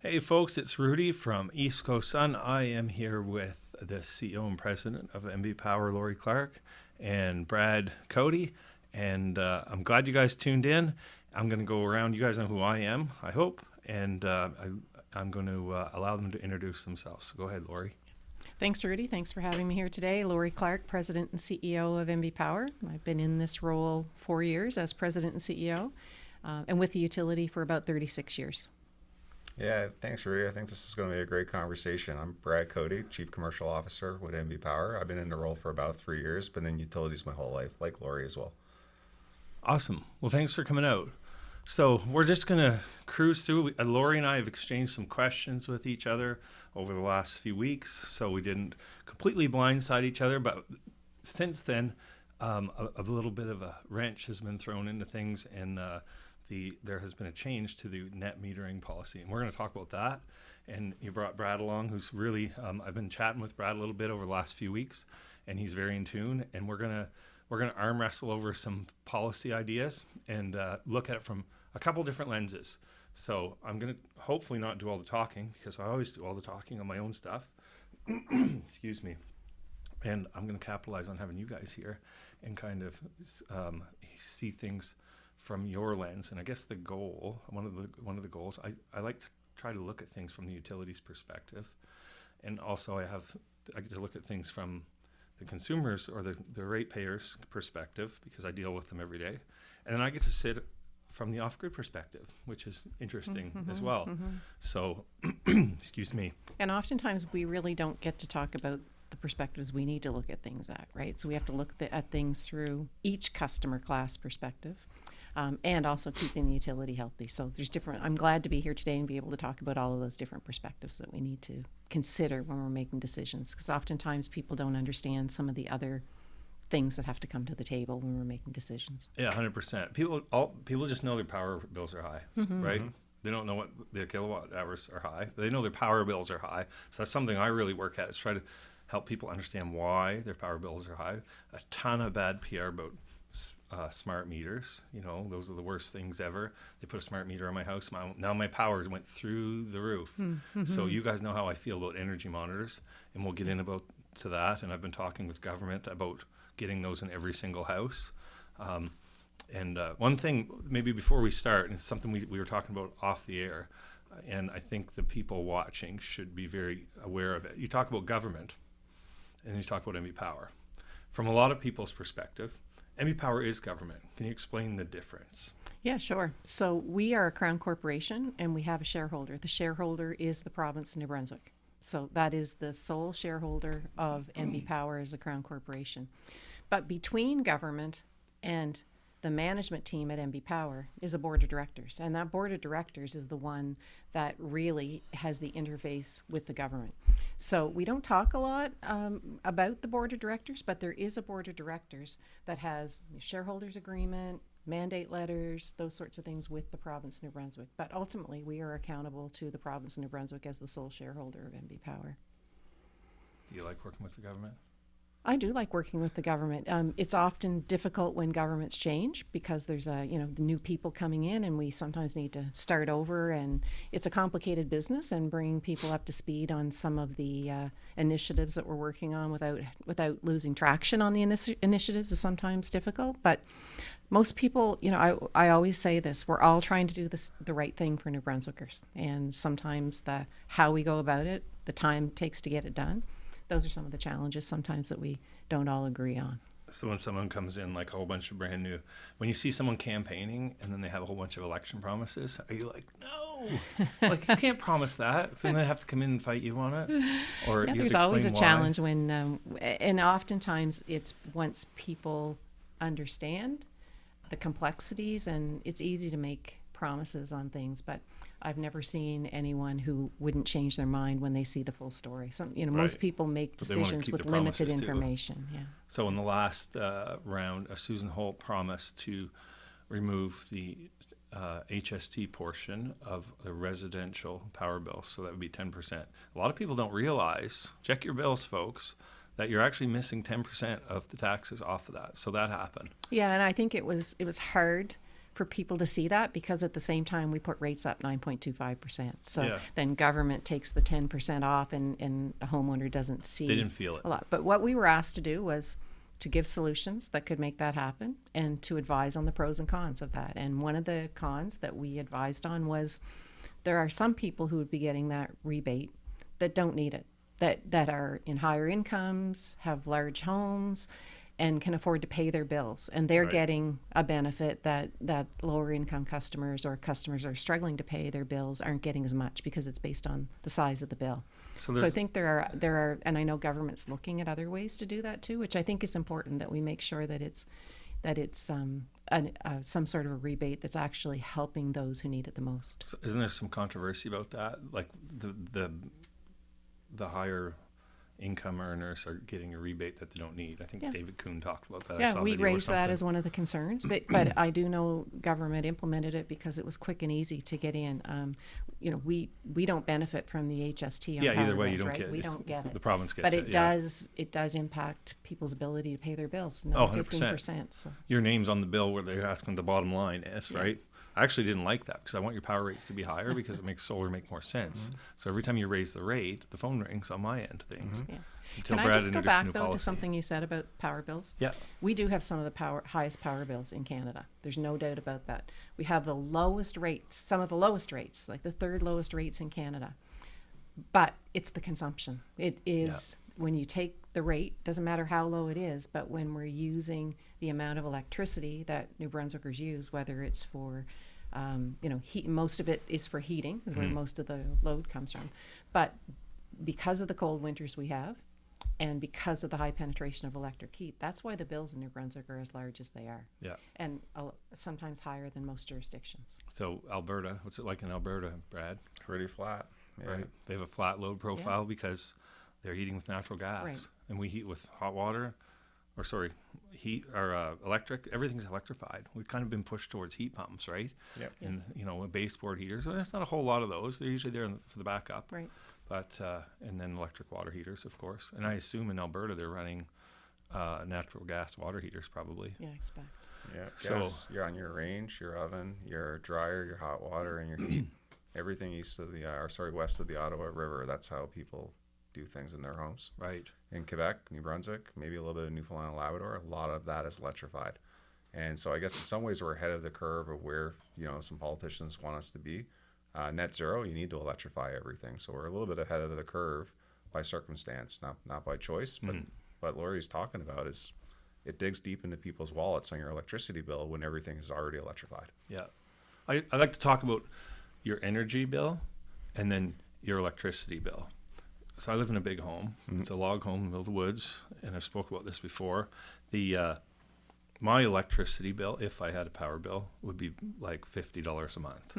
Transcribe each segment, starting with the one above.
Hey folks, it's Rudi from East Coast Sun. I am here with the CEO and President of MB Power, Lori Clark, and Brad Coady, and I'm glad you guys tuned in. I'm going to go around. You guys know who I am, I hope, and I'm going to allow them to introduce themselves. So go ahead, Lori. Thanks, Rudi. Thanks for having me here today. Lori Clark, President and CEO of MB Power. I've been in this role 4 years as President and CEO, and with the utility for about 36 years. Yeah, thanks, Rudi. I think this is going to be a great conversation. I'm Brad Coady, Chief Commercial Officer with MB Power. I've been in the role for about 3 years, been in utilities my whole life, like Lori as well. Awesome. Well, thanks for coming out. So we're just going to cruise through. Lori and I have exchanged some questions with each other over the last few weeks, so we didn't completely blindside each other. But since then, a little bit of a wrench has been thrown into things, and there has been a change to the net metering policy. And we're going to talk about that. And you brought Brad along, who's really, I've been chatting with Brad a little bit over the last few weeks, and he's very in tune. And we're going to arm wrestle over some policy ideas and look at it from a couple different lenses. So I'm going to hopefully not do all the talking, because I always do all the talking on my own stuff. Excuse me. And I'm going to capitalize on having you guys here and kind of see things from your lens. And I guess the goal, one of the goals, I like to try to look at things from the utilities perspective, and also I get to look at things from the consumers or the ratepayers perspective, because I deal with them every day, and then I get to sit from the off-grid perspective, which is interesting as well. So, excuse me. And oftentimes we really don't get to talk about the perspectives we need to look at things at, right? So we have to look at things through each customer class perspective. And also keeping the utility healthy. So I'm glad to be here today and be able to talk about all of those different perspectives that we need to consider when we're making decisions. Because oftentimes people don't understand some of the other things that have to come to the table when we're making decisions. Yeah, 100%. People just know their power bills are high, right? They don't know what their kilowatt hours are high. They know their power bills are high. So that's something I really work at, is try to help people understand why their power bills are high. A ton of bad PR about smart meters. Those are the worst things ever. They put a smart meter on my house. Now my powers went through the roof. So you guys know how I feel about energy monitors, and we'll get to that. And I've been talking with government about getting those in every single house. And one thing, maybe before we start, and it's something we were talking about off the air, and I think the people watching should be very aware of it. You talk about government, and you talk about MB Power. From a lot of people's perspective, MB Power is government. Can you explain the difference? Yeah, sure. So we are a Crown Corporation, and we have a shareholder. The shareholder is the province of New Brunswick. So that is the sole shareholder of MB Power as a Crown Corporation. But between government and the management team at MB Power is a board of directors. And that board of directors is the one that really has the interface with the government. So we don't talk a lot about the board of directors, but there is a board of directors that has shareholders agreement, mandate letters, those sorts of things with the province of New Brunswick. But ultimately, we are accountable to the province of New Brunswick as the sole shareholder of MB Power. Do you like working with the government? I do like working with the government. It's often difficult when governments change, because there's the new people coming in, and we sometimes need to start over, and it's a complicated business, and bringing people up to speed on some of the initiatives that we're working on without losing traction on the initiatives is sometimes difficult. But most people, I always say this: we're all trying to do the right thing for New Brunswickers, and sometimes how we go about it, the time it takes to get it done. Those are some of the challenges sometimes that we don't all agree on. So when someone comes in like a whole bunch of brand new, when you see someone campaigning and then they have a whole bunch of election promises, are you like, no, like you can't promise that? So then they have to come in and fight you on it? Or yeah, there's always a challenge when, and oftentimes it's once people understand the complexities, and it's easy to make promises on things, but I've never seen anyone who wouldn't change their mind when they see the full story. Most people make decisions with limited information. Yeah. So in the last round, Susan Holt promised to remove the HST portion of the residential power bill, so that would be 10%. A lot of people don't realize, check your bills, folks, that you're actually missing 10% of the taxes off of that. So that happened. Yeah, and I think it was hard for people to see that, because at the same time we put rates up 9.25%. So Yeah. then government takes the 10% off, and the homeowner doesn't see They didn't feel it. a lot. But what we were asked to do was to give solutions that could make that happen and to advise on the pros and cons of that. And one of the cons that we advised on was there are some people who would be getting that rebate that don't need it, that are in higher incomes, have large homes, and can afford to pay their bills. And they're Right. getting a benefit that lower income customers or customers that are struggling to pay their bills aren't getting as much, because it's based on the size of the bill. So So I there's, think there are, and I know government's looking at other ways to do that too, which I think is important, that we make sure that it's some sort of a rebate that's actually helping those who need it the most. so isn't there some controversy about that? Like the higher income earners are getting a rebate that they don't need. I think Yeah. David Kuhn talked about that. I Yeah, saw a we video or raised that something. as one of the concerns, but I do know government implemented it because it was quick and easy to get in. We don't benefit from the HST on Yeah, power either way, you bills, don't right? get We it. don't get The it. province gets But it. it Yeah. does impact people's ability to pay their bills. Oh, 15%. 100%. So Your name's on the bill where they're asking the bottom line is, Yeah. right? I actually didn't like that because I want your power rates to be higher because it makes solar make more sense. So every time you raise the rate, the phone rings on my end of things. yeah. Until Can I Brad just go introduced a back new though to policy. something you said about power bills? Yeah. We do have some of the highest power bills in Canada. There's no doubt about that. We have the lowest rates, some of the lowest rates, like the third lowest rates in Canada. But it's the consumption. It is when you take the rate, doesn't matter how low it is, but when we're using the amount of electricity that New Brunswickers use, whether it's for heat, most of it is for heating, is where most of the load comes from. But because of the cold winters we have, and because of the high penetration of electric heat, that's why the bills in New Brunswick are as large as they are, Yeah. and sometimes higher than most jurisdictions. So Alberta, what's it like in Alberta, Brad? Pretty flat. Yeah. Right. They have a flat load profile because they're heating with natural gas, Right. and we heat with hot water, heat or electric. Everything's electrified. We've kind of been pushed towards heat pumps, right? Yep. And baseboard heaters. Well, there's not a whole lot of those. They're usually there for the backup. Right. But and then electric water heaters, of course. And I assume in Alberta they're running natural gas water heaters, probably. Yeah, I expect. Yeah. So- Gas, you're on your range, your oven, your dryer, your hot water, and your heat. Everything west of the Ottawa River. That's how people do things in their homes. Right. In Quebec, New Brunswick, maybe a little bit of Newfoundland and Labrador, a lot of that is electrified. And so I guess in some ways we're ahead of the curve of where, some politicians want us to be. Net zero, you need to electrify everything. So we're a little bit ahead of the curve by circumstance, not by choice. But what Laurie's talking about is it digs deep into people's wallets on your electricity bill when everything is already electrified. Yeah. I like to talk about your energy bill and then your electricity bill. So I live in a big home. It's a log home in the middle of the woods, and I've spoke about this before. My electricity bill, if I had a power bill, would be like $50 a month.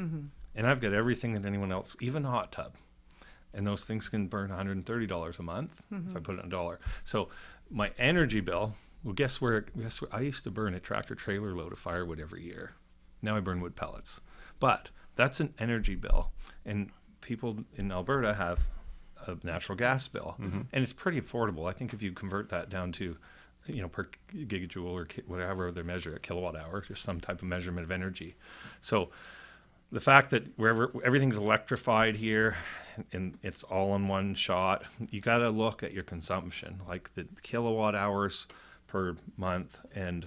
And I've got everything that anyone else, even a hot tub. And those things can burn $130 a month if I put it in $1. So my energy bill, well, guess where I used to burn a tractor trailer load of firewood every year. Now I burn wood pellets. But that's an energy bill. And people in Alberta have a natural gas bill. And it's pretty affordable. I think if you convert that down to, per gigajoule or whatever they measure it, kilowatt hour, just some type of measurement of energy. So the fact that wherever everything's electrified here and it's all in one shot, you got to look at your consumption, like the kilowatt hours per month and,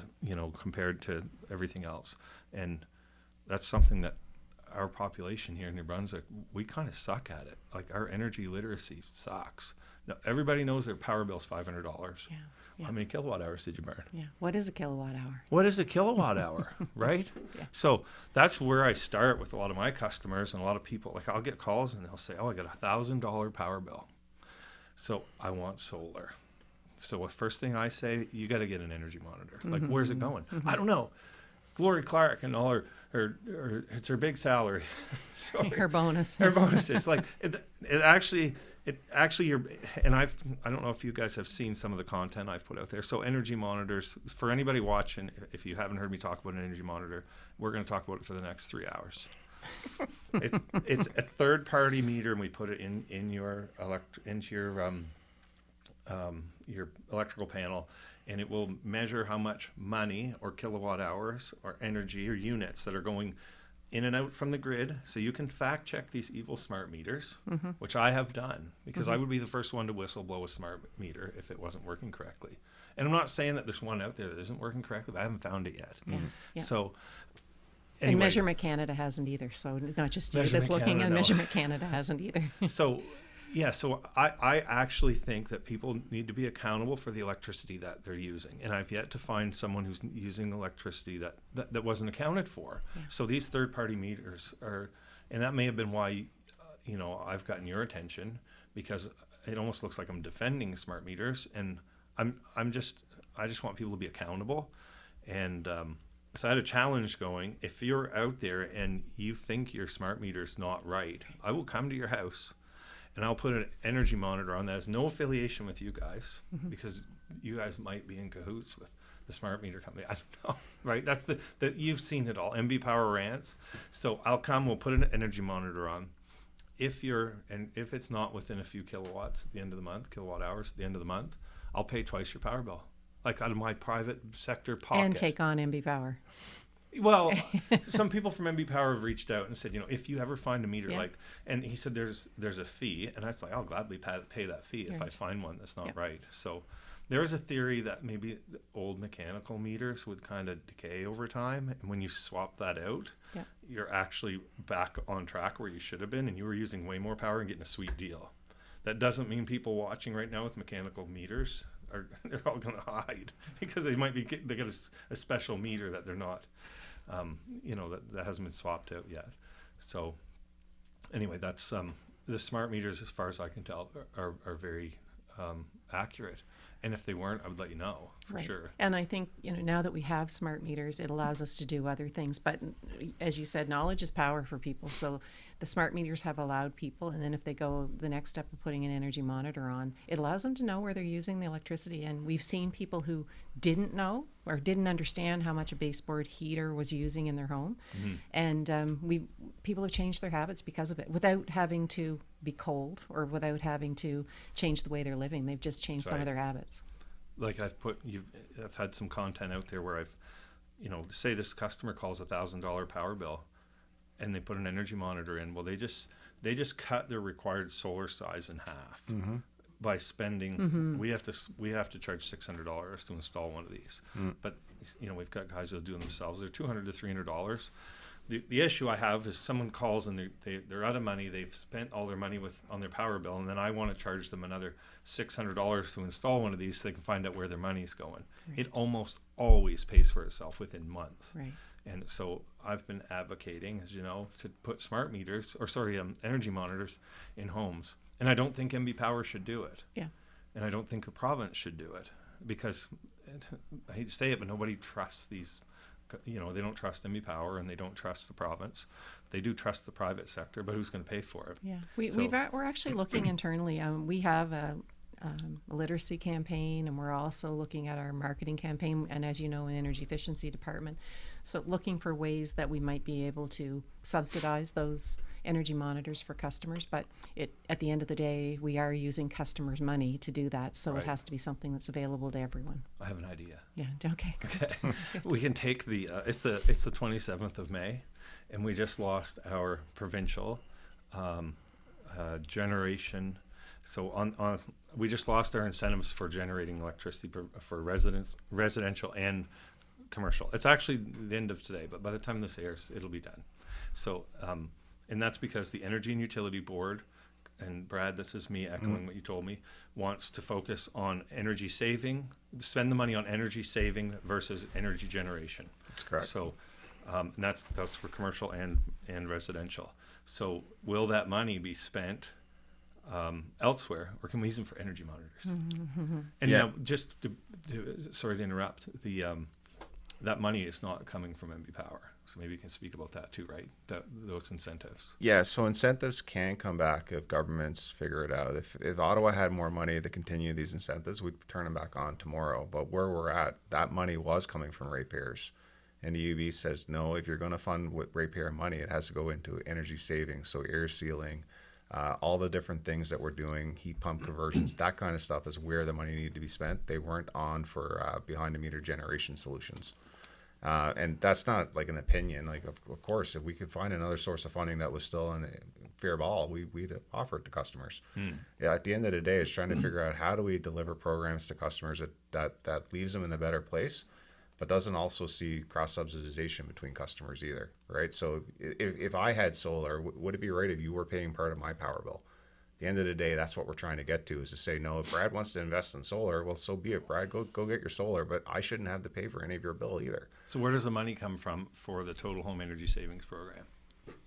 compared to everything else. And that's something that our population here in New Brunswick, we kind of suck at it. Like our energy literacy sucks. Now, everybody knows their power bill's $500. Yeah. Yeah. How many kilowatt hours did you burn? Yeah. What is a kilowatt hour? What is a kilowatt hour, right? Yeah. So that's where I start with a lot of my customers and a lot of people. Like I'll get calls and they'll say, "Oh, I got $1,000 power bill, so I want solar." So the first thing I say, you got to get an energy monitor. Like, where's it going? I don't know. Glory Clark and all her it's her big salary. So Her bonus. her bonuses. Like it actually I don't know if you guys have seen some of the content I've put out there. So energy monitors, for anybody watching, if you haven't heard me talk about an energy monitor, we're going to talk about it for the next 3 hours. It's a third party meter, and we put it into your electrical panel, and it will measure how much money or kilowatt hours or energy or units that are going in and out from the grid. So you can fact check these evil smart meters, which I have done, because I would be the first one to whistle-blow a smart meter if it wasn't working correctly. And I'm not saying that there's one out there that isn't working correctly, but I haven't found it yet. Yeah. So And anyway, Measurement Canada hasn't either. So it's not just you Measurement that's looking, Canada, and no. Measurement Canada hasn't either. so I actually think that people need to be accountable for the electricity that they're using, and I've yet to find someone who's using electricity that wasn't accounted for. So these third-party meters are, and that may have been why I've gotten your attention, because it almost looks like I'm defending smart meters, and I just want people to be accountable. And so I had a challenge going. If you're out there and you think your smart meter's not right, I will come to your house and I'll put an energy monitor on that has no affiliation with you guys, because you guys might be in cahoots with the smart meter company. I don't know, right? That's that you've seen it all. MB Power rants. So I'll come, we'll put an energy monitor on. If it's not within a few kilowatts at the end of the month, kilowatt hours at the end of the month, I'll pay twice your power bill, like out of my private sector pocket. And take on MB Power. Well, some people from MB Power have reached out and said, if you ever find a meter and he said there's a fee, and I was like, I'll gladly pay that fee if I find one that's not right. So there is a theory that maybe the old mechanical meters would kind of decay over time, and when you swap that out, you're actually back on track where you should have been, and you were using way more power and getting a sweet deal. That doesn't mean people watching right now with mechanical meters they're all going to hide, because they get a special meter that they're not, that hasn't been swapped out yet. So anyway, that's the smart meters, as far as I can tell, are very accurate. And if they weren't, I would let you know for sure. And I think, now that we have smart meters, it allows us to do other things. But as you said, knowledge is power for people. So the smart meters have allowed people, and then if they go the next step of putting an energy monitor on, it allows them to know where they're using the electricity. And we've seen people who didn't know or didn't understand how much a baseboard heater was using in their home. And people have changed their habits because of it, without having to be cold or without having to change the way they're living. They've just changed some of their habits. Like I've had some content out there where I've, say this customer calls $1,000 power bill, and they put an energy monitor in. Well, they just cut their required solar size in half by spending. We have to charge $600 to install one of these, but we've got guys that'll do it themselves. They're $200 to $300. The issue I have is someone calls and they're out of money. They've spent all their money on their power bill, and then I want to charge them another $600 to install one of these so they can find out where their money's going. It almost always pays for itself within months. Right. And so I've been advocating, as you know, to put smart meters, energy monitors in homes. And I don't think MB Power should do it. Yeah. And I don't think the province should do it, because I hate to say it, but nobody trusts these. They don't trust MB Power, and they don't trust the province. They do trust the private sector, but who's going to pay for it? Yeah, we're actually looking internally. We have a literacy campaign, and we're also looking at our marketing campaign, and as you know, an energy efficiency department. So looking for ways that we might be able to subsidize those energy monitors for customers. But at the end of the day, we are using customers' money to do that, so it has to be something that's available to everyone. I have an idea. Yeah. Okay. We can take it's the 27th of May, and we just lost our provincial generation. So we just lost our incentives for generating electricity for residential and commercial. It's actually the end of today, but by the time this airs, it'll be done. So, and that's because the Energy and Utility Board, and Brad, this is me echoing what you told me, wants to focus on energy saving, spend the money on energy saving versus energy generation. That's correct. So, and that's for commercial and residential. So, will that money be spent elsewhere, or can we use them for energy monitors? And now, just sorry to interrupt, that money is not coming from MB Power. So maybe you can speak about that too, right? Those incentives. Yeah, so incentives can come back if governments figure it out. If Ottawa had more money to continue these incentives, we'd turn them back on tomorrow. But where we're at, that money was coming from ratepayers. And the UB says, no, if you're going to fund with ratepayer money, it has to go into energy savings, so air sealing, all the different things that we're doing, heat pump conversions, that kind of stuff is where the money needed to be spent. They weren't on for behind the meter generation solutions. And that's not like an opinion. Like, of course, if we could find another source of funding that was still in a fair ball, we'd offer it to customers. Yeah, at the end of the day, it's trying to figure out how do we deliver programs to customers that leaves them in a better place, but doesn't also see cross-subsidization between customers either, right? So if I had solar, would it be right if you were paying part of my power bill? At the end of the day, that's what we're trying to get to, is to say, no, if Brad wants to invest in solar, well, so be it, Brad. Go get your solar, but I shouldn't have to pay for any of your bill either. So where does the money come from for the Total Home Energy Savings Program?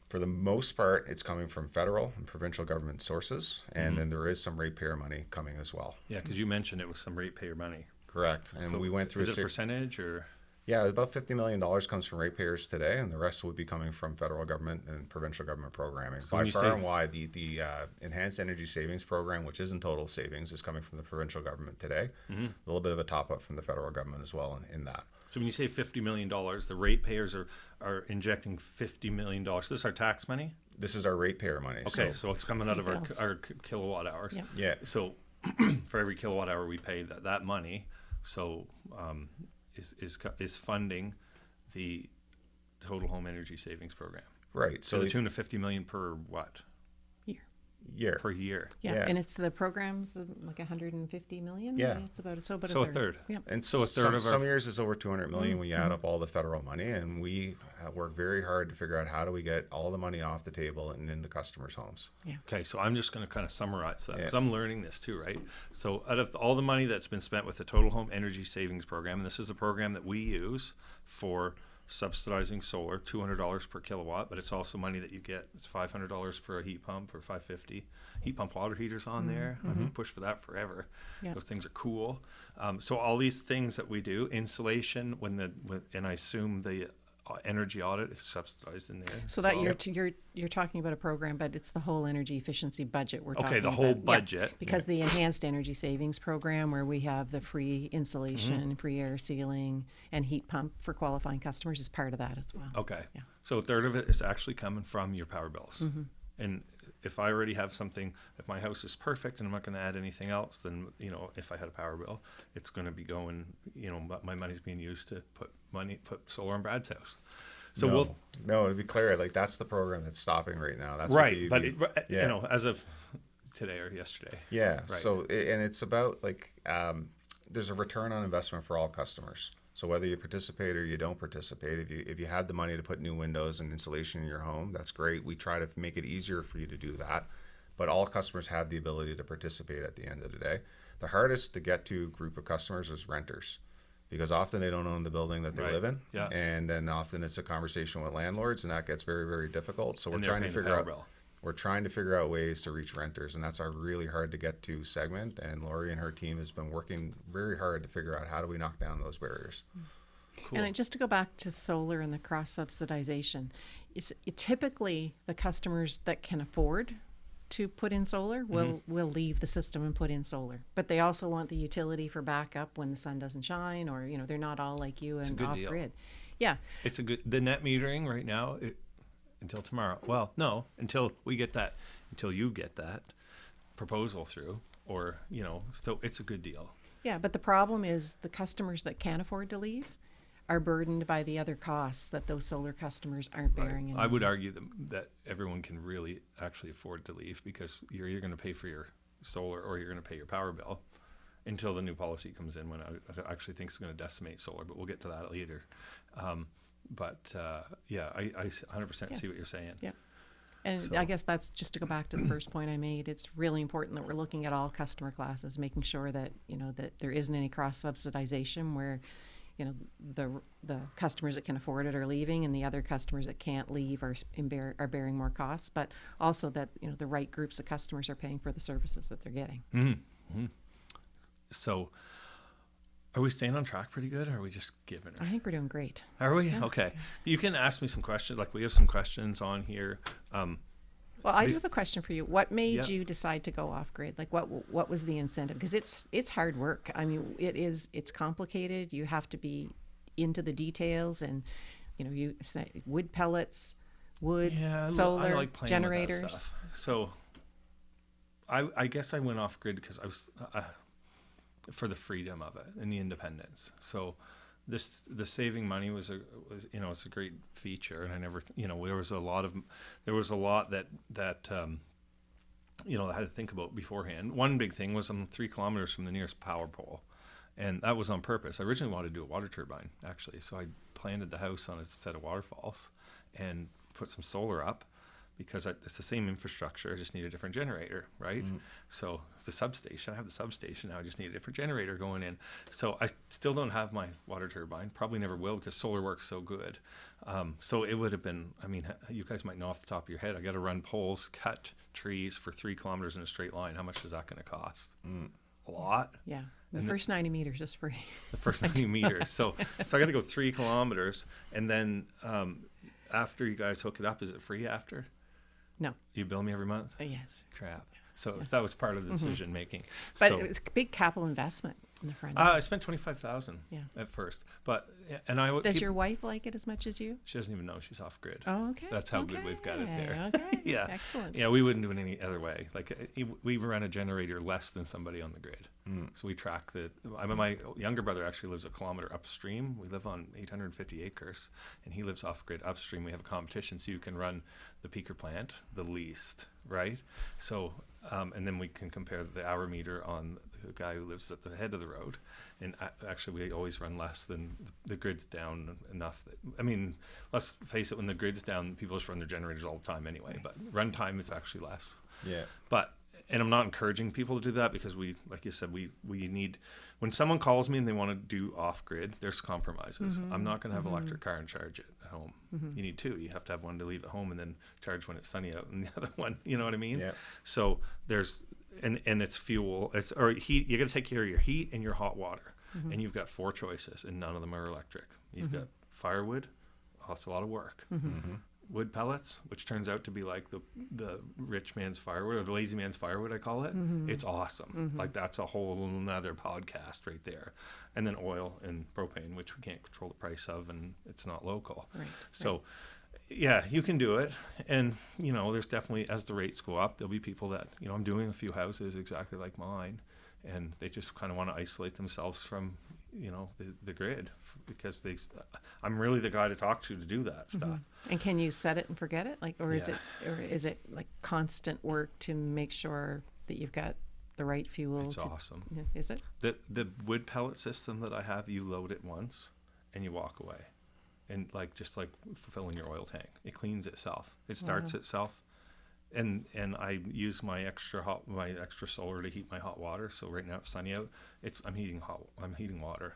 For the most part, it's coming from federal and provincial government sources, and then there is some ratepayer money coming as well. Yeah, because you mentioned it was some ratepayer money. Correct. And So we went through is it a percentage or? Yeah, about $50 million comes from ratepayers today, and the rest would be coming from federal government and provincial government programming. So By when you far say- and wide, the Enhanced Energy Savings Program, which isn't total savings, is coming from the provincial government today. A little bit of a top-up from the federal government as well in that. So when you say $50 million, the ratepayers are injecting $50 million. This is our tax money? This is our ratepayer money. Okay, so it's coming out of Bills. our kilowatt hours. Yeah. Yeah, So for every kilowatt hour we pay, that money, so is funding the Total Home Energy Savings Program. right. So So the tune of $50 million per what? year. Per year. Yeah, Yeah. and it's the program's like 150 million. Yeah. It's about So a a third. Yeah. And So a third some, of our- some years it's over 200 million when you add up all the federal money, and we work very hard to figure out how do we get all the money off the table and into customers' homes. Okay, so I'm just going to kind of summarize that because Yeah. I'm learning this too, right? So out of all the money that's been spent with the Total Home Energy Savings Program, and this is a program that we use for subsidizing solar, $200 per kilowatt, but it's also money that you get. It's $500 for a heat pump or $550. Heat pump water heaters on there. I've been pushed for that forever. Yeah. Those things are cool. So all these things that we do, insulation, and I assume the energy audit is subsidized in there. So that you're talking about a program, but it's the whole energy efficiency budget we're talking Okay, about. the whole Yeah, budget. because the enhanced energy savings program, where we have the free insulation, free air sealing, and heat pump for qualifying customers, is part of that as well. Okay. Yeah. So a third of it is actually coming from your power bills. And if I already have something, if my house is perfect and I'm not going to add anything else, then, if I had a power bill, it's going to be going, my money's being used to put solar on Brad's house. So No, to be clear, like that's the program that's stopping right now. That's right. What But, yeah. As of today or yesterday. Yeah. Right. So, and it's about there's a return on investment for all customers. So whether you participate or you don't participate, if you had the money to put new windows and insulation in your home, that's great. We try to make it easier for you to do that, but all customers have the ability to participate at the end of the day. The hardest to get to group of customers is renters, because often they don't own the building that they Right. live in, Yeah. and then often it's a conversation with landlords, and that gets very, very difficult. So we're And they're trying to paying the figure power out. bill. We're trying to figure out ways to reach renters, and that's our really hard to get to segment. And Lori and her team has been working very hard to figure out how do we knock down those barriers. Cool. And just to go back to solar and the cross subsidization, typically the customers that can afford to put in solar will leave the system and put in solar, but they also want the utility for backup when the sun doesn't shine, or they're not all like you a and good off deal. grid. Yeah, It's the net metering right now, until tomorrow. Well, no, until you get that proposal through, or, so it's a good deal. yeah. But the problem is the customers that can't afford to leave are burdened by the other costs that those solar customers aren't bearing. I would argue that everyone can really actually afford to leave, because you're either going to pay for your solar or you're going to pay your power bill until the new policy comes in, when I actually think it's going to decimate solar, but we'll get to that later. Yeah, I 100% see what you're saying. Yeah. And So- I guess that's just to go back to the first point I made. It's really important that we're looking at all customer classes, making sure that, that there isn't any cross subsidization where, the customers that can afford it are leaving and the other customers that can't leave are bearing more costs, but also that, the right groups of customers are paying for the services that they're getting. So are we staying on track pretty good, or are we just giving I it? think we're doing great. Are we? Yeah. Okay. You can ask me some questions. Like, we have some questions on here. Well, I do have a question for you. What made Yeah. you decide to go off grid? Like, what was the incentive? Because it's hard work. I mean, it's complicated. You have to be into the details, and you say wood pellets, wood, Yeah, I solar, like playing with that generators. stuff. So I guess I went off grid because I was for the freedom of it and the independence. So the saving money was it's a great feature, and I never there was a lot that I had to think about beforehand. One big thing was I'm 3 kilometers from the nearest power pole, and that was on purpose. I originally wanted to do a water turbine, actually, so I planted the house on a set of waterfalls and put some solar up, because it's the same infrastructure. I just need a different generator, right? So it's the substation. I have the substation now. I just need a different generator going in. So I still don't have my water turbine. Probably never will, because solar works so good. So it would have been, you guys might know off the top of your head, I got to run poles, cut trees for 3 kilometers in a straight line. How much is that going to cost? A lot. Yeah. The first 90 meters is free. The first 90 meters. So I got to go 3 kilometers. And then after you guys hook it up, is it free after? No. You bill me every month? Yes. Crap. So that was part of the decision making. But So, it was a big capital investment in the front. I spent $25,000 Yeah. at first, but I would. Does your wife like it as much as you? She doesn't even know she's off grid. Oh, okay. That's how good we've got it there. Okay. Yeah. Excellent. Yeah, we wouldn't do it any other way. Like we run a generator less than somebody on the grid. So we track my younger brother actually lives a kilometer upstream. We live on 850 acres, and he lives off grid upstream. We have a competition, so you can run the peaker plant the least, right? So, and then we can compare the hour meter on the guy who lives at the head of the road. And actually, we always run less than the grid's down enough. Let's face it, when the grid's down, people just run their generators all the time anyway. But run time is actually less. Yeah. And I'm not encouraging people to do that, because like you said, we need, when someone calls me and they want to do off grid, there's compromises. I'm not going to have an electric car and charge it at home. You need 2. You have to have one to leave at home and then charge when it's sunny out, and the other one, you know what I mean? Yeah. So there's, and it's fuel, or heat. You got to take care of your heat and your hot water, and you've got 4 choices, and none of them are electric. You've got firewood. That's a lot of work. Wood pellets, which turns out to be like the rich man's firewood, or the lazy man's firewood, I call it. It's awesome. Like, that's a whole nother podcast right there. And then oil and propane, which we can't control the price of, and it's not local. Right. So yeah, you can do it. And there's definitely, as the rates go up, there'll be people that, I'm doing a few houses exactly like mine, and they just kind of want to isolate themselves from the grid, because I'm really the guy to talk to do that stuff. And can you set it and forget it? Is Yeah. it like constant work to make sure that you've got the right fuel? It's awesome. Yeah, is it? The wood pellet system that I have, you load it once and you walk away, and just like fulfilling your oil tank, it cleans itself. It starts itself. And I use my extra solar to heat my hot water. So right now it's sunny out. I'm heating water.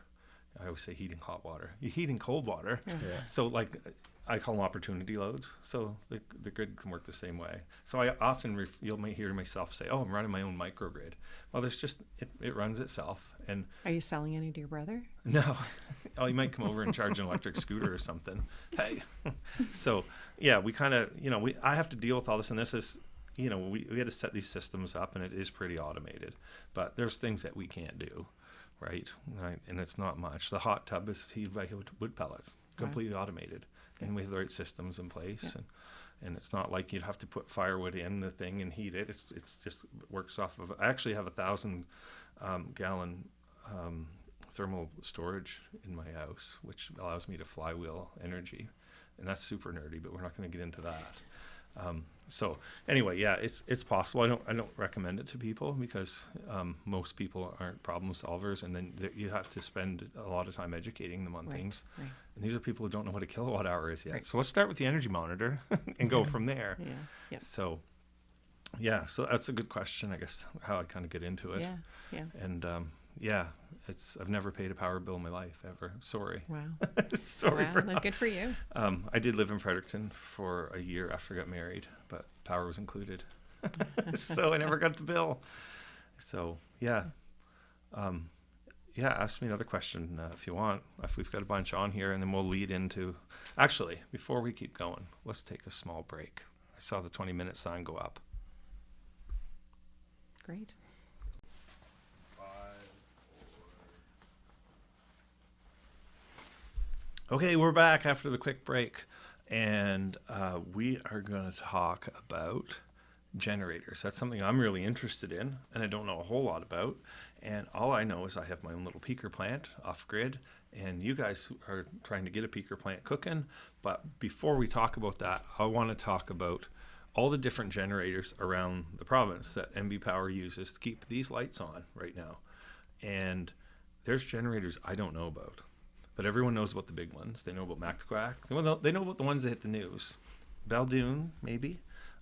I always say heating hot water. You're heating cold water. Yeah. Yeah. So I call them opportunity loads. So the grid can work the same way. So I often you'll hear myself say, "Oh, I'm running my own microgrid." Well, there's just it runs itself. And Are you selling any to your brother? no, you might come over and charge an electric scooter or something. Hey, so yeah, we kind of I have to deal with all this, and this is we had to set these systems up, and it is pretty automated. But there's things that we can't do, right? And it's not much. The hot tub is heated by wood pellets, completely automated, and we have the right systems in place. Yeah. And it's not like you'd have to put firewood in the thing and heat it. It's just works off of. I actually have 1,000 gallon thermal storage in my house, which allows me to flywheel energy, and that's super nerdy, but we're not going to get into that. So anyway, yeah, it's possible. I don't recommend it to people, because most people aren't problem solvers, and then you have to spend a lot of time educating them on things. Right. And these are people who don't know what a kilowatt hour is yet. Right. So let's start with the energy monitor and go from there. Yeah. Yes. So yeah, so that's a good question, I guess, how I kind of get into it. Yeah. Yeah. And I've never paid a power bill in my life ever. Sorry. Wow. Sorry Wow, for well, that. good for you. I did live in Fredericton for a year after I got married, but power was included. So I never got the bill. So yeah. Ask me another question if you want. If we've got a bunch on here, and then we'll lead into... Actually, before we keep going, let's take a small break. I saw the 20-minute sign go up. Great. Okay, we're back after the quick break, and we are going to talk about generators. That's something I'm really interested in, and I don't know a whole lot about. And all I know is I have my own little peaker plant off grid, and you guys are trying to get a peaker plant cooking. But before we talk about that, I want to talk about all the different generators around the province that NB Power uses to keep these lights on right now. And there's generators I don't know about, but everyone knows about the big ones. They know about Mactaquac. They know about the ones that hit the news. Baldoon, maybe.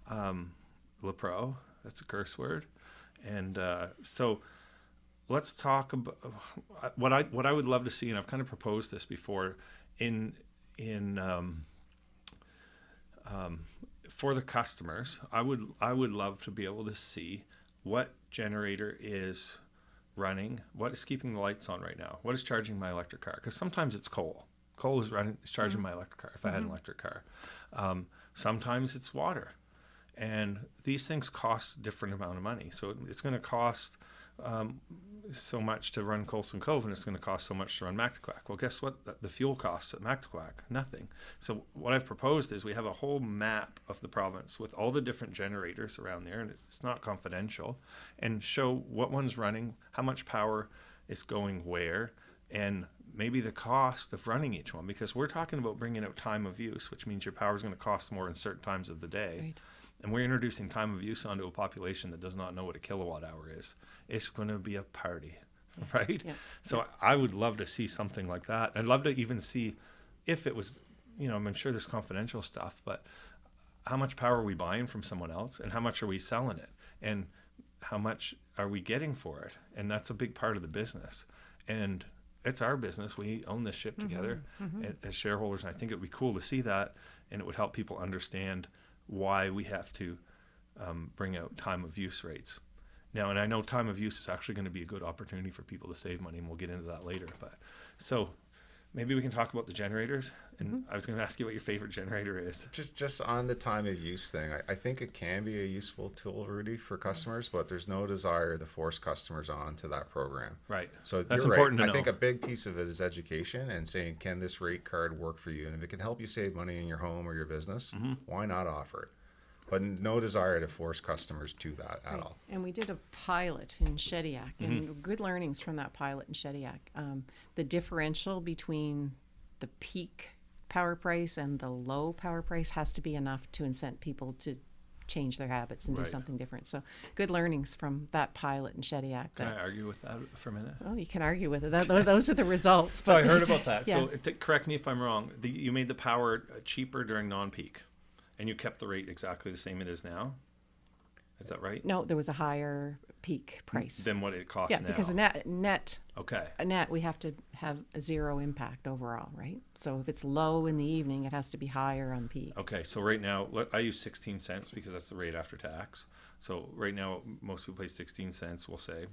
LaPro, that's a curse word. And so let's talk about what I would love to see, and I've kind of proposed this before, for the customers. I would love to be able to see what generator is running, what is keeping the lights on right now, what is charging my electric car, because sometimes it's coal is charging my electric car if I had an electric car. Sometimes it's water, and these things cost a different amount of money. So it's going to cost so much to run Coulson Cove, and it's going to cost so much to run Mactaquac. Well, guess what? The fuel costs at Mactaquac, nothing. So what I've proposed is we have a whole map of the province with all the different generators around there, and it's not confidential, and show what one's running, how much power is going where, and maybe the cost of running each one, because we're talking about bringing out time of use, which means your power is going to cost more in certain times of the day. Right. And we're introducing time of use onto a population that does not know what a kilowatt hour is. It's going to be a party, right? Yeah. So I would love to see something like that. I'd love to even see if it was, I'm sure there's confidential stuff, but how much power are we buying from someone else, and how much are we selling it, and how much are we getting for it? And that's a big part of the business. And it's our business. We own this ship together as shareholders, and I think it would be cool to see that, and it would help people understand why we have to bring out time of use rates. Now, and I know time of use is actually going to be a good opportunity for people to save money, and we'll get into that later. But so maybe we can talk about the generators. And I was going to ask you what your favorite generator is. Just on the time of use thing, I think it can be a useful tool, Rudy, for customers, but there's no desire to force customers onto that program. Right. So that's you're important right. to know. I think a big piece of it is education and saying, can this rate card work for you? And if it can help you save money in your home or your business, why not offer it? But no desire to force customers to that at all. And we did a pilot in Shediac, and good learnings from that pilot in Shediac. The differential between the peak power price and the low power price has to be enough to incent people to change their habits and do something different. So good learnings from that pilot in Shediac. Can I argue with that for a minute? Well, you can argue with it. Those are the results. So I heard about that. Yeah. So correct me if I'm wrong. You made the power cheaper during non-peak, and you kept the rate exactly the same it is now. Is that right? No, there was a higher peak price. Than what it costs Yeah, now. because net Okay. we have to have a zero impact overall, right? So if it's low in the evening, it has to be higher on peak. Okay, so right now, I use 16 cents because that's the rate after tax. So right now, most people pay 16 cents, we'll say,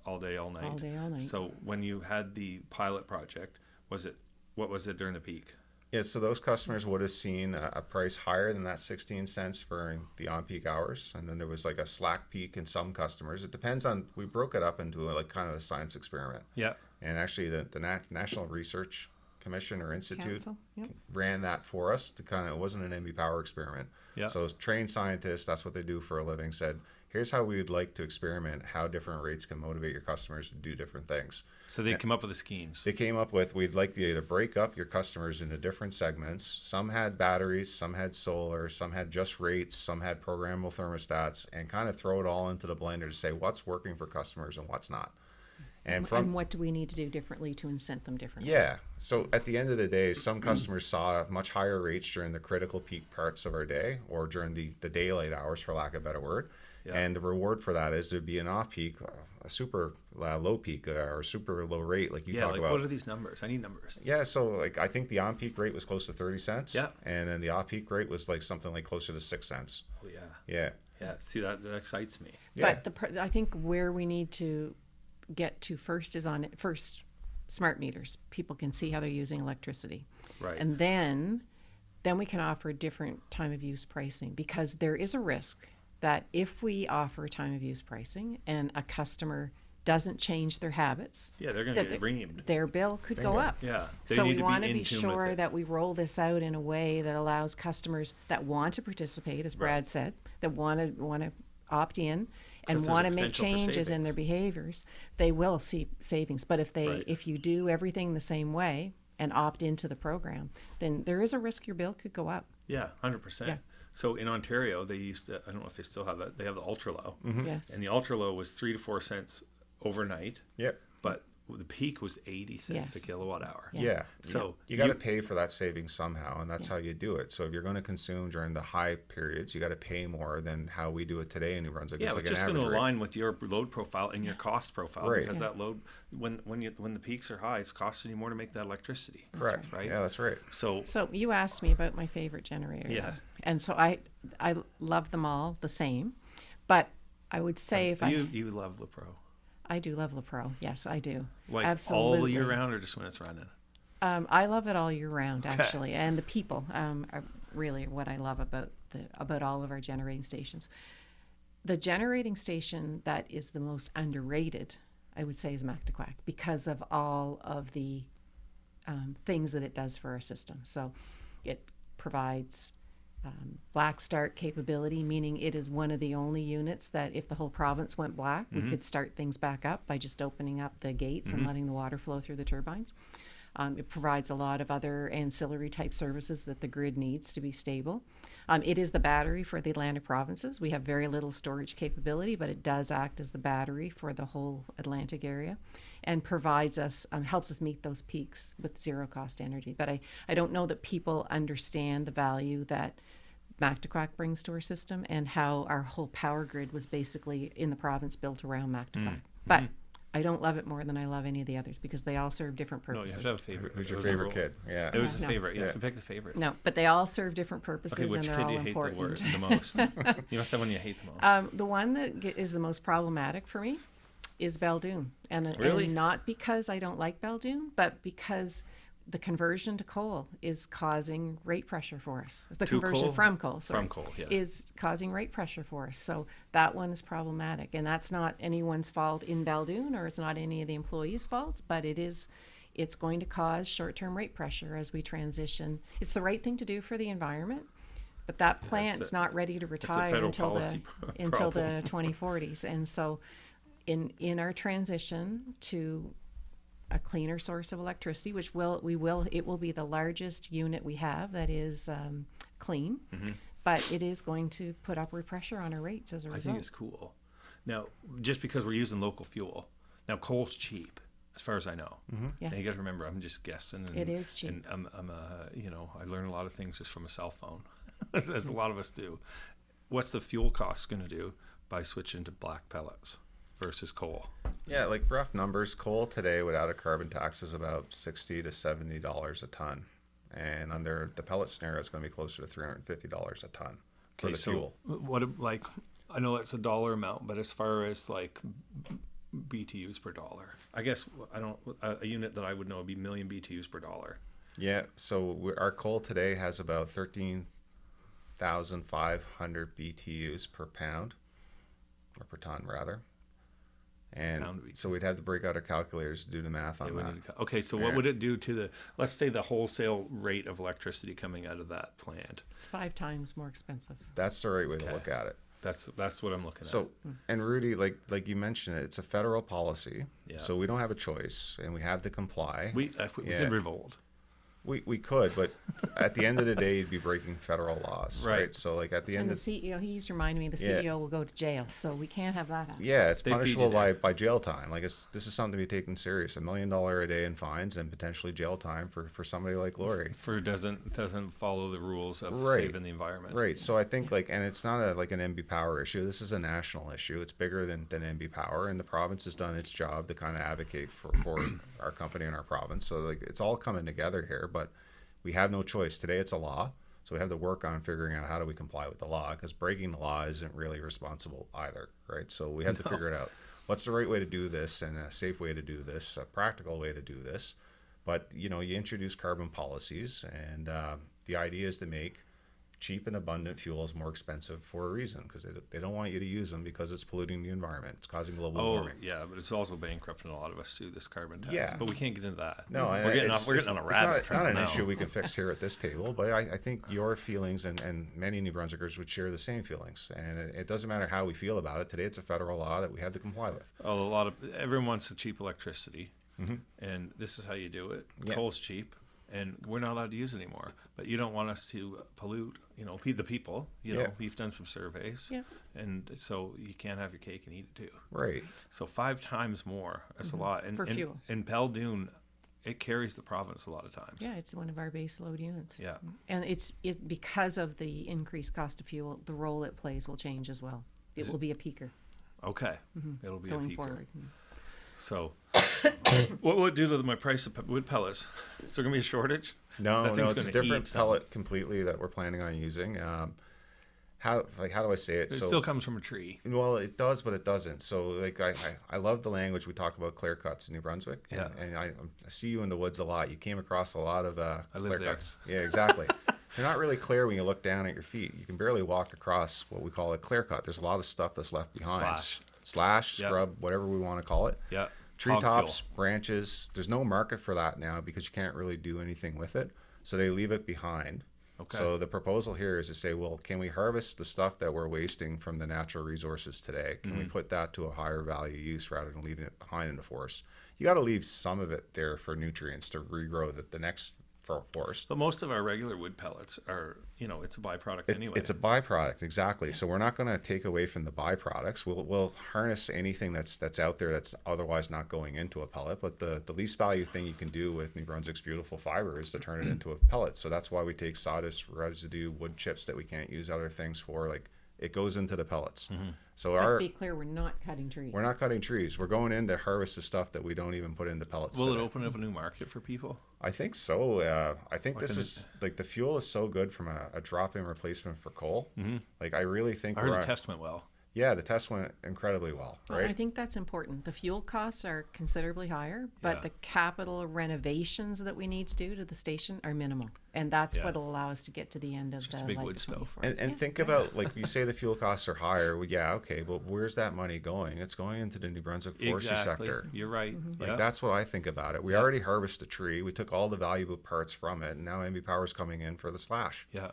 all day, all night. All day, all night. So when you had the pilot project, what was it during the peak? Yeah, so those customers would have seen a price higher than that 16 cents for the on-peak hours. And then there was like a slack peak in some customers. It depends on, we broke it up into like kind of a science experiment. Yeah. And actually the National Research Commission or Institute Council, yep. ran that for us to kind of, it wasn't an NB Power experiment. Yeah. So trained scientists, that's what they do for a living, said, here's how we would like to experiment how different rates can motivate your customers to do different things. So they came up with the schemes. They came up with, we'd like you to break up your customers into different segments. Some had batteries, some had solar, some had just rates, some had programmable thermostats, and kind of throw it all into the blender to say what's working for customers and what's not. And what do we need to do differently to incent them differently? Yeah. So at the end of the day, some customers saw much higher rates during the critical peak parts of our day or during the daylight hours, for lack of a better word. Yeah. And the reward for that is there'd be an off-peak, a super low peak or super low rate like you talk about. What are these numbers? I need numbers. Yeah, so like I think the on-peak rate was close to 30 cents. Yeah. And then the off-peak rate was like something like closer to 6 cents. Oh, yeah. Yeah. Yeah, see, that excites me. Yeah. But I think where we need to get to first is on smart meters. People can see how they're using electricity. Right. And then we can offer different time of use pricing, because there is a risk that if we offer time of use pricing and a customer doesn't change their habits, yeah, they're going to get reamed. Their bill could go up. Yeah. So we want to be sure that we roll this out in a way that allows customers that want to participate, as Brad said, that want to opt in 'Cause and there's want a to make potential for changes in their savings. behaviors, they will see savings. But Right. if you do everything the same way and opt into the program, then there is a risk your bill could go up. Yeah, 100%. Yeah. So in Ontario, they used to, I don't know if they still have that, they have the ultra low. Yes. And the ultra low was 3 to 4 cents overnight, Yep. but the peak was 80 cents Yes. a kilowatt hour. Yeah. Yeah. So you got to pay for that savings somehow, and that's how you do it. So if you're going to consume during the high periods, you got to pay more than how we do it today in New Brunswick. Yeah, It's it's like an just going to average rate. align with your load profile and your cost profile, Right. because Yeah. that load, when the peaks are high, it's costing you more to make that electricity. Correct. Right. Yeah, that's right. So So you asked me about my favorite generator. Yeah. And so I love them all the same, but I would say if you love the Pro, I do love LaPro. Yes, I do. like Absolutely. all the year round, or just when it's running? I love it all year round, actually, and the people are really what I love about all of our generating stations. The generating station that is the most underrated, I would say, is Mactaquac, because of all of the things that it does for our system. So it provides black start capability, meaning it is one of the only units that if the whole province went black, we could start things back up by just opening up the gates and letting the water flow through the turbines. It provides a lot of other ancillary type services that the grid needs to be stable. It is the battery for the Atlantic provinces. We have very little storage capability, but it does act as the battery for the whole Atlantic area, and provides us, helps us meet those peaks with zero cost energy. But I don't know that people understand the value that Mactaquac brings to our system, and how our whole power grid was basically in the province built around Mactaquac. But I don't love it more than I love any of the others, because they all serve different No, you purposes. have to have a favorite. Who's your It was a favorite rule. kid? Yeah. It was No. a favorite. You have Yeah. to pick the favorite. No, but they all serve different purposes, Okay, which and they're kid all do you hate important. the most? You must have one you hate the most. The one that is the most problematic for me is Baldoon, and Really? not because I don't like Baldoon, but because the conversion to coal is causing rate pressure for us. The To conversion coal? from coal, sorry, From coal, yeah. is causing rate pressure for us. So that one is problematic, and that's not anyone's fault in Baldoon, or it's not any of the employees' faults, but it's going to cause short-term rate pressure as we transition. It's the right thing to do for the environment, but that plant's not ready to a retire federal until policy until problem. the 2040s. And so in our transition to a cleaner source of electricity, which it will be the largest unit we have that is clean, but it is going to put upward pressure on our rates as a I result. think it's cool. Now, just because we're using local fuel, now coal's cheap, as far as I know. Yeah. And you got to remember, I'm just guessing. And, It is cheap. And I learn a lot of things just from a cell phone, as a lot of us do. What's the fuel cost going to do by switching to black pellets versus coal? Yeah, like rough numbers, coal today without a carbon tax is about $60 to $70 a ton, and under the pellet scenario, it's going to be closer to $350 a ton for the fuel. I know that's a dollar amount, but as far as like BTUs per dollar, I guess a unit that I would know would be million BTUs per dollar. Yeah, so our coal today has about 13,500 BTUs per pound, or per ton rather. And Pound so we'd have to break out our calculators to do the math on that. Okay, so what would it do to let's say the wholesale rate of electricity coming out of that plant? It's 5 times more expensive. That's the right way to look at it. That's what I'm looking So, and Rudi, like you mentioned, it's a federal policy, Yeah. so we don't have a choice, and we have to comply. at. We Yeah. could revolt. We could, but at the end of the day, you'd be breaking federal laws, Right. right? So, like at the And end the of CEO, he used to remind me, the Yeah. CEO will go to jail, so we can't have that happen. yeah, it's They feed punishable you there. by jail time. Like this is something to be taken serious. $1 million a day in fines and potentially jail time for somebody like Lori. For doesn't follow the rules of Right. saving the environment. Right. So I think and it's not like an MB Power issue. This is a national issue. It's bigger than MB Power, and the province has done its job to kind of advocate for our company and our province. So like it's all coming together here, but we have no choice. Today it's a law, so we have to work on figuring out how do we comply with the law, because breaking the law isn't really responsible either, right? So we have to figure it out. What's the right way to do this, and a safe way to do this, a practical way to do this? But you introduce carbon policies, and the idea is to make cheap and abundant fuel is more expensive for a reason, because they don't want you to use them because it's polluting the environment. It's causing global warming. Yeah, but it's also bankrupting a lot of us too, this carbon tax. Yeah. But we can't get into that. No, we're getting on a rabbit It's trail not an now. issue we can fix here at this table, but I think your feelings and many New Brunswickers would share the same feelings. And it doesn't matter how we feel about it. Today it's a federal law that we have to comply with. Oh, everyone wants a cheap electricity, and this is how you do it. Yeah. Coal's cheap, and we're not allowed to use it anymore. But you don't want us to pollute, the people. You know, Yeah. we've done some surveys, Yeah. and so you can't have your cake and eat it too. Right. So 5 times more. That's a lot. And For fuel. And Baldoon, it carries the province a lot of times. Yeah, it's one of our base load units. Yeah. And it because of the increased cost of fuel, the role it plays will change as well. It will be a peaker Okay. It'll be going a peaker. forward. So, what will it do to my price of wood pellets? Is there going to be a shortage? No, That no, thing's it's a gonna different eat pellet completely that we're planning on using. How do I say it? It still comes from a tree. Well, it does, but it doesn't. So, like, I love the language we talk about clear cuts in New Brunswick. Yeah. And I see you in the woods a lot. You came across a lot of I live clear there. cuts. Yeah, exactly. They're not really clear when you look down at your feet. You can barely walk across what we call a clear cut. There's a lot of stuff that's left behind. Slash, Yep. scrub, whatever we want to call it. Yeah. Treetops, branches. There's no market for that now because you can't really do anything with it. So they leave it behind. Okay. So the proposal here is to say, well, can we harvest the stuff that we're wasting from the natural resources today? Can we put that to a higher value use rather than leaving it behind in the forest? You got to leave some of it there for nutrients to regrow the next forest. But most of our regular wood pellets are, it's a byproduct anyway. It's a byproduct, exactly. So we're not going to take away from the byproducts. We'll harness anything that's out there that's otherwise not going into a pellet. But the least value thing you can do with New Brunswick's beautiful fiber is to turn it into a pellet. So that's why we take sawdust residue, wood chips that we can't use other things for. Like, it goes into the pellets. So But be clear, we're not cutting trees. we're not cutting trees. We're going in to harvest the stuff that we don't even put into pellets. Will it today. open up a new market for people? I think so. I think Or this can is like the fuel is so good from a drop-in replacement for coal. Like, I really think I heard the test went well. Yeah, the test went incredibly well, Well, right? I think that's important. The fuel costs are considerably higher, but Yeah. the capital renovations that we need to do to the station are minimal. And that's Yeah. what'll allow us to get to the end of Just the a big life wood of stove. 24. And Yeah, think yeah. about, like, you say the fuel costs are higher. Well, yeah, okay, but where's that money going? It's going into the New Brunswick forestry Exactly. sector. You're right. Like, Yeah. that's what I think about it. We already harvested the tree. We took all the valuable parts from it, and now MB Power's coming in for the slash. Yeah.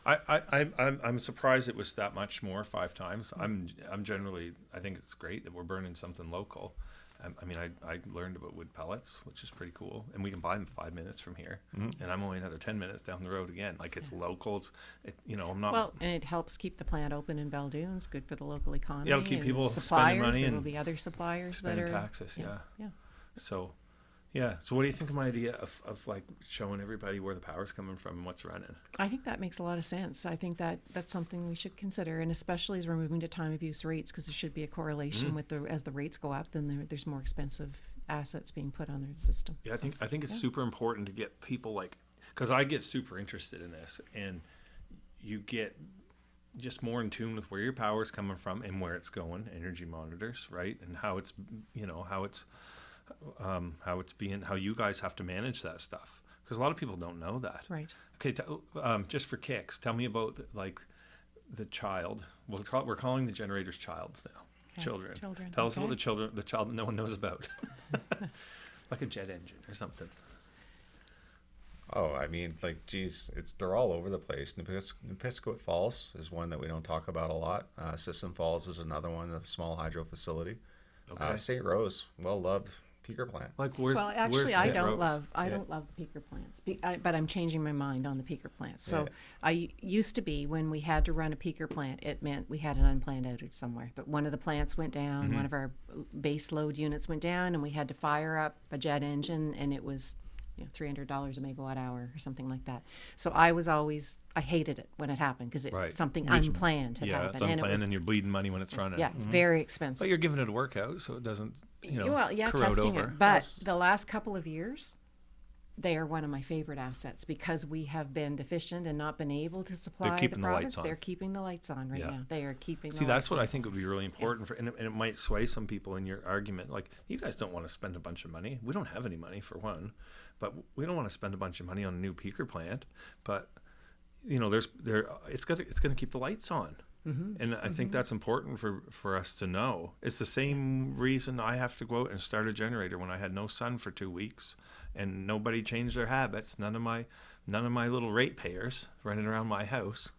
I'm surprised it was that much more 5 times. I'm generally, I think it's great that we're burning something local. I learned about wood pellets, which is pretty cool, and we can buy them 5 minutes from here, and I'm only another 10 minutes down the road again. Like, it's local. I'm not. Well, and it helps keep the plant open in Baldoon. It's good for the local economy. it'll keep and people spending suppliers. money There will and be other suppliers that spending are taxes. Yeah. yeah. So, yeah. So, what do you think of my idea of like showing everybody where the power's coming from and what's running? I think that makes a lot of sense. I think that's something we should consider, and especially as we're moving to time of use rates, because there should be a correlation with as the rates go up, then there's more expensive assets being put on their system. Yeah, So, I think it's super important to get people because I get super interested in this, and you get just more in tune with where your power is coming from and where it's going. Energy monitors, right, and how it's how you guys have to manage that stuff, because a lot of people don't know that. Right. Okay, just for kicks, tell me about the child. We're calling the generators childs now. Okay, Children. children, Tell us about okay. the child that no one knows about. Like a jet engine or something. Oh, I mean, like, geez, they're all over the place. Nipisquit Falls is one that we don't talk about a lot. Sisson Falls is another one, a small hydro facility. Okay. St. Rose, well-loved peaker plant. Like where's Well, actually, where's I St. don't Rose? love Yeah. the peaker plants, but I'm changing my mind on the peaker plants. So Yeah. I used to be, when we had to run a peaker plant, it meant we had an unplanned outage somewhere. But one of the plants went down, one of our base load units went down, and we had to fire up a jet engine, and it was $300 a megawatt hour or something like that. So I hated it when it happened, because Right. something Which- unplanned had Yeah, happened, it's unplanned, and it was and you're bleeding money when it's running. it's very expensive. But you're giving it a workout, so it doesn't Well, yeah, corrode testing over. it. But the last couple of years, they are one of my favorite assets, because we have been deficient and not been able to supply the keeping the lights province. on. They're keeping the lights on right Yeah. now. They are keeping See, the that's lights what on. I think would be really important and it might sway some people in your argument. Like, you guys don't want to spend a bunch of money. We don't have any money, for one, but we don't want to spend a bunch of money on a new peaker plant. But it's going to keep the lights on. And I think that's important for us to know. It's the same reason I have to go out and start a generator when I had no sun for 2 weeks, and nobody changed their habits. None of my little ratepayers running around my house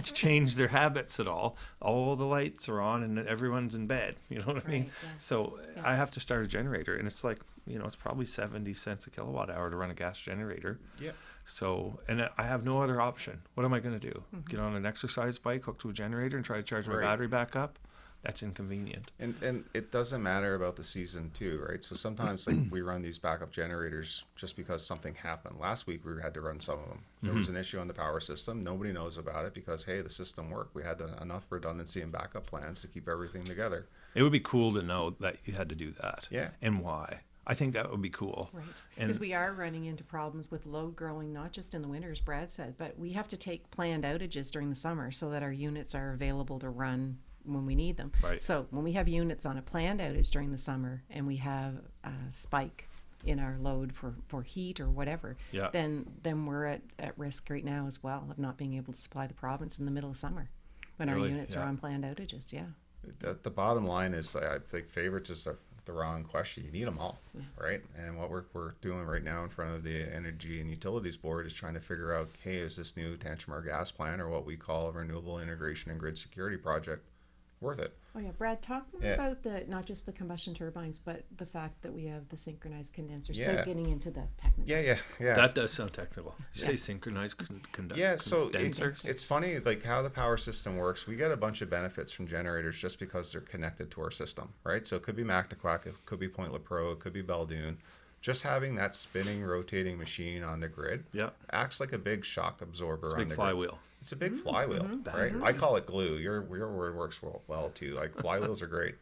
changed their habits at all. All the lights are on and everyone's in bed. You know what I mean? Right, yeah. So I have to start a generator, and it's like, it's probably 70 cents a kilowatt hour to run a gas generator. Yeah. So, and I have no other option. What am I going to do? Get on an exercise bike, hook to a generator, and try to charge my Right. battery back up? That's inconvenient. And it doesn't matter about the season too, right? So sometimes like we run these backup generators just because something happened. Last week we had to run some of them. There was an issue on the power system. Nobody knows about it because, hey, the system worked. We had enough redundancy and backup plans to keep everything together. It would be cool to know that you had to do that. Yeah. And why. I think that would be cool. Right, And because we are running into problems with load growing, not just in the winter, as Brad said, but we have to take planned outages during the summer so that our units are available to run when we need them. Right. So when we have units on a planned outage during the summer and we have a spike in our load for heat or whatever, Yeah. then we're at risk right now as well of not being able to supply the province in the middle of summer when our Really? units are Yeah. on planned outages. Yeah. The bottom line is, I think favorites is the wrong question. You need them all, right? And what we're doing right now in front of the Energy and Utilities Board is trying to figure out, hey, is this new Tantramar gas plant, or what we call a renewable integration and grid security project, worth it? Oh yeah, Brad, talk more Yeah. about not just the combustion turbines, but the fact that we have the synchronized condensers. Yeah. Without getting into the technical. Yeah. that does sound technical. You say synchronized conductor. Yeah, so condenser? it's funny, like how the power system works. We get a bunch of benefits from generators just because they're connected to our system, right? So it could be Mactaquac, it could be Point Lepreau, it could be Beldoon. Just having that spinning, rotating machine on the grid Yeah. acts like a big shock absorber on Big the grid. flywheel. It's a big flywheel, right? I call it glue. Your word works well too. Like flywheels are great.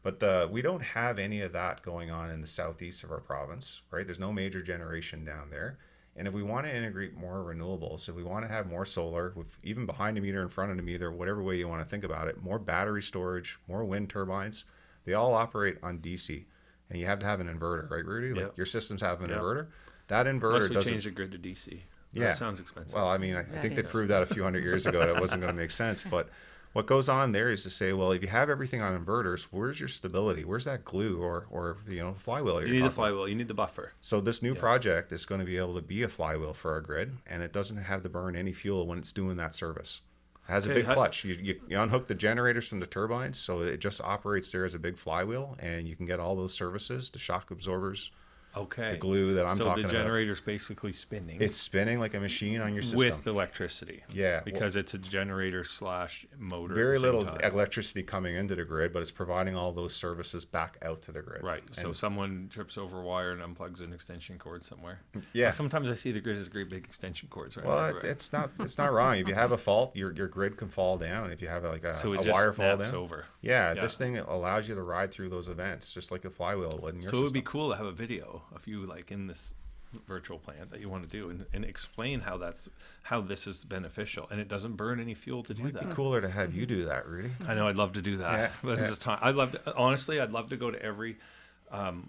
But we don't have any of that going on in the southeast of our province, right? There's no major generation down there. And if we want to integrate more renewables, if we want to have more solar, with even behind the meter, in front of the meter, whatever way you want to think about it, more battery storage, more wind turbines, they all operate on DC. And you have to have an inverter, right, Rudy? Like Yep. your systems have an Yep. inverter. That inverter Unless we doesn't. change the grid to DC. Yeah. That sounds expensive. Well, I mean, I That think they is. proved that a few hundred years ago that it wasn't going to make sense. But what goes on there is to say, well, if you have everything on inverters, where's your stability? Where's that glue or flywheel? you need the flywheel. You need the buffer. So this new project is going to be able to be a flywheel for our grid, and it doesn't have to burn any fuel when it's doing that service. It has a Okay, big clutch. You unhook the generators from the turbines, so it just operates there as a big flywheel, and you can get all those services, the shock absorbers, Okay. the glue that I'm so talking the about. generator's basically spinning. It's spinning like a machine on your system. with electricity. Yeah. Because it's a generator / motor. Very at the same little time. electricity coming into the grid, but it's providing all those services back out to the grid. Right. So And- someone trips over a wire and unplugs an extension cord somewhere. Yeah. Sometimes I see the grid has great big extension cords. Right. Well, everywhere. it's not wrong. If you have a fault, your grid can fall down. If you have like a so it a just wire fall snaps down, over. yeah, Yeah. this thing allows you to ride through those events just like a flywheel would in your So it would be system. cool to have a video of you like in this virtual plant that you want to do and explain how this is beneficial and it doesn't burn any fuel to do It'd that. be cooler to have you do that, Rudy. I know I'd love to do that, Yeah, but yeah. it's time. I'd love to go to every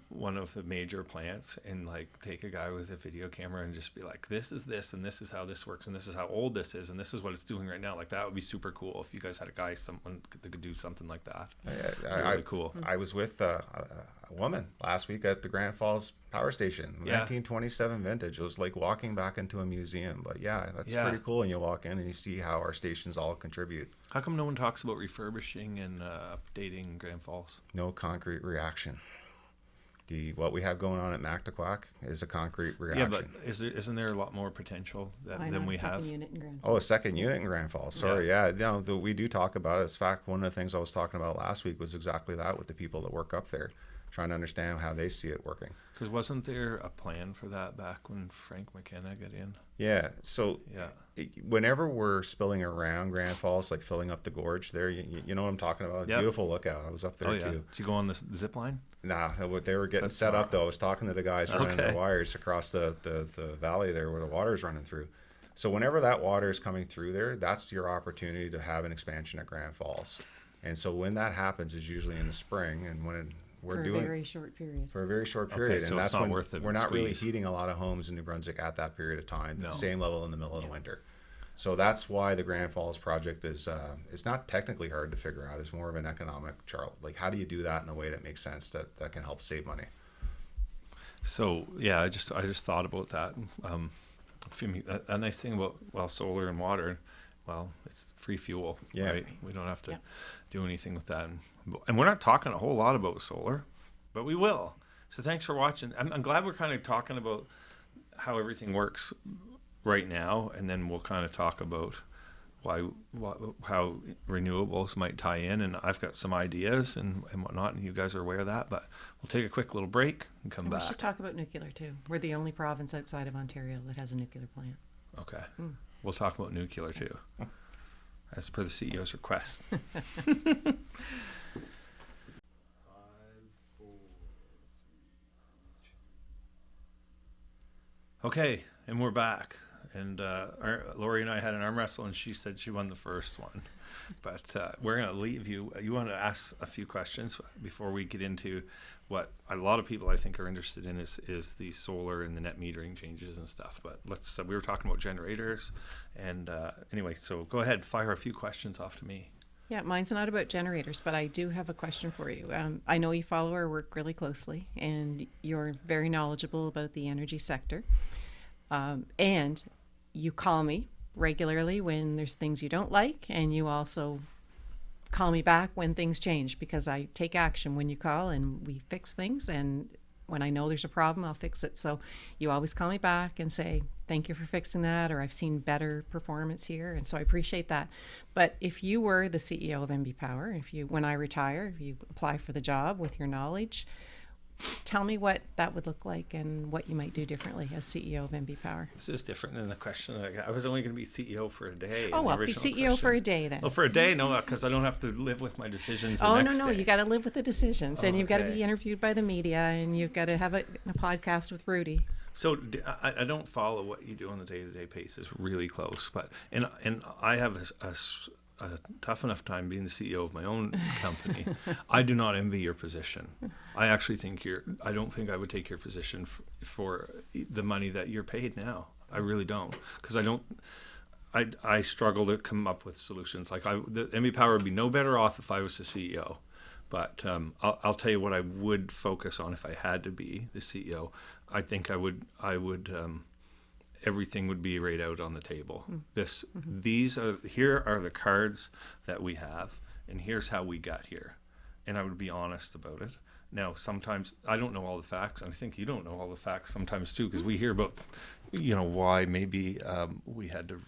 one of the major plants and like take a guy with a video camera and just be like, this is this and this is how this works and this is how old this is and this is what it's doing right now. Like that would be super cool if you guys had a guy, someone that could do something like that. Really cool. I was with a woman last week at the Grand Falls Power Station, Yeah. 1927 vintage. It was like walking back into a museum. But yeah, that's Yeah. pretty cool. And you walk in and you see how our stations all contribute. How come no one talks about refurbishing and updating Grand Falls? No concrete reaction. What we have going on at Mactaquac is a concrete Yeah, reaction. but isn't there a lot more potential Why than not we a second have? unit in Grand Oh, a second unit in Grand Falls. Sorry, yeah. No, we do talk about it. In fact, one of the things I was talking about last week was exactly that with the people that work up there, trying to understand how they see it working. Because wasn't there a plan for that back when Frank McKenna got in? Yeah. So Yeah. whenever we're spilling around Grand Falls, like filling up the gorge there, you know what I'm talking about? Yep. Beautiful lookout. I was up there Oh yeah. too. Did you go on the zip line? Nah, what they were getting That's set up smart. though. I was talking to the guys running Okay. the wires across the valley there where the water's running through. So whenever that water is coming through there, that's your opportunity to have an expansion at Grand Falls. And so when that happens is usually in the spring, and when we're for doing a very short period. for a very short Okay, period, so and it's that's not when worth the we're not really squeeze. heating a lot of homes in New Brunswick at that period of time. No. The same level in the middle of the winter. So that's why the Grand Falls project is it's not technically hard to figure out. It's more of an economic chart. Like, how do you do that in a way that makes sense, that can help save money? So yeah, I just thought about that. A nice thing about solar and water, it's free fuel, Yeah. right? We don't have to do anything with that, and we're not talking a whole lot about solar, but we will. So thanks for watching. I'm glad we're kind of talking about how everything works right now, and then we'll kind of talk about how renewables might tie in, and I've got some ideas and whatnot, and you guys are aware of that, but we'll take a quick little break and come back. We should talk about nuclear too. We're the only province outside of Ontario that has a nuclear plant. Okay. We'll talk about nuclear too, as per the CEO's request. Okay, and we're back. And Lori and I had an arm wrestle, and she said she won the first one. But we're going to leave you. You want to ask a few questions before we get into what a lot of people I think are interested in is the solar and the net metering changes and stuff. But we were talking about generators. And anyway, so go ahead, fire a few questions off to me. Yeah, mine's not about generators, but I do have a question for you. I know you follow our work really closely, and you're very knowledgeable about the energy sector. And you call me regularly when there's things you don't like, and you also call me back when things change, because I take action when you call and we fix things, and when I know there's a problem, I'll fix it. So you always call me back and say, thank you for fixing that, or I've seen better performance here, and so I appreciate that. But if you were the CEO of MB Power, when I retire, if you apply for the job with your knowledge, tell me what that would look like and what you might do differently as CEO of MB Power. This is different than the question that I got. I was only going to be CEO for a day. Oh, I'll be CEO for a day then. Oh, for a day? No, because I don't have to live with my decisions the Oh, next no, day. you got to live with the decisions, and you've got to Okay. be interviewed by the media, and you've got to have a podcast with Rudi. So I don't follow what you do on the day-to-day basis really close, but and I have a tough enough time being the CEO of my own company. I do not envy your position. I actually think I don't think I would take your position for the money that you're paid now. I really don't, because I struggle to come up with solutions. Like the MB Power would be no better off if I was the CEO. But I'll tell you what I would focus on if I had to be the CEO. I think I would everything would be right out on the table. Here are the cards that we have, and here's how we got here, and I would be honest about it. Now, sometimes I don't know all the facts, and I think you don't know all the facts sometimes too, because we hear about, why maybe we had to,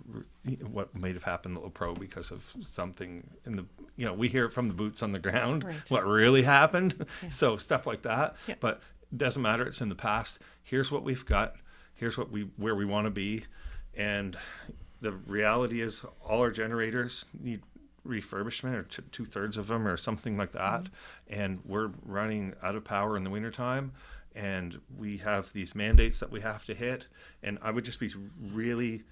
what may have happened to the pro because of something in the, we hear it from the boots on the ground, Right. what really happened. Yeah. So stuff like that. Yeah. But it doesn't matter. It's in the past. Here's what we've got. Here's where we want to be. And the reality is all our generators need refurbishment, or 2/3 of them or something like that. Mm-hmm. And we're running out of power in the wintertime. And we have these mandates that we have to hit. And I would just be really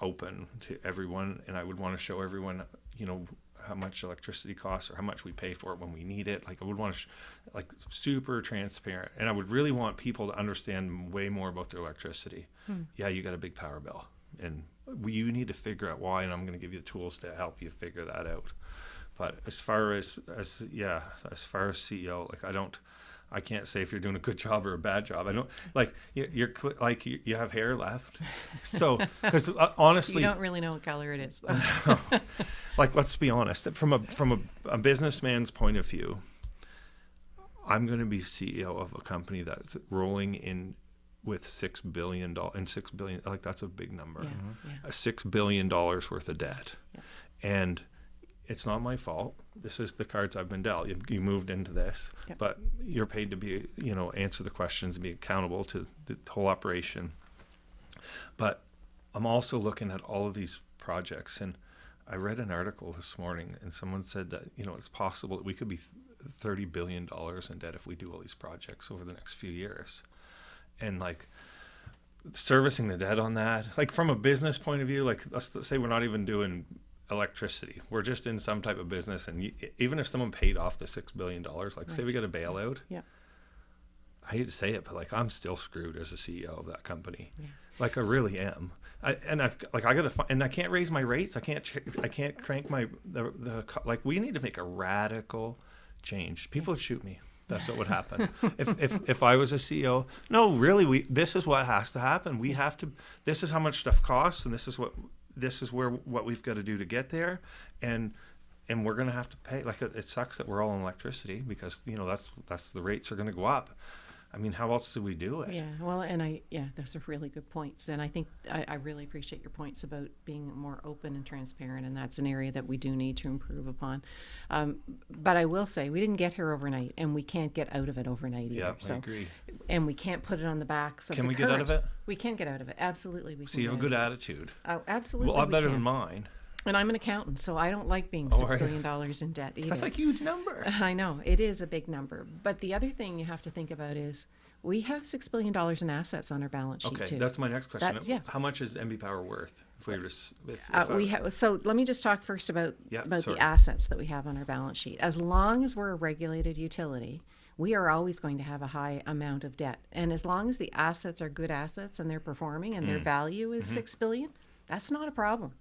open to everyone. And I would want to show everyone, how much electricity costs or how much we pay for it when we need it. Like I would want to, super transparent. And I would really want people to understand way more about their electricity. Yeah, you got a big power bill, and you need to figure out why, and I'm going to give you the tools to help you figure that out. But as far as CEO, I can't say if you're doing a good job or a bad job. I don't you have hair left. So, because honestly, You don't really know what color it is, though. let's be honest. From a businessman's point of view, I'm going to be CEO of a company that's rolling in with $6 billion, and $6 billion, that's a big number. Yeah, yeah. $6 billion worth of debt, Yeah. and it's not my fault. This is the cards I've been dealt. You moved into this, Yep. but you're paid to be, answer the questions and be accountable to the whole operation. But I'm also looking at all of these projects, and I read an article this morning, and someone said that, it's possible that we could be $30 billion in debt if we do all these projects over the next few years. And servicing the debt on that, from a business point of view, let's say we're not even doing electricity, we're just in some type of business, and even if someone paid off the $6 billion, say we got a bailout, Yeah. I hate to say it, but I'm still screwed as a CEO of that company. Yeah. I really am, I gotta find, and I can't raise my rates. I can't crank like we need to make a radical change. People would shoot me. That's what would happen if I was a CEO. No, really, this is what has to happen. We have to. This is how much stuff costs, and this is what we've got to do to get there, and we're going to have to pay. Like it sucks that we're all on electricity because that's the rates are going to go up. I mean, how else do we do it? Yeah, well, and those are really good points. And I think I really appreciate your points about being more open and transparent. And that's an area that we do need to improve upon. But I will say, we didn't get here overnight, and we can't get out of it overnight either. Yeah, So, I agree. and we can't put it on the backs of Can the we get out of it? We can get out of it. Absolutely, we can. So you have a good attitude. Oh, absolutely. A lot we better can. than mine. And I'm an accountant, so I don't like being Oh, $6 are you? billion in debt either. That's a huge number. I know, it is a big number. But the other thing you have to think about is we have $6 billion in assets on our balance sheet Okay, too. that's my next question. Yeah. How much is MB Power worth? If we were to, So let me just talk first about sorry. the assets that we have on our balance sheet. As long as we're a regulated utility, we are always going to have a high amount of debt. And as long as the assets are good assets and they're performing and their value is $6 billion, that's not a problem.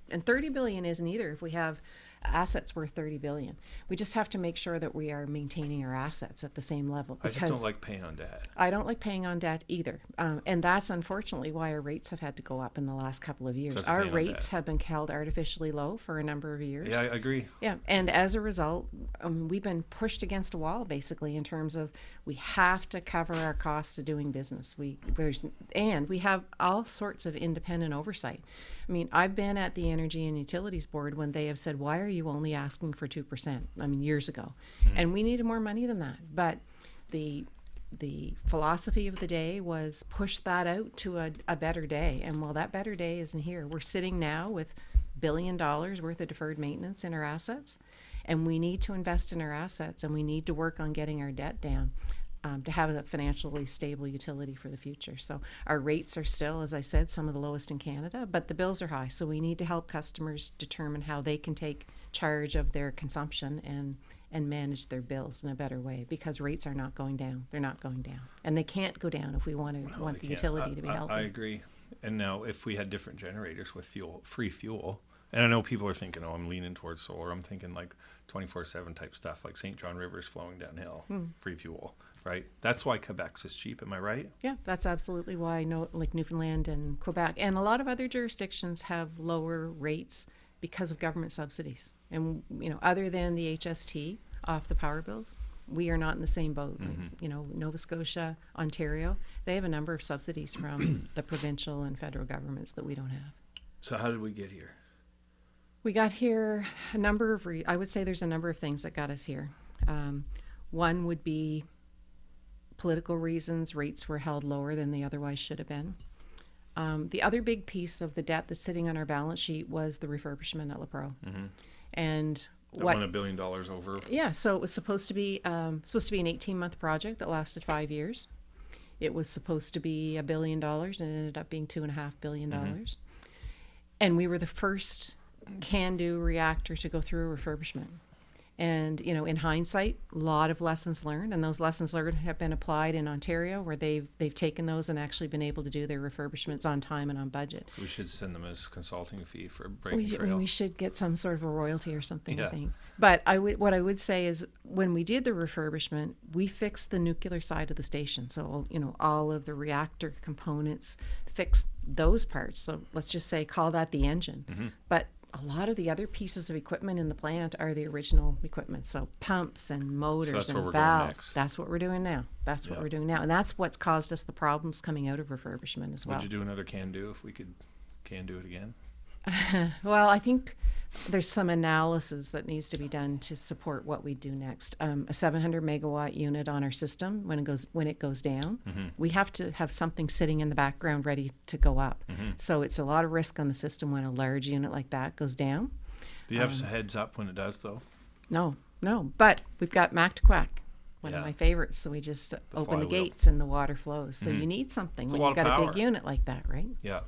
And 30 billion isn't either if we have assets worth 30 billion. We just have to make sure that we are maintaining our assets at the same level. I just don't like paying on debt. I don't like paying on debt either. And that's unfortunately why our rates have had to go up in the last couple of years. Because of Our paying on rates debt. have been held artificially low for a number of years. Yeah, I agree. Yeah, and as a result, we've been pushed against a wall basically in terms of we have to cover our costs of doing business. We have all sorts of independent oversight. I mean, I've been at the Energy and Utilities Board when they have said, why are you only asking for 2%? I mean, years ago. And we needed more money than that. But the philosophy of the day was push that out to a better day. And while that better day isn't here, we're sitting now with $1 billion worth of deferred maintenance in our assets. And we need to invest in our assets, and we need to work on getting our debt down. To have a financially stable utility for the future. So our rates are still, as I said, some of the lowest in Canada, but the bills are high. So we need to help customers determine how they can take charge of their consumption and manage their bills in a better way, because rates are not going down. They're not going down. And they can't go down if we want the utility to be healthy. I agree. And now if we had different generators with free fuel, and I know people are thinking, I'm leaning towards solar. I'm thinking like 24/7 type stuff, like St. John River's flowing downhill, free fuel. Right, that's why Quebec's is cheap. Am I right? Yeah, that's absolutely why. Like Newfoundland and Quebec and a lot of other jurisdictions have lower rates because of government subsidies. And other than the HST off the power bills, we are not in the same boat. Nova Scotia, Ontario, they have a number of subsidies from the provincial and federal governments that we don't have. So how did we get here? We got here I would say there's a number of things that got us here. One would be political reasons. Rates were held lower than they otherwise should have been. The other big piece of the debt that's sitting on our balance sheet was the refurbishment at La Pro. And That went $1 billion over. Yeah, so it was supposed to be an 18-month project that lasted 5 years. It was supposed to be $1 billion, and it ended up being $2.5 billion. And we were the first CANDU reactor to go through a refurbishment. And, in hindsight, a lot of lessons learned, and those lessons learned have been applied in Ontario, where they've taken those and actually been able to do their refurbishments on time and on budget. So we should send them as consulting fee for breaking trail. We should get some sort of a royalty or something, Yeah. I think. But what I would say is when we did the refurbishment, we fixed the nuclear side of the station. So, all of the reactor components, fixed those parts. So let's just say call that the engine. But a lot of the other pieces of equipment in the plant are the original equipment. So pumps and motors and valves. That's what we're doing now. That's what we're doing now. And that's what's caused us the problems coming out of refurbishment as well. Would you do another CANDU if we could CANDU it again? Well, I think there's some analysis that needs to be done to support what we do next. A 700 megawatt unit on our system, when it goes down, we have to have something sitting in the background ready to go up. So it's a lot of risk on the system when a large unit like that goes down. Do you have some heads up when it does, though? No. But we've got Mac to Quack, one of my favorites. So we just open the gates and the water flows. So you need something when you've got a big unit like that, right? Yeah.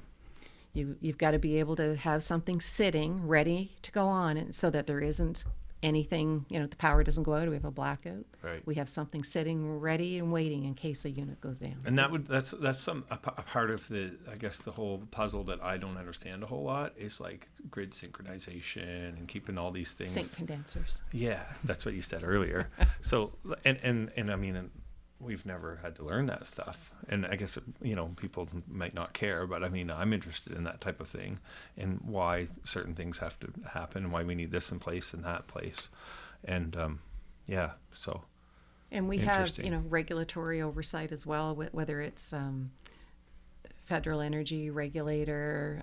You've got to be able to have something sitting ready to go on, and so that there isn't anything, the power doesn't go out, we have a blackout. Right. We have something sitting ready and waiting in case a unit goes down. And that's a part of the whole puzzle that I don't understand a whole lot is like grid synchronization and keeping all these things. Sink condensers. Yeah, that's what you said earlier. So and I mean, we've never had to learn that stuff, and I guess people might not care, but I mean, I'm interested in that type of thing and why certain things have to happen and why we need this in place and that place, and so. And we have, regulatory oversight as well, whether it's Federal Energy Regulator,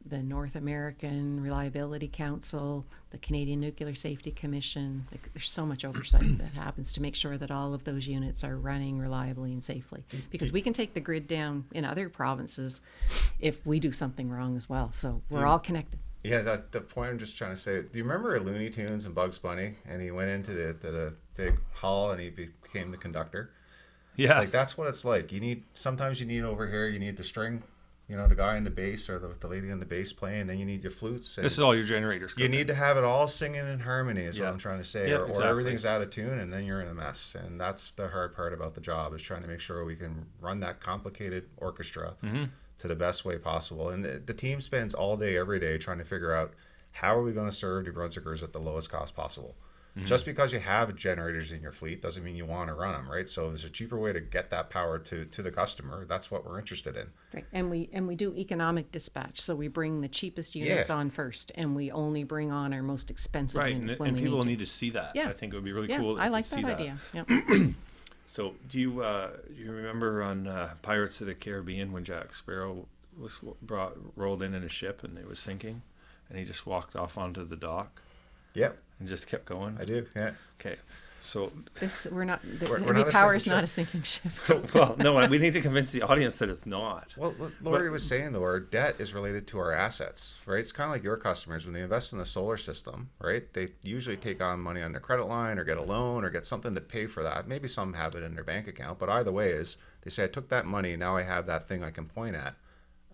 the North American Reliability Council, the Canadian Nuclear Safety Commission. There's so much oversight that happens to make sure that all of those units are running reliably and safely. Because we can take the grid down in other provinces if we do something wrong as well. So we're all connected. Yeah, the point I'm just trying to say. Do you remember Looney Tunes and Bugs Bunny? And he went into the big hall and he became the conductor. Yeah, like that's what it's like. Sometimes you need over here. You need the string, the guy in the bass or the lady in the bass playing. And then you need your flutes. And this is all your generators. You need to have it all singing in harmony. Is what Yeah. I'm trying to say. Yeah, or exactly. everything's out of tune, and then you're in a mess. And that's the hard part about the job is trying to make sure we can run that complicated orchestra to the best way possible. And the team spends all day, every day, trying to figure out how are we going to serve New Brunswickers at the lowest cost possible. Just because you have generators in your fleet doesn't mean you want to run them, right? So there's a cheaper way to get that power to the customer. That's what we're interested in. Right. And we do economic dispatch. So we bring the cheapest units on first, and we only bring on our most expensive Right, units and when we people need need to see that. Yeah. I think it would be really Yeah, cool. I like to see that idea. Yeah. So do you remember on Pirates of the Caribbean when Jack Sparrow was rolled in a ship and it was sinking, and he just walked off onto the dock Yep, and just kept going? I do. Yeah. Okay, so We're not. We're Heavy not a power sinking is not ship. a sinking ship. well, no, we need to convince the audience that it's not. Well, Lori was saying, though, our debt is related to our assets, right? It's kind of like your customers. When they invest in the solar system, right, they usually take on money on their credit line or get a loan or get something to pay for that. Maybe some have it in their bank account, but either way is they say, I took that money, now I have that thing I can point at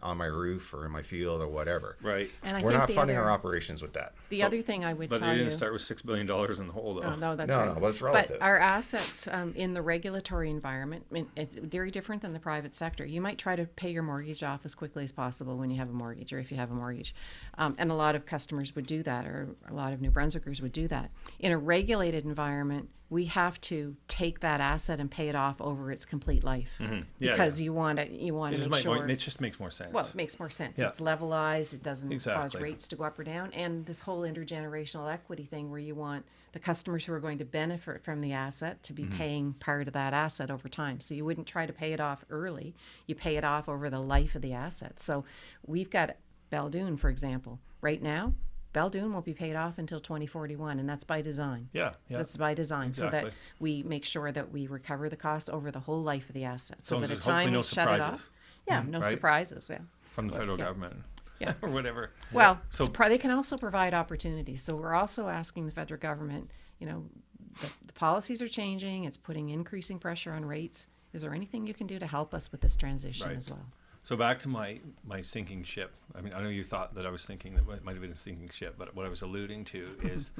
on my roof or in my field or whatever. Right. And We're think not the funding other, our operations with that. The other thing I would But tell they you. didn't start with $6 billion in the hole, though. Oh, no, that's No, right. no, but it's relative. But our assets in the regulatory environment, it's very different than the private sector. You might try to pay your mortgage off as quickly as possible when you have a mortgage or if you have a mortgage. And a lot of customers would do that, or a lot of New Brunswickers would do that. In a regulated environment, we have to take that asset and pay it off over its complete life. Yeah, because you want to make sure. It just makes more sense. Well, it makes more sense. Yeah. It's levelized. It doesn't cause Exactly. rates to go up or down. And this whole intergenerational equity thing where you want the customers who are going to benefit from the asset to be paying part of that asset over time. So you wouldn't try to pay it off early. You pay it off over the life of the asset. So we've got Baldoon, for example. Right now, Baldoon won't be paid off until 2041, and that's by design. Yeah. That's by design, so Exactly. that we make sure that we recover the costs over the whole life of the asset. So by the there's hopefully time no we shut it surprises. off, no right? surprises. Yeah. From the federal yeah. government. Yeah. or whatever. Well, So- they can also provide opportunities. So we're also asking the federal government, the policies are changing. It's putting increasing pressure on rates. Is there anything you can do to help us with this transition Right. as well? So back to my sinking ship. I mean, I know you thought that I was thinking that it might have been a sinking ship, but what I was alluding to is,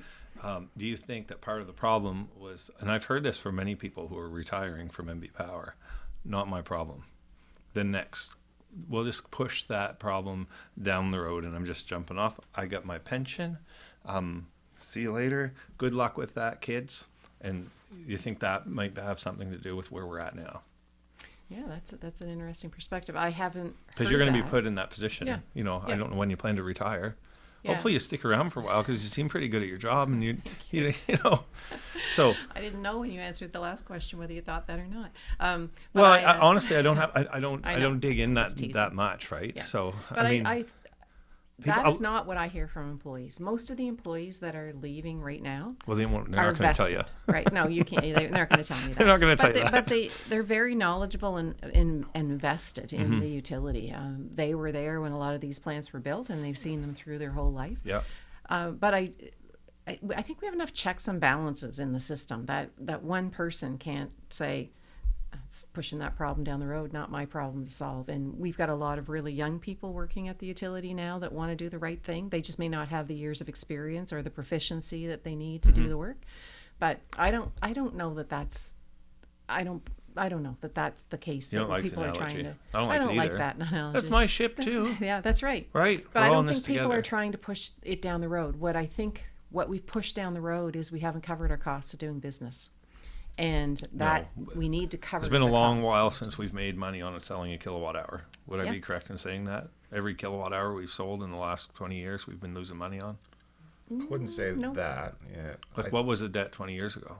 do you think that part of the problem was, and I've heard this from many people who are retiring from MB Power, not my problem. The next, we'll just push that problem down the road, and I'm just jumping off. I got my pension. See you later. Good luck with that, kids. And you think that might have something to do with where we're at now? Yeah, that's an interesting perspective. I haven't Because heard you're going to be that. put in that position. Yeah. I Yeah. don't know when you plan to retire. Yeah. Hopefully you stick around for a while because you seem pretty good at your job, and you know. So I didn't know when you answered the last question whether you thought that or not. But well, I honestly, I don't have, I don't I know. dig in Just teasing. that much, right? Yeah. So But I mean, that is not what I hear from employees. Most of the employees that are leaving right now well, they're are not going to tell vested. you. Right? No, you can't. They're not going to tell me that. They're not going to tell But you that. But they're very knowledgeable and invested in Mm-hmm. the utility. They were there when a lot of these plants were built, and they've seen them through their whole life. Yeah. But I think we have enough checks and balances in the system that one person can't say it's pushing that problem down the road, not my problem to solve. And we've got a lot of really young people working at the utility now that want to do the right thing. They just may not have the years of experience or the proficiency that they need to do the work. But I don't know that that's, I don't know that that's the case. You don't that like the people are trying analogy. to. I don't like it either. that analogy. That's my ship too. Yeah, that's right. Right. But We're I all in don't this think people together. are trying to push it down the road. What we've pushed down the road is we haven't covered our costs of doing business. And that we need to cover. It's been a the long costs. while since we've made money on selling a kilowatt hour. Would I Yeah. be correct in saying that? Every kilowatt hour we've sold in the last 20 years, we've been losing money on. I wouldn't say No. that. Yeah. Like, what was the debt 20 years ago?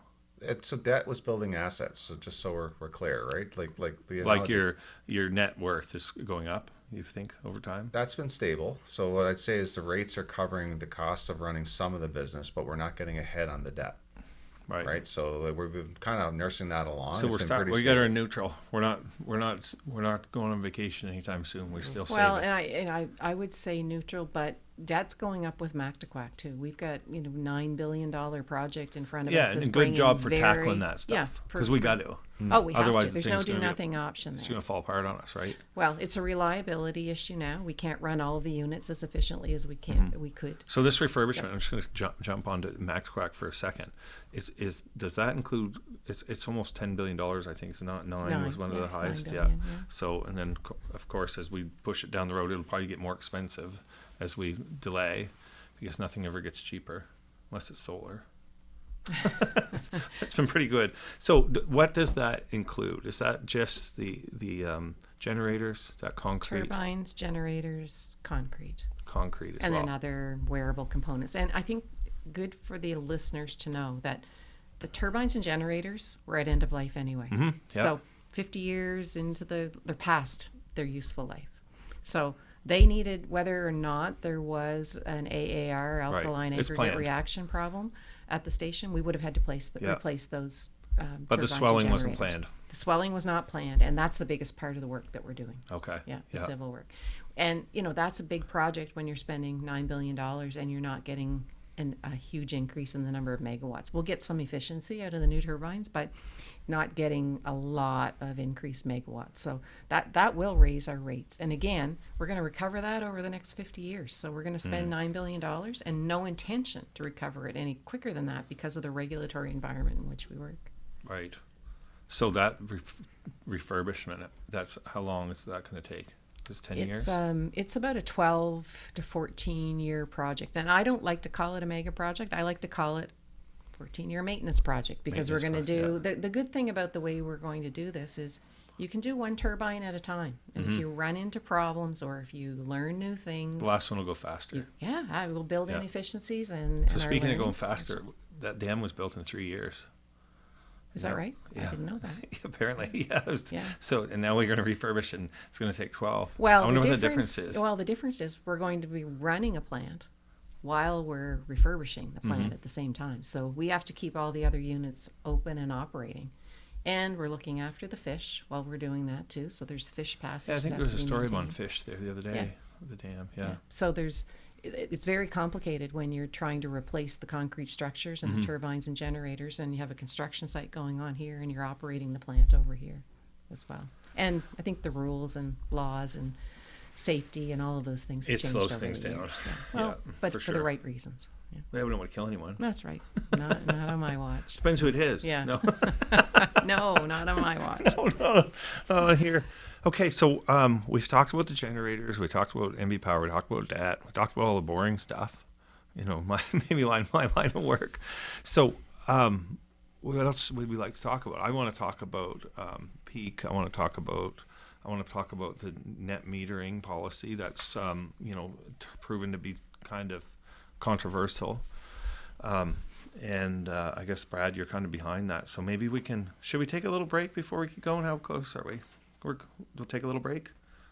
So debt was building assets. So just so we're clear, right? Like the Like analogy- your net worth is going up, you think, over time? That's been stable. So what I'd say is the rates are covering the cost of running some of the business, but we're not getting ahead on the debt. Right. So we've been kind of nursing that along. So It's we're been starting. pretty We got her stable. in neutral. We're not going on vacation anytime soon. We're still Well, saving. and I would say neutral, but debt's going up with Mactaquac too. We've got $9 billion project in front of us. Yeah, That's and good bringing job for very- tackling that Yeah, stuff because we got to. Oh, we have Otherwise, to. the There's no thing's do gonna be- nothing option It's there. going to fall apart on us, right? Well, it's a reliability issue now. We can't run all of the units as efficiently as we can. We could. So this refurbishment, I'm just going to jump onto MaxQuack for a second. Does that include? It's almost $10 billion. I think it's not nine was one of the it's $9 highest. billion, yeah. So and then of course as we push it down the road, it'll probably get more expensive as we delay, because nothing ever gets cheaper unless it's solar. That's been pretty good. So what does that include? Is that just the generators? Is that concrete? Turbines, generators, concrete. Concrete as And well. then other wearable components. And I think good for the listeners to know that the turbines and generators were at end of life anyway. Yeah. So 50 years into they're past their useful life. So they needed, whether or not there was an AAR, alkaline It's aggregate planned. reaction problem at the station, we would have had to replace those But the turbines and swelling wasn't generators. planned. The swelling was not planned, and that's the biggest part of the work that we're doing. Okay. Yeah, the civil work. And, that's a big project when you're spending $9 billion and you're not getting a huge increase in the number of megawatts. We'll get some efficiency out of the new turbines, but not getting a lot of increased megawatts. So that will raise our rates. And again, we're going to recover that over the next 50 years. So we're going to spend $9 billion and no intention to recover it any quicker than that because of the regulatory environment in which we work. Right. So that refurbishment, that's how long is that going to take? Is it 10 years? It's about a 12 to 14 year project. And I don't like to call it a mega project. I like to call it 14-year maintenance project because we're going to do the good thing about the way we're going to do this is you can do one turbine at a time. And if you run into problems or if you learn new things, The last one will go faster. I will build in Yeah. efficiencies and So our speaking of going learnings. faster, that dam was built in 3 years. Is that right? Yeah. I didn't know that. Apparently, yeah. Yeah. So and now we're going to refurbish it, and it's going to take 12. I Well, wonder the what difference, the difference is. Well, the difference is we're going to be running a plant while we're refurbishing the plant at the same time. So we have to keep all the other units open and operating. And we're looking after the fish while we're doing that too. So there's fish passage. Yeah, I think that there was has a to be story about maintained. fish there the other day. Yeah. The dam, yeah. So it's very complicated when you're trying to replace the concrete structures and the turbines and generators, and you have a construction site going on here, and you're operating the plant over here as well. And I think the rules and laws and safety and all of those things have It changed slows over things the down. years. Yeah. Well, Yeah, but for for the sure. right reasons. Yeah. We don't want to kill anyone. That's right. Not on my watch. Depends who it is. Yeah. No. No, not on my watch. no, here. Okay, so we've talked about the generators. We talked about MB Power. We talked about that. We talked about all the boring stuff. My line of work. So what else would we like to talk about? I want to talk about peak. I want to talk about the net metering policy. That's proven to be kind of controversial. And I guess, Brad, you're kind of behind that. So maybe should we take a little break before we keep going? How close are we? We'll take a little break?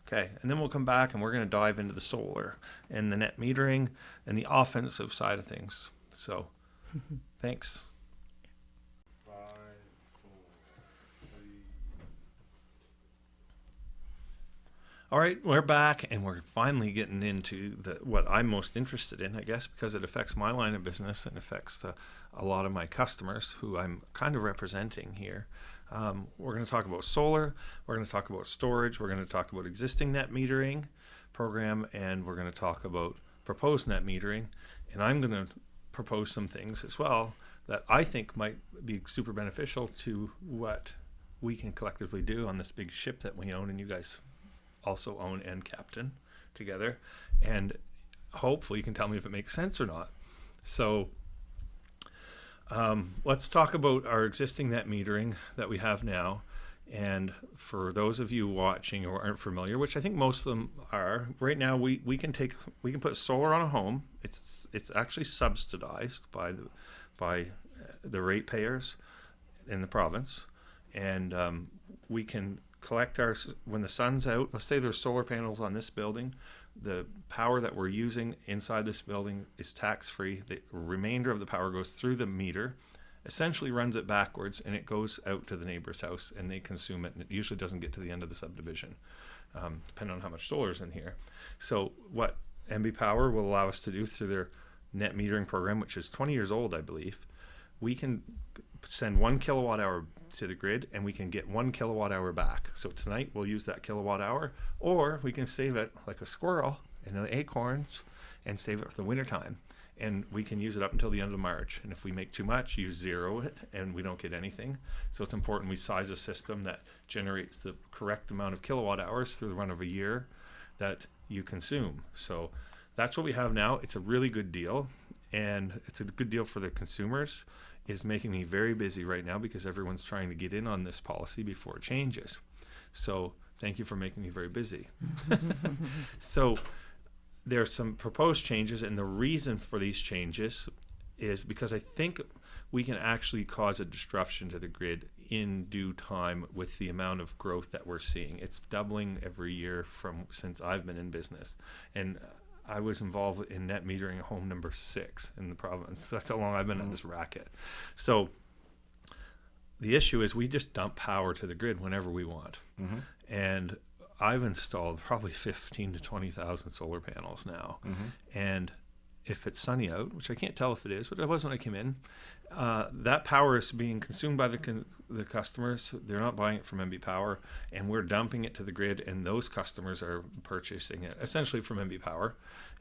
Okay. And then we'll come back and we're going to dive into the solar and the net metering and the offensive side of things. So thanks. All right, we're back, and we're finally getting into what I'm most interested in, I guess, because it affects my line of business and affects a lot of my customers who I'm kind of representing here. We're going to talk about solar. We're going to talk about storage. We're going to talk about existing net metering program, and we're going to talk about proposed net metering. And I'm going to propose some things as well that I think might be super beneficial to what we can collectively do on this big ship that we own, and you guys also own and captain together. And hopefully you can tell me if it makes sense or not. So let's talk about our existing net metering that we have now. And for those of you watching who aren't familiar, which I think most of them are, right now we can put solar on a home. It's actually subsidized by the ratepayers in the province, and we can collect when the sun's out. Let's say there's solar panels on this building. The power that we're using inside this building is tax-free. The remainder of the power goes through the meter, essentially runs it backwards, and it goes out to the neighbor's house, and they consume it, and it usually doesn't get to the end of the subdivision, depending on how much solar is in here. So what MB Power will allow us to do through their net metering program, which is 20 years old, I believe, we can send 1 kilowatt hour to the grid, and we can get 1 kilowatt hour back. So tonight we'll use that kilowatt hour, or we can save it like a squirrel in the acorns and save it for the winter time. And we can use it up until the end of March. And if we make too much, you zero it and we don't get anything. So it's important we size a system that generates the correct amount of kilowatt hours through the run of a year that you consume. So that's what we have now. It's a really good deal, and it's a good deal for the consumers. It's making me very busy right now because everyone's trying to get in on this policy before it changes. So thank you for making me very busy. So there are some proposed changes, and the reason for these changes is because I think we can actually cause a disruption to the grid in due time with the amount of growth that we're seeing. It's doubling every year since I've been in business. And I was involved in net metering home number 6 in the province. That's how long I've been in this racket. So the issue is we just dump power to the grid whenever we want. Mm-hmm. And I've installed probably 15 to 20,000 solar panels now. Mm-hmm. And if it's sunny out, which I can't tell if it is, but it was when I came in, that power is being consumed by the customers. They're not buying it from MB Power, and we're dumping it to the grid, and those customers are purchasing it essentially from MB Power.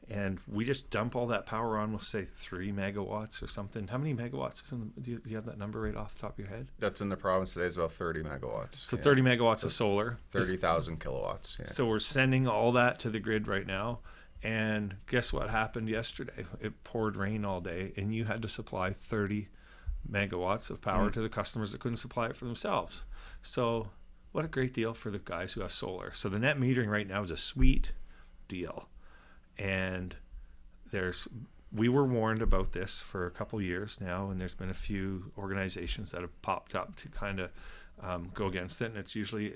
And we just dump all that power on, we'll say 3 megawatts or something. How many megawatts is do you have that number right off the top of your head? That's in the province today is about 30 megawatts. So 30 megawatts of solar. 30,000 kilowatts. Yeah. So we're sending all that to the grid right now. And guess what happened yesterday? It poured rain all day, and you had to supply 30 megawatts of power to the customers that couldn't supply it for themselves. So what a great deal for the guys who have solar. So the net metering right now is a sweet deal. And we were warned about this for a couple years now, and there's been a few organizations that have popped up to kind of go against it. And it's usually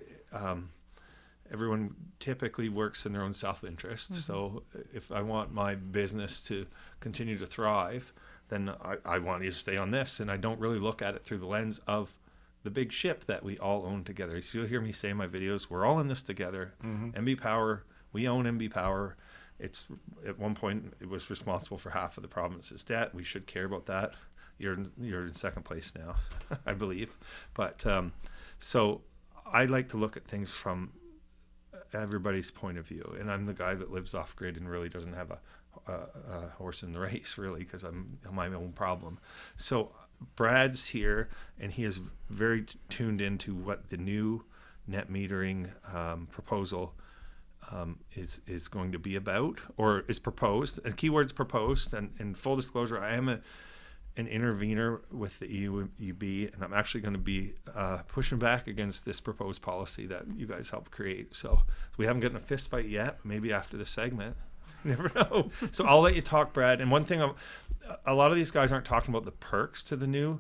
everyone typically works in their own self-interest. Mm-hmm. So if I want my business to continue to thrive, then I want you to stay on this. And I don't really look at it through the lens of the big ship that we all own together. So you'll hear me say in my videos, we're all in this together. Mm-hmm. MB Power, we own MB Power. It's at one point it was responsible for half of the province's debt. We should care about that. You're in second place now, I believe. But so I like to look at things from everybody's point of view, and I'm the guy that lives off grid and really doesn't have a horse in the race, really, because I'm my own problem. So Brad's here, and he is very tuned into what the new net metering proposal is going to be about, or is proposed. And keyword's proposed. And full disclosure, I am an intervener with the EUB, and I'm actually going to be pushing back against this proposed policy that you guys helped create. So we haven't gotten a fist fight yet. Maybe after the segment, you never know. So I'll let you talk, Brad. And one thing, a lot of these guys aren't talking about the perks to the new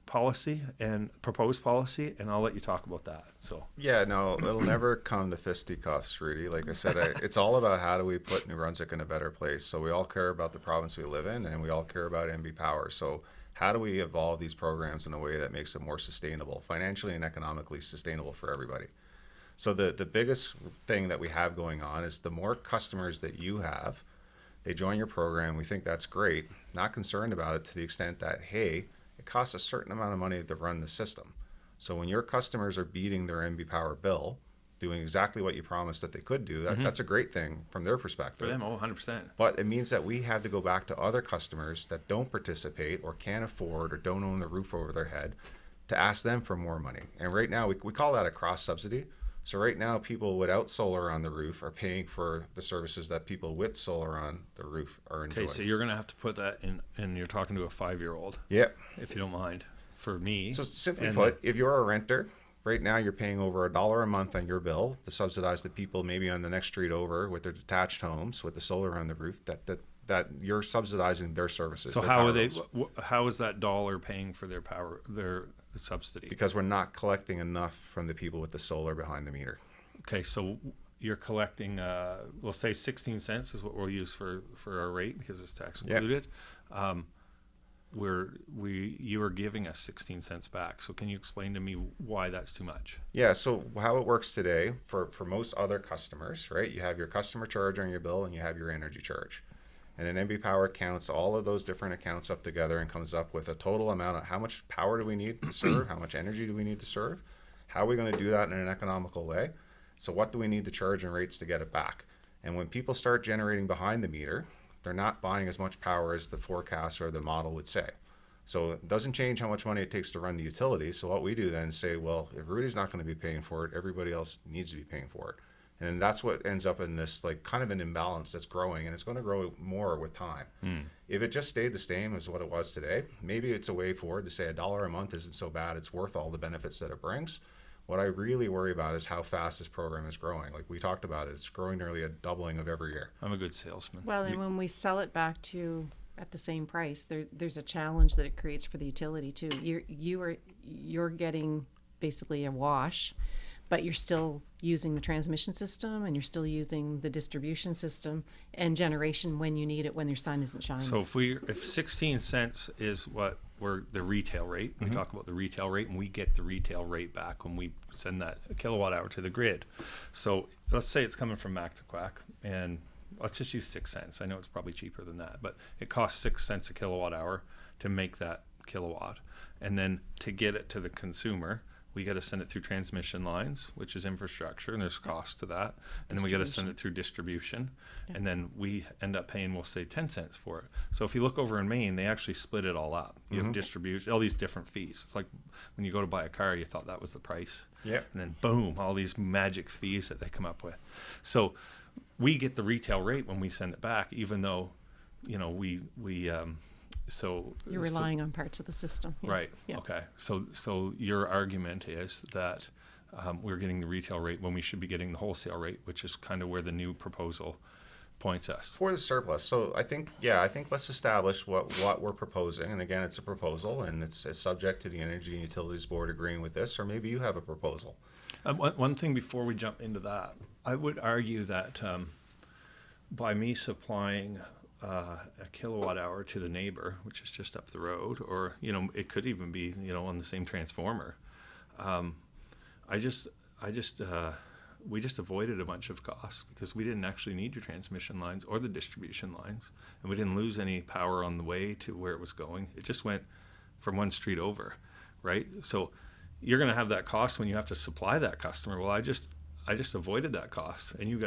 policy and proposed policy, and I'll let you talk about that. So yeah, no, it'll never come to fisticuffs, Rudy. Like I said, it's all about how do we put New Brunswick in a better place. So we all care about the province we live in, and we all care about MB Power. So how do we evolve these programs in a way that makes it more sustainable, financially and economically sustainable for everybody? So the biggest thing that we have going on is the more customers that you have, they join your program. We think that's great. Not concerned about it to the extent that, hey, it costs a certain amount of money to run the system. So when your customers are beating their NB Power bill, doing exactly what you promised that they could do, that's a great thing from their perspective. For them, 100%. But it means that we had to go back to other customers that don't participate or can't afford or don't own the roof over their head to ask them for more money. And right now, we call that a cross subsidy. So right now, people without solar on the roof are paying for the services that people with solar on the roof are enjoying. Okay, so you're going to have to put that in, and you're talking to a 5-year-old, Yeah. if you don't mind, for me. So simply And- put, if you're a renter, right now you're paying over $1 a month on your bill to subsidize the people maybe on the next street over with their detached homes with the solar on the roof, that you're subsidizing their services. So their how power are they? bills. How is that dollar paying for their power, their subsidy? Because we're not collecting enough from the people with the solar behind the meter. Okay, so you're collecting, we'll say 16 cents is what we'll use for our rate because it's tax Yep. included. You are giving us 16 cents back. So can you explain to me why that's too much? Yeah, so how it works today for most other customers, right? You have your customer charge on your bill and you have your energy charge. And an NB Power counts all of those different accounts up together and comes up with a total amount of how much power do we need to serve, how much energy do we need to serve, how are we going to do that in an economical way, so what do we need to charge in rates to get it back. And when people start generating behind the meter, they're not buying as much power as the forecast or the model would say. So it doesn't change how much money it takes to run the utility. So what we do then is say, well, if Rudi's not going to be paying for it, everybody else needs to be paying for it. And that's what ends up in this like kind of an imbalance that's growing, and it's going to grow more with time. If it just stayed the same as what it was today, maybe it's a way forward to say $1 a month isn't so bad. It's worth all the benefits that it brings. What I really worry about is how fast this program is growing. Like we talked about, it's growing nearly a doubling of every year. I'm a good salesman. Well, and when we sell it back to at the same price, there's a challenge that it creates for the utility too. You're getting basically a wash, but you're still using the transmission system and you're still using the distribution system and generation when you need it, when your sun isn't shining. So if 16 cents is what we're the retail rate, we talk about the retail rate, and we get the retail rate back when we send that kilowatt hour to the grid. So let's say it's coming from Mac to Quack, and let's just use 6 cents. I know it's probably cheaper than that, but it costs 6 cents a kilowatt hour to make that kilowatt. And then to get it to the consumer, we got to send it through transmission lines, which is infrastructure, and there's cost to that. And then we got to send it through distribution. Yeah. And then we end up paying, we'll say 10 cents for it. So if you look over in Maine, they actually split it all up. You have distribution, all these different fees. It's like when you go to buy a car, you thought that was the price. Yeah. And then boom, all these magic fees that they come up with. So we get the retail rate when we send it back, even though, you know, You're relying on parts of the system. Yeah. Right. Yeah. Okay. So your argument is that we're getting the retail rate when we should be getting the wholesale rate, which is kind of where the new proposal points us. For the surplus. So I think let's establish what we're proposing. And again, it's a proposal, and it's subject to the Energy and Utilities Board agreeing with this, or maybe you have a proposal. One thing before we jump into that, I would argue that by me supplying a kilowatt hour to the neighbor, which is just up the road, or it could even be on the same transformer. We just avoided a bunch of costs because we didn't actually need your transmission lines or the distribution lines, and we didn't lose any power on the way to where it was going. It just went from one street over, right? So you're going to have that cost when you have to supply that customer. Well, I just avoided that cost, and you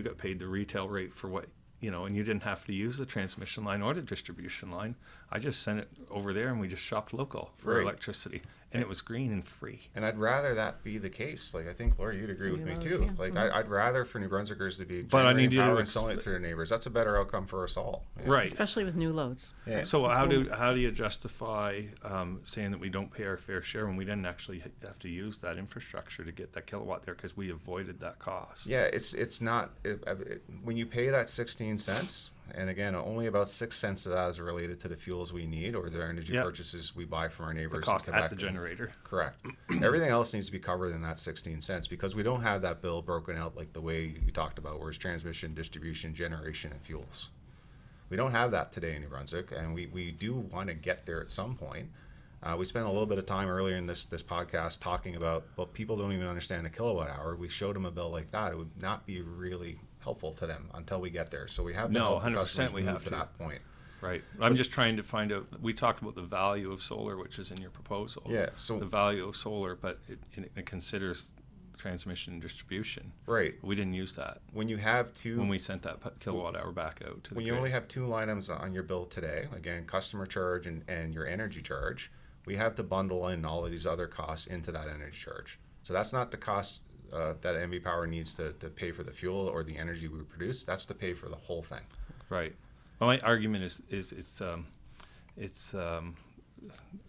got paid the retail rate for what. And you didn't have to use the transmission line or the distribution line. I just sent it over there, and we just shopped local for Right. electricity, and it was green and free. And I'd rather that be the case. Like I think, Laura, you'd agree with me Those, too. yeah. Like I'd rather for New Brunswickers to be But I need generating you to power and selling it to their neighbors. That's a better outcome for us all. Yeah. Right. Especially with new loads. Yeah. So It's how cool. do you justify saying that we don't pay our fair share when we didn't actually have to use that infrastructure to get that kilowatt there because we avoided that cost? Yeah, it's not when you pay that 16 cents, and again, only about 6 cents of that is related to the fuels we need or the energy Yep. purchases we buy from our The neighbors. in cost Quebec. at the generator. Correct. Everything else needs to be covered in that 16 cents because we don't have that bill broken out like the way you talked about, where it's transmission, distribution, generation, and fuels. We don't have that today in New Brunswick, and we do want to get there at some point. We spent a little bit of time earlier in this podcast talking about, well, people don't even understand a kilowatt hour. We showed them a bill like that. It would not be really helpful to them until we get there. So we have to No, help the 100% customers we move have to to. that point. Right. I'm just trying to find out. We talked about the value of solar, which is in your proposal. Yeah, so- the value of solar, but it considers transmission and distribution. Right. We didn't use that When you have two, when we sent that kilowatt hour back out to the when you grid. only have two line items on your bill today, again, customer charge and your energy charge, we have to bundle in all of these other costs into that energy charge. So that's not the cost that NB Power needs to pay for the fuel or the energy we produce. That's to pay for the whole thing. Right. Well, my argument is it's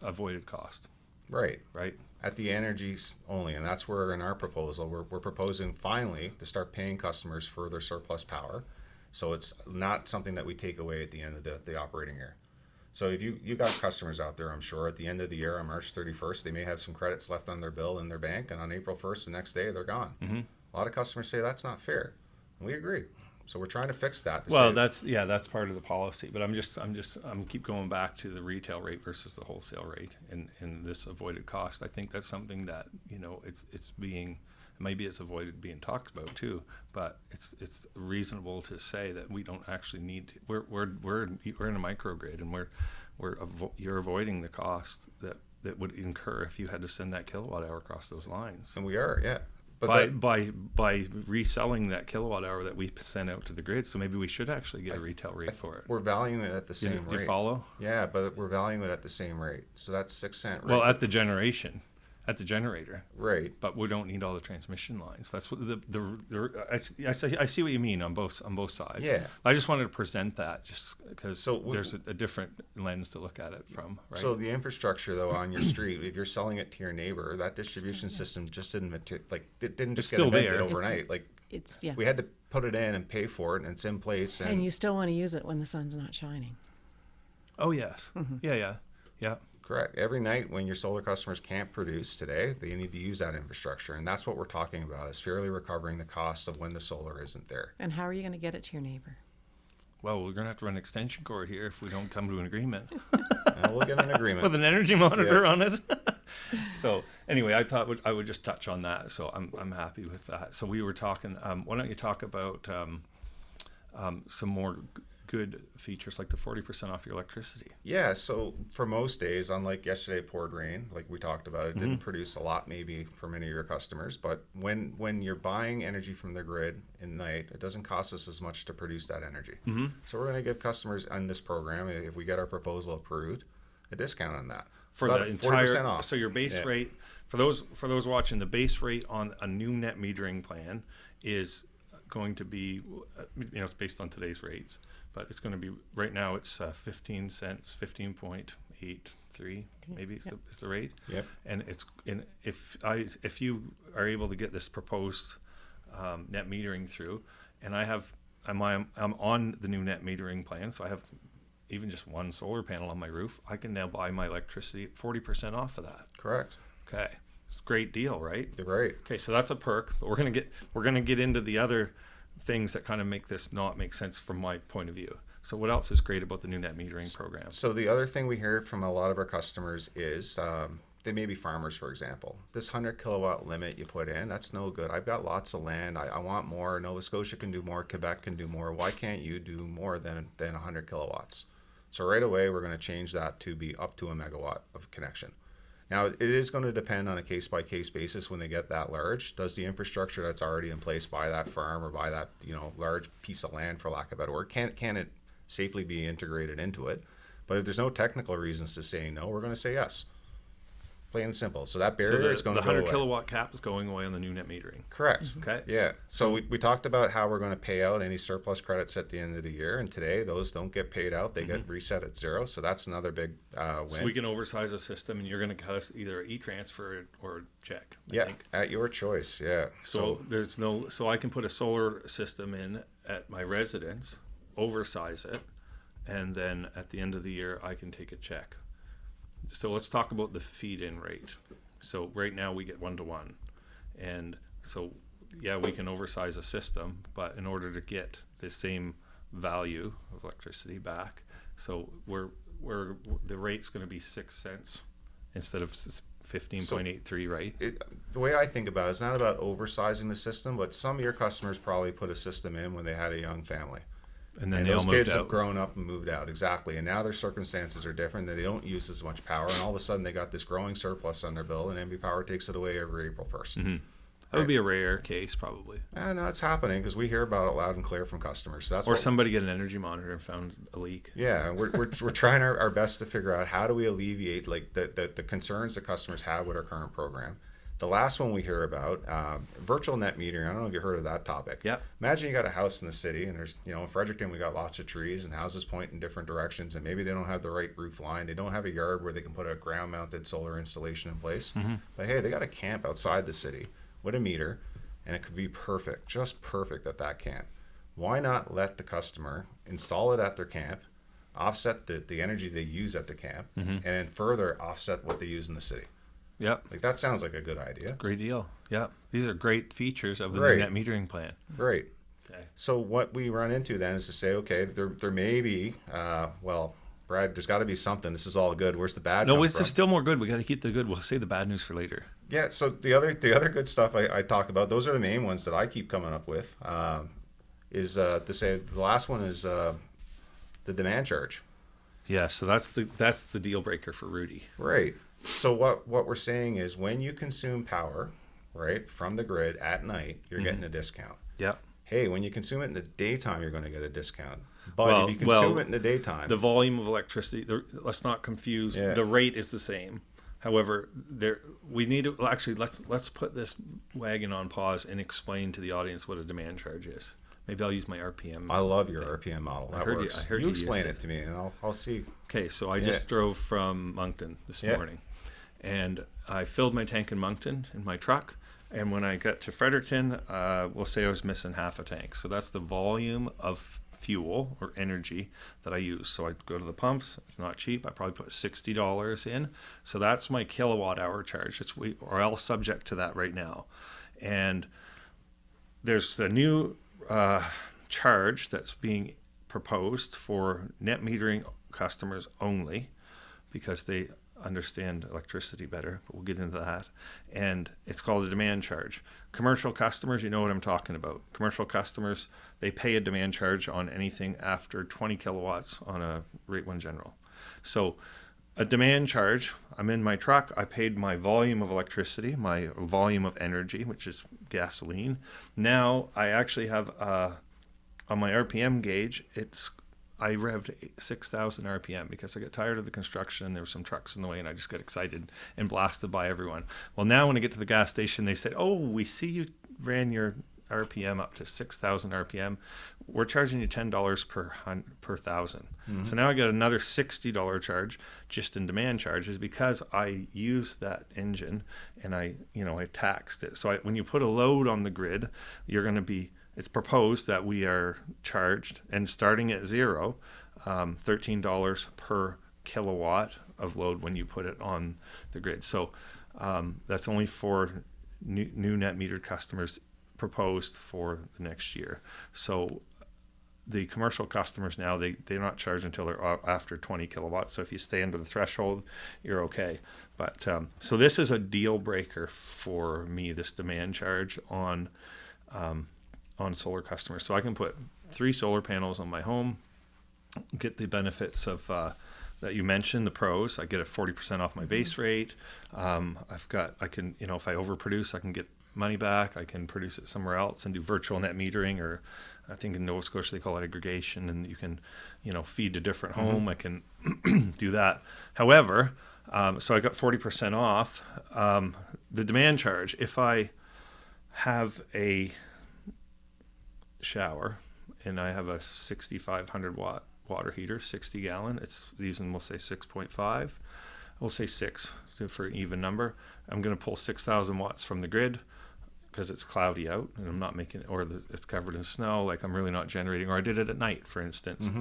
avoided cost. Right. Right. At the energies only, and that's where in our proposal we're proposing finally to start paying customers for their surplus power, so it's not something that we take away at the end of the operating year. So if you got customers out there, I'm sure at the end of the year on March 31st, they may have some credits left on their bill in their bank, and on April 1st, the next day they're gone. Mm-hmm. A lot of customers say that's not fair. And we agree. So we're trying to fix that. Well, that's part of the policy, but I'm keep going back to the retail rate versus the wholesale rate and this avoided cost. I think that's something that, it's being, maybe it's avoided being talked about too, but it's reasonable to say that we don't actually need to, we're in a microgrid, and you're avoiding the cost that would incur if you had to send that kilowatt hour across those lines. And we are, yeah. But by reselling that kilowatt hour that we send out to the grid, so maybe we should actually get a retail rate for it. we're valuing it at the same rate. Do you follow? Yeah, but we're valuing it at the same rate. So that's 6 cent rate. Well, at the generator. Right. But we don't need all the transmission lines. That's what I see what you mean on both sides. Yeah. I just wanted to present that just because So there's a different lens to look at it from. Right. So the infrastructure, though, on your street, if you're selling it to your neighbor, that distribution system just didn't It's just get still invented there. overnight. It's We had to put it in and pay for it, and it's in place. and you still want to use it when the sun's not shining. Oh yes. Mm-hmm. Yeah. Correct. Every night when your solar customers can't produce today, they need to use that infrastructure, and that's what we're talking about: is fairly recovering the cost of when the solar isn't there. And how are you going to get it to your neighbor? Well, we're gonna have to run an extension cord here if we don't come to an agreement. And we'll get an agreement. With an energy monitor on it. So anyway, I thought I would just touch on that. So I'm happy with that. So we were talking. Why don't you talk about some more good features like the 40% off your electricity? Yeah, so for most days, unlike yesterday it poured rain, like we talked about, it didn't produce a lot maybe for many of your customers, but when you're buying energy from the grid in night, it doesn't cost us as much to produce that energy. So we're going to give customers on this program, if we get our proposal approved, a discount on that. For About the 40% entire, off. so your base rate, for those watching, the base rate on a new net metering plan is going to be, it's based on today's rates, but it's going to be, right now it's 15 cents, 15.83 maybe is the rate. Yep. And if you are able to get this proposed net metering through, and I'm on the new net metering plan, so I have even just one solar panel on my roof, I can now buy my electricity at 40% off of that. Correct. Okay, it's a great deal, right? You're right. Okay, so that's a perk, but we're gonna get into the other things that kind of make this not make sense from my point of view. So what else is great about the new net metering program? So the other thing we hear from a lot of our customers is they may be farmers, for example. This 100 kilowatt limit you put in, that's no good. I've got lots of land. I want more. Nova Scotia can do more. Quebec can do more. Why can't you do more than 100 kilowatts? So right away, we're going to change that to be up to a megawatt of connection. Now, it is going to depend on a case-by-case basis when they get that large. Does the infrastructure that's already in place by that farm or by that large piece of land, for lack of a better word, can it safely be integrated into it? But if there's no technical reasons to say no, we're going to say yes. Plain and simple. So that barrier is going to go away. The 100 kilowatt cap is going away on the new net metering. Correct. Okay. Yeah. So we talked about how we're going to pay out any surplus credits at the end of the year, and today those don't get paid out; they get reset at zero. So that's another big win. So we can oversize a system, and you're going to cut us either an e-transfer or a check. Yeah, at your choice. Yeah. So so I can put a solar system in at my residence, oversize it, and then at the end of the year I can take a check. So let's talk about the feed-in rate. So right now we get 1-to-1, and so yeah, we can oversize a system, but in order to get the same value of electricity back, so the rate's going to be 6 cents instead of 15.83, right? The way I think about it, it's not about oversizing the system, but some of your customers probably put a system in when they had a young family. And then And they all those moved kids have out. grown up and moved out, exactly. And now their circumstances are different. They don't use as much power, and all of a sudden they got this growing surplus on their bill, and MB Power takes it away every April 1st. Mm-hmm. That would be a rare case, probably. And it's happening because we hear about it loud and clear from customers. So that's Or what, somebody get an energy monitor and found a leak. yeah, we're trying our best to figure out how do we alleviate like the concerns that customers have with our current program. The last one we hear about, virtual net metering. I don't know if you heard of that topic. Yeah. Imagine you got a house in the city, and there's, in Fredericton, we got lots of trees and houses point in different directions, and maybe they don't have the right roof line. They don't have a yard where they can put a ground-mounted solar installation in place. Mm-hmm. But hey, they got a camp outside the city with a meter, and it could be perfect, just perfect at that camp. Why not let the customer install it at their camp, offset the energy they use at the camp, and then further offset what they use in the city? Yep. Like, that sounds like a good idea. Great deal. Yep. These are great features of the Right. net metering plan. Great. Okay. So what we run into then is to say, okay, there may be, well, Brad, there's got to be something. This is all good. Where's the bad? No, come there's from? still more good. We got to keep the good. We'll save the bad news for later. Yeah. So the other good stuff I talk about, those are the main ones that I keep coming up with. Is to say the last one is the demand charge. Yeah. So that's the deal breaker for Rudi. Right. So what we're saying is when you consume power, right, from the grid at night, you're getting a discount. Yep. Hey, when you consume it in the daytime, you're going to get a discount. But Well- if you consume well, it in the daytime, The volume of electricity. Let's not confuse. Yeah. The rate is the same. However, we need to actually let's put this wagon on pause and explain to the audience what a demand charge is. Maybe I'll use my RPM. I love your RPM model. I That heard you- works. I heard you you explain used it to me, and I'll see. Okay, so I Yeah. just drove from Moncton this Yeah. morning, and I filled my tank in Moncton in my truck. And when I got to Fredericton, we'll say I was missing half a tank. So that's the volume of fuel or energy that I use. So I go to the pumps. It's not cheap. I probably put $60 in. So that's my kilowatt hour charge. We're all subject to that right now. And there's the new charge that's being proposed for net metering customers only, because they understand electricity better, but we'll get into that. And it's called a demand charge. Commercial customers, you know what I'm talking about. Commercial customers, they pay a demand charge on anything after 20 kilowatts on a rate 1 general. So a demand charge, I'm in my truck, I paid my volume of electricity, my volume of energy, which is gasoline. Now I actually have, on my RPM gauge, I revved 6,000 RPM because I got tired of the construction. There were some trucks in the way, and I just got excited and blasted by everyone. Well, now when I get to the gas station, they said, "Oh, we see you ran your RPM up to 6,000 RPM. We're charging you $10 per thousand." Mm-hmm. So now I got another $60 charge just in demand charges because I used that engine and I taxed it. So when you put a load on the grid, you're going to be. It's proposed that we are charged, and starting at zero, $13 per kilowatt of load when you put it on the grid. So that's only for new net metered customers, proposed for the next year. So the commercial customers now, they're not charged until they're after 20 kilowatts. So if you stay under the threshold, you're okay. But so this is a deal breaker for me, this demand charge on solar customers. So I can put 3 solar panels on my home, get the benefits of that you mentioned, the pros. I get a 40% off my base rate. I can, if I overproduce, I can get money back. I can produce it somewhere else and do virtual net metering, or I think in Nova Scotia they call it aggregation, and you can, feed a different home. I can do that. However, so I got 40% off. The demand charge, if I have a shower and I have a 6,500 watt water heater, 60 gallon, it's using, we'll say 6.5, we'll say 6 for an even number. I'm going to pull 6,000 watts from the grid because it's cloudy out and I'm not making it, or it's covered in snow, like I'm really not generating, or I did it at night, for instance.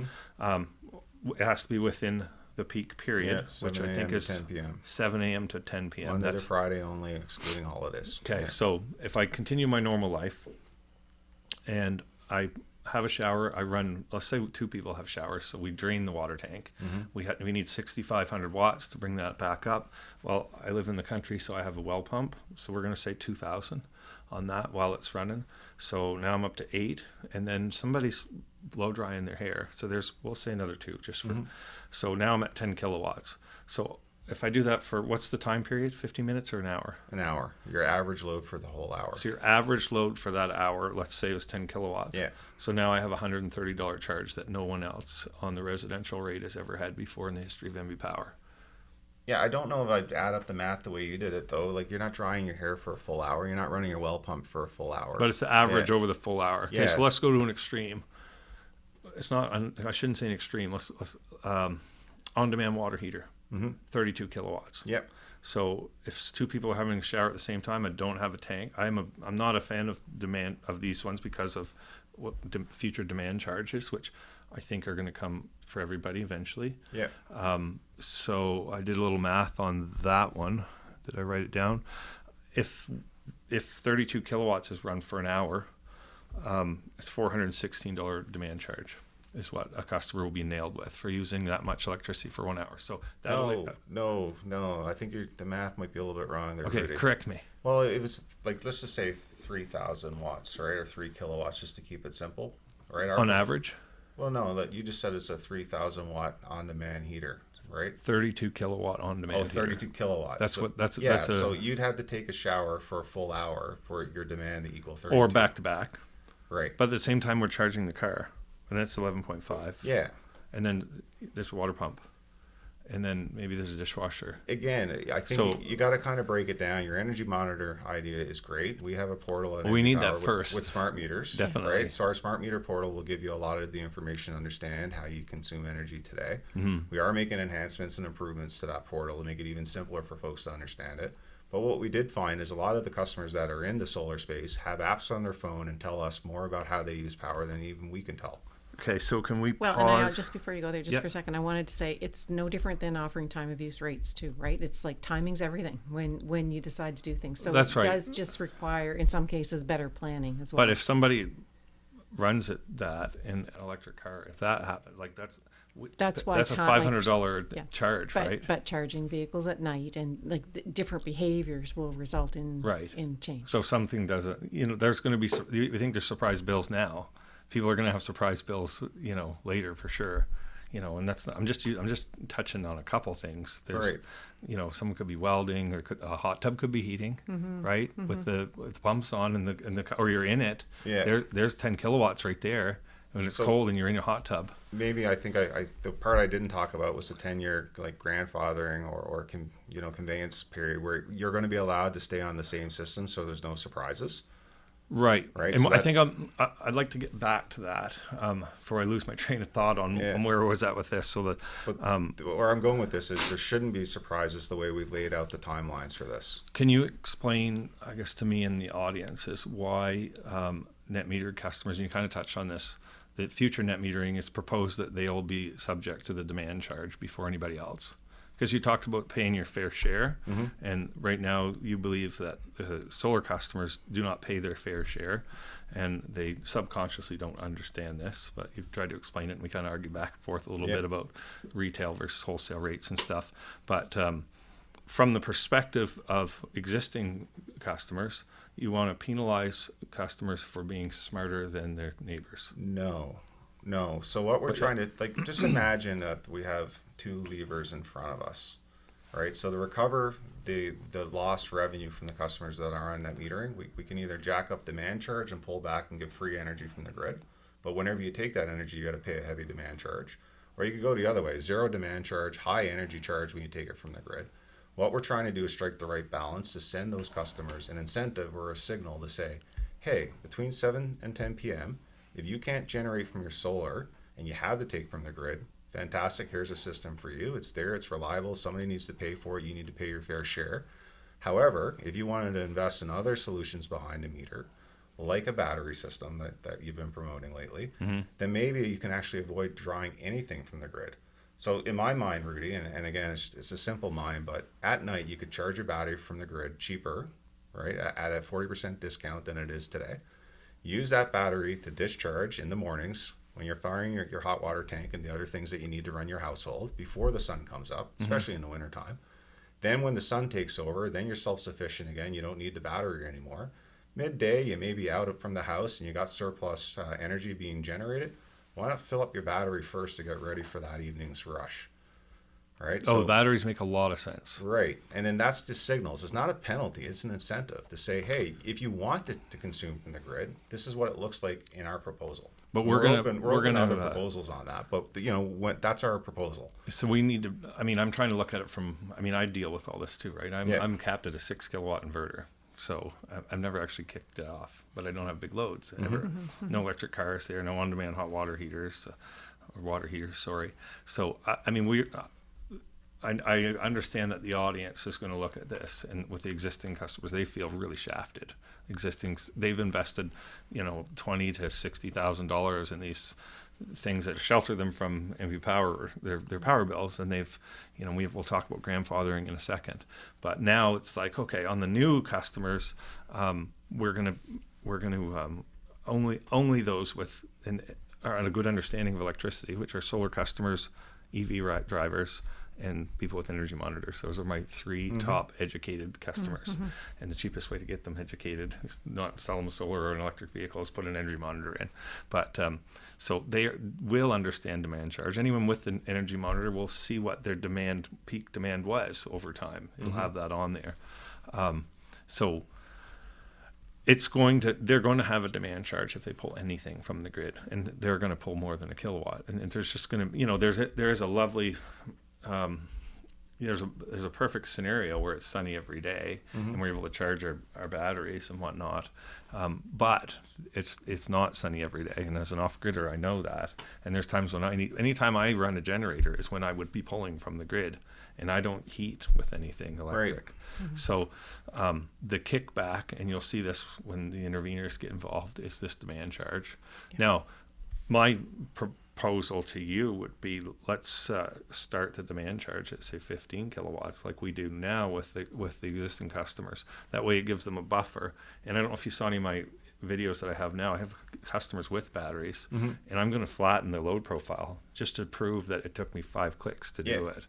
It has to be within the peak period, which I think is 10 p.m. 7 a.m. to 10 p.m. Monday to Friday only, excluding holidays. Okay, Yeah. so if I continue my normal life and I have a shower, I run, let's say 2 people have showers, so we drain the water tank. We need 6,500 watts to bring that back up. Well, I live in the country, so I have a well pump, so we're going to say 2,000 on that while it's running. So now I'm up to 8, and then somebody's blow drying their hair. So we'll say another 2 just for, so now I'm at 10 kilowatts. So if I do that for, what's the time period? 50 minutes or an hour? An hour. Your average load for the whole hour. So your average load for that hour, let's say, was 10 kilowatts. Yeah. So now I have a $130 charge that no one else on the residential rate has ever had before in the history of MB Power. Yeah, I don't know if I'd add up the math the way you did it, though. Like, you're not drying your hair for a full hour. You're not running your well pump for a full hour. But it's the average over the full hour. Okay, Yeah. so let's go to an extreme. It's not, I shouldn't say an extreme. Let's on-demand water heater, 32 kilowatts. Yep. So if 2 people are having a shower at the same time, I don't have a tank. I'm not a fan of demand of these ones because of what future demand charges, which I think are going to come for everybody eventually. Yeah. So I did a little math on that one. Did I write it down? If 32 kilowatts is run for an hour, it's $416 demand charge is what a customer will be nailed with for using that much electricity for 1 hour. So that No. I think the math might be a little bit wrong there. okay, Rudi. correct me. Well, it was like, let's just say 3,000 watts, right? Or 3 kilowatts, just to keep it simple, right? On average, Well, no, that you just said it's a 3,000 watt on-demand heater, right? 32 kilowatt on demand. Oh, 32 kilowatts. That's so, what that's yeah. that's a, So you'd have to take a shower for a full hour for your demand to equal 32. or back to back. Right. But at the same time, we're charging the car, and that's 11.5. Yeah. And then there's a water pump, and then maybe there's a dishwasher. Again, I think So- you got to kind of break it down. Your energy monitor idea is great. We have a portal at We need that Power first. with smart meters. Definitely. Right. So our smart meter portal will give you a lot of the information to understand how you consume energy today. We are making enhancements and improvements to that portal to make it even simpler for folks to understand it. But what we did find is a lot of the customers that are in the solar space have apps on their phone and tell us more about how they use power than even we can tell. Okay, so can we Well, pause? and just before you go there, just Yep. for a second, I wanted to say it's no different than offering time of use rates too, right? It's like timing's everything when you decide to do things. So That's it right. does just require, in some cases, better planning as well. But if somebody runs that in an electric car, if that happens, like that's That's why that's a time- like, $500 yeah. charge, but, right? But charging vehicles at night and like different behaviors will result in Right. in change. So if something doesn't, there's going to be. We think there's surprise bills now. People are going to have surprise bills, later for sure. And that's I'm just touching on a couple things. There's, Right. someone could be welding, or a hot tub could be heating, right? With the pumps on and the or you're in it. Yeah. There's 10 kilowatts right there. When it's So- cold and you're in your hot tub. Maybe I think the part I didn't talk about was the 10-year like grandfathering or conveyance period where you're going to be allowed to stay on the same system, so there's no surprises. Right. Right, And so I that- think I'd like to get back to that before I lose my train of thought on where I was at with this. So that But where I'm going with this is there shouldn't be surprises the way we've laid out the timelines for this. can you explain, I guess, to me and the audience is why net metered customers, and you kind of touched on this, that future net metering is proposed that they will be subject to the demand charge before anybody else. Because you talked about paying your fair share, and right now you believe that solar customers do not pay their fair share, and they subconsciously don't understand this. But you've tried to explain it, and we kind of argue back and forth a little Yep. bit about retail versus wholesale rates and stuff. But from the perspective of existing customers, you want to penalize customers for being smarter than their neighbors. No. So what we're But- trying to just imagine that we have 2 levers in front of us, right? So to recover the lost revenue from the customers that are on net metering, we can either jack up demand charge and pull back and give free energy from the grid. But whenever you take that energy, you got to pay a heavy demand charge. Or you could go the other way, 0 demand charge, high energy charge when you take it from the grid. What we're trying to do is strike the right balance to send those customers an incentive or a signal to say, hey, between 7 and 10 p.m., if you can't generate from your solar and you have to take from the grid, fantastic, here's a system for you. It's there, it's reliable, somebody needs to pay for it, you need to pay your fair share. However, if you wanted to invest in other solutions behind a meter, like a battery system that you've been promoting lately, then maybe you can actually avoid drawing anything from the grid. So in my mind, Rudi, and again, it's a simple mind, but at night you could charge your battery from the grid cheaper, right, at a 40% discount than it is today. Use that battery to discharge in the mornings when you're firing your hot water tank and the other things that you need to run your household before the sun comes up, especially in the wintertime. Then when the sun takes over, then you're self-sufficient again. You don't need the battery anymore. Midday, you may be out from the house and you got surplus energy being generated. why not fill up your battery first to get ready for that evening's rush? All right. Oh, the batteries make a lot of sense. Right. And then that's the signals. It's not a penalty. It's an incentive to say, hey, if you want it to consume from the grid, this is what it looks like in our proposal. But we're we're open to other proposals on that. But, you know, that's our proposal. So we need to, I mean, I'm trying to look at it from, I mean, I deal with all this too, right? Yeah. I'm capped at a 6 kilowatt inverter. So I've never actually kicked it off, but I don't have big loads. Ever. No electric cars there, no on-demand hot water heaters, or water heaters, sorry. So, I mean, I understand that the audience is going to look at this, and with the existing customers, they feel really shafted. They've invested, you know, $20,000 to $60,000 in these things that shelter them from MV Power, their power bills, and they've, you know, we'll talk about grandfathering in a second. But now it's like, okay, on the new customers, we're gonna only those with are a good understanding of electricity, which are solar customers, EV drivers, and people with energy monitors. Those are my 3 top educated customers. And the cheapest way to get them educated is not sell them a solar or an electric vehicle, is put an energy monitor in. But so they will understand demand charge. Anyone with an energy monitor will see what their peak demand was over time. It'll have that on there. So they're going to have a demand charge if they pull anything from the grid, and they're going to pull more than a kilowatt. And there's just going to, you know, there is a lovely, there's a perfect scenario where it's sunny every day and we're able to charge our batteries and whatnot. But it's not sunny every day. And as an off-gridder, I know that. And there's times when anytime I run a generator is when I would be pulling from the grid, and I don't heat with anything electric. Right. So the kickback, and you'll see this when the interveners get involved, is this demand charge. Yeah. Now, my proposal to you would be, let's start the demand charge at, say, 15 kilowatts like we do now with the existing customers. That way it gives them a buffer. And I don't know if you saw any of my videos that I have now. I have customers with batteries, and I'm going to flatten the load profile just to prove that it took me 5 clicks to do it.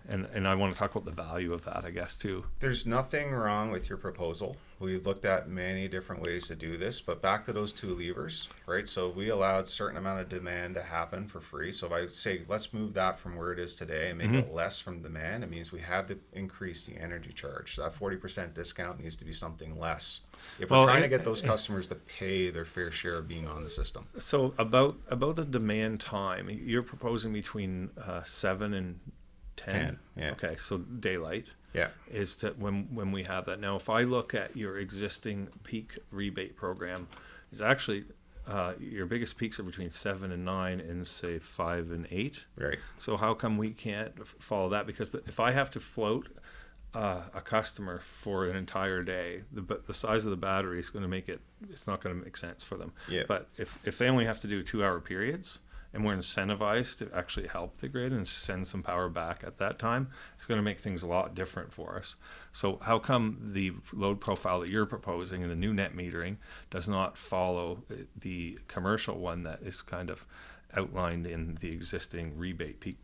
And I want to talk about the value of that, I guess, too. There's nothing wrong with your proposal. We've looked at many different ways to do this, but back to those 2 levers, right? So we allowed a certain amount of demand to happen for free. So if I say, let's move that from where it is today and make it less from demand, it means we have to increase the energy charge. So that 40% discount needs to be something less if we're trying to get those customers to pay their fair share of being on the system. So about the demand time, you're proposing between 7 and 10. Yeah. Okay, so daylight. Yeah. Is that when we have that. Now, if I look at your existing peak rebate program, is actually your biggest peaks are between 7 and 9 and, say, 5 and 8. Right. So how come we can't follow that? Because if I have to float a customer for an entire day, the size of the battery is going to make it's not going to make sense for them. Yeah. But if they only have to do 2-hour periods, and we're incentivized to actually help the grid and send some power back at that time, it's going to make things a lot different for us. So how come the load profile that you're proposing in the new net metering does not follow the commercial one that is kind of outlined in the existing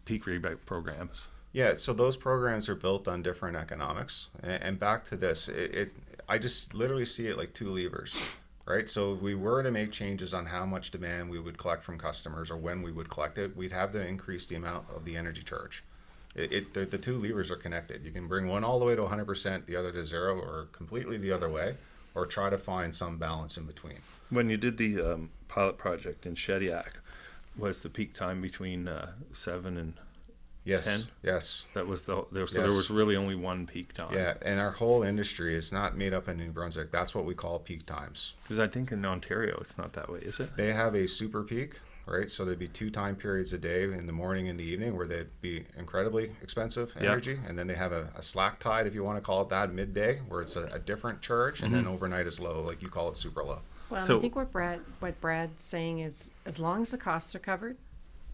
peak rebate programs? Yeah, so those programs are built on different economics. And back to this, I just literally see it like 2 levers. Right, so if we were to make changes on how much demand we would collect from customers or when we would collect it, we'd have to increase the amount of the energy charge. The 2 levers are connected. You can bring one all the way to 100%, the other to 0, or completely the other way, or try to find some balance in between. When you did the pilot project in Shediac, was the peak time between 7 and 10? Yes. That was there was really only one peak time. Yeah, and our whole industry is not made up in New Brunswick. That's what we call peak times. Because I think in Ontario it's not that way, is it? They have a super peak, right? So there'd be 2 time periods a day, in the morning and the evening, where they'd be incredibly expensive energy. And then they have a slack tide, if you want to call it that, midday, where it's a different charge, and then overnight is low, like you call it super low. Well, so, I think what Brad's saying is, as long as the costs are covered,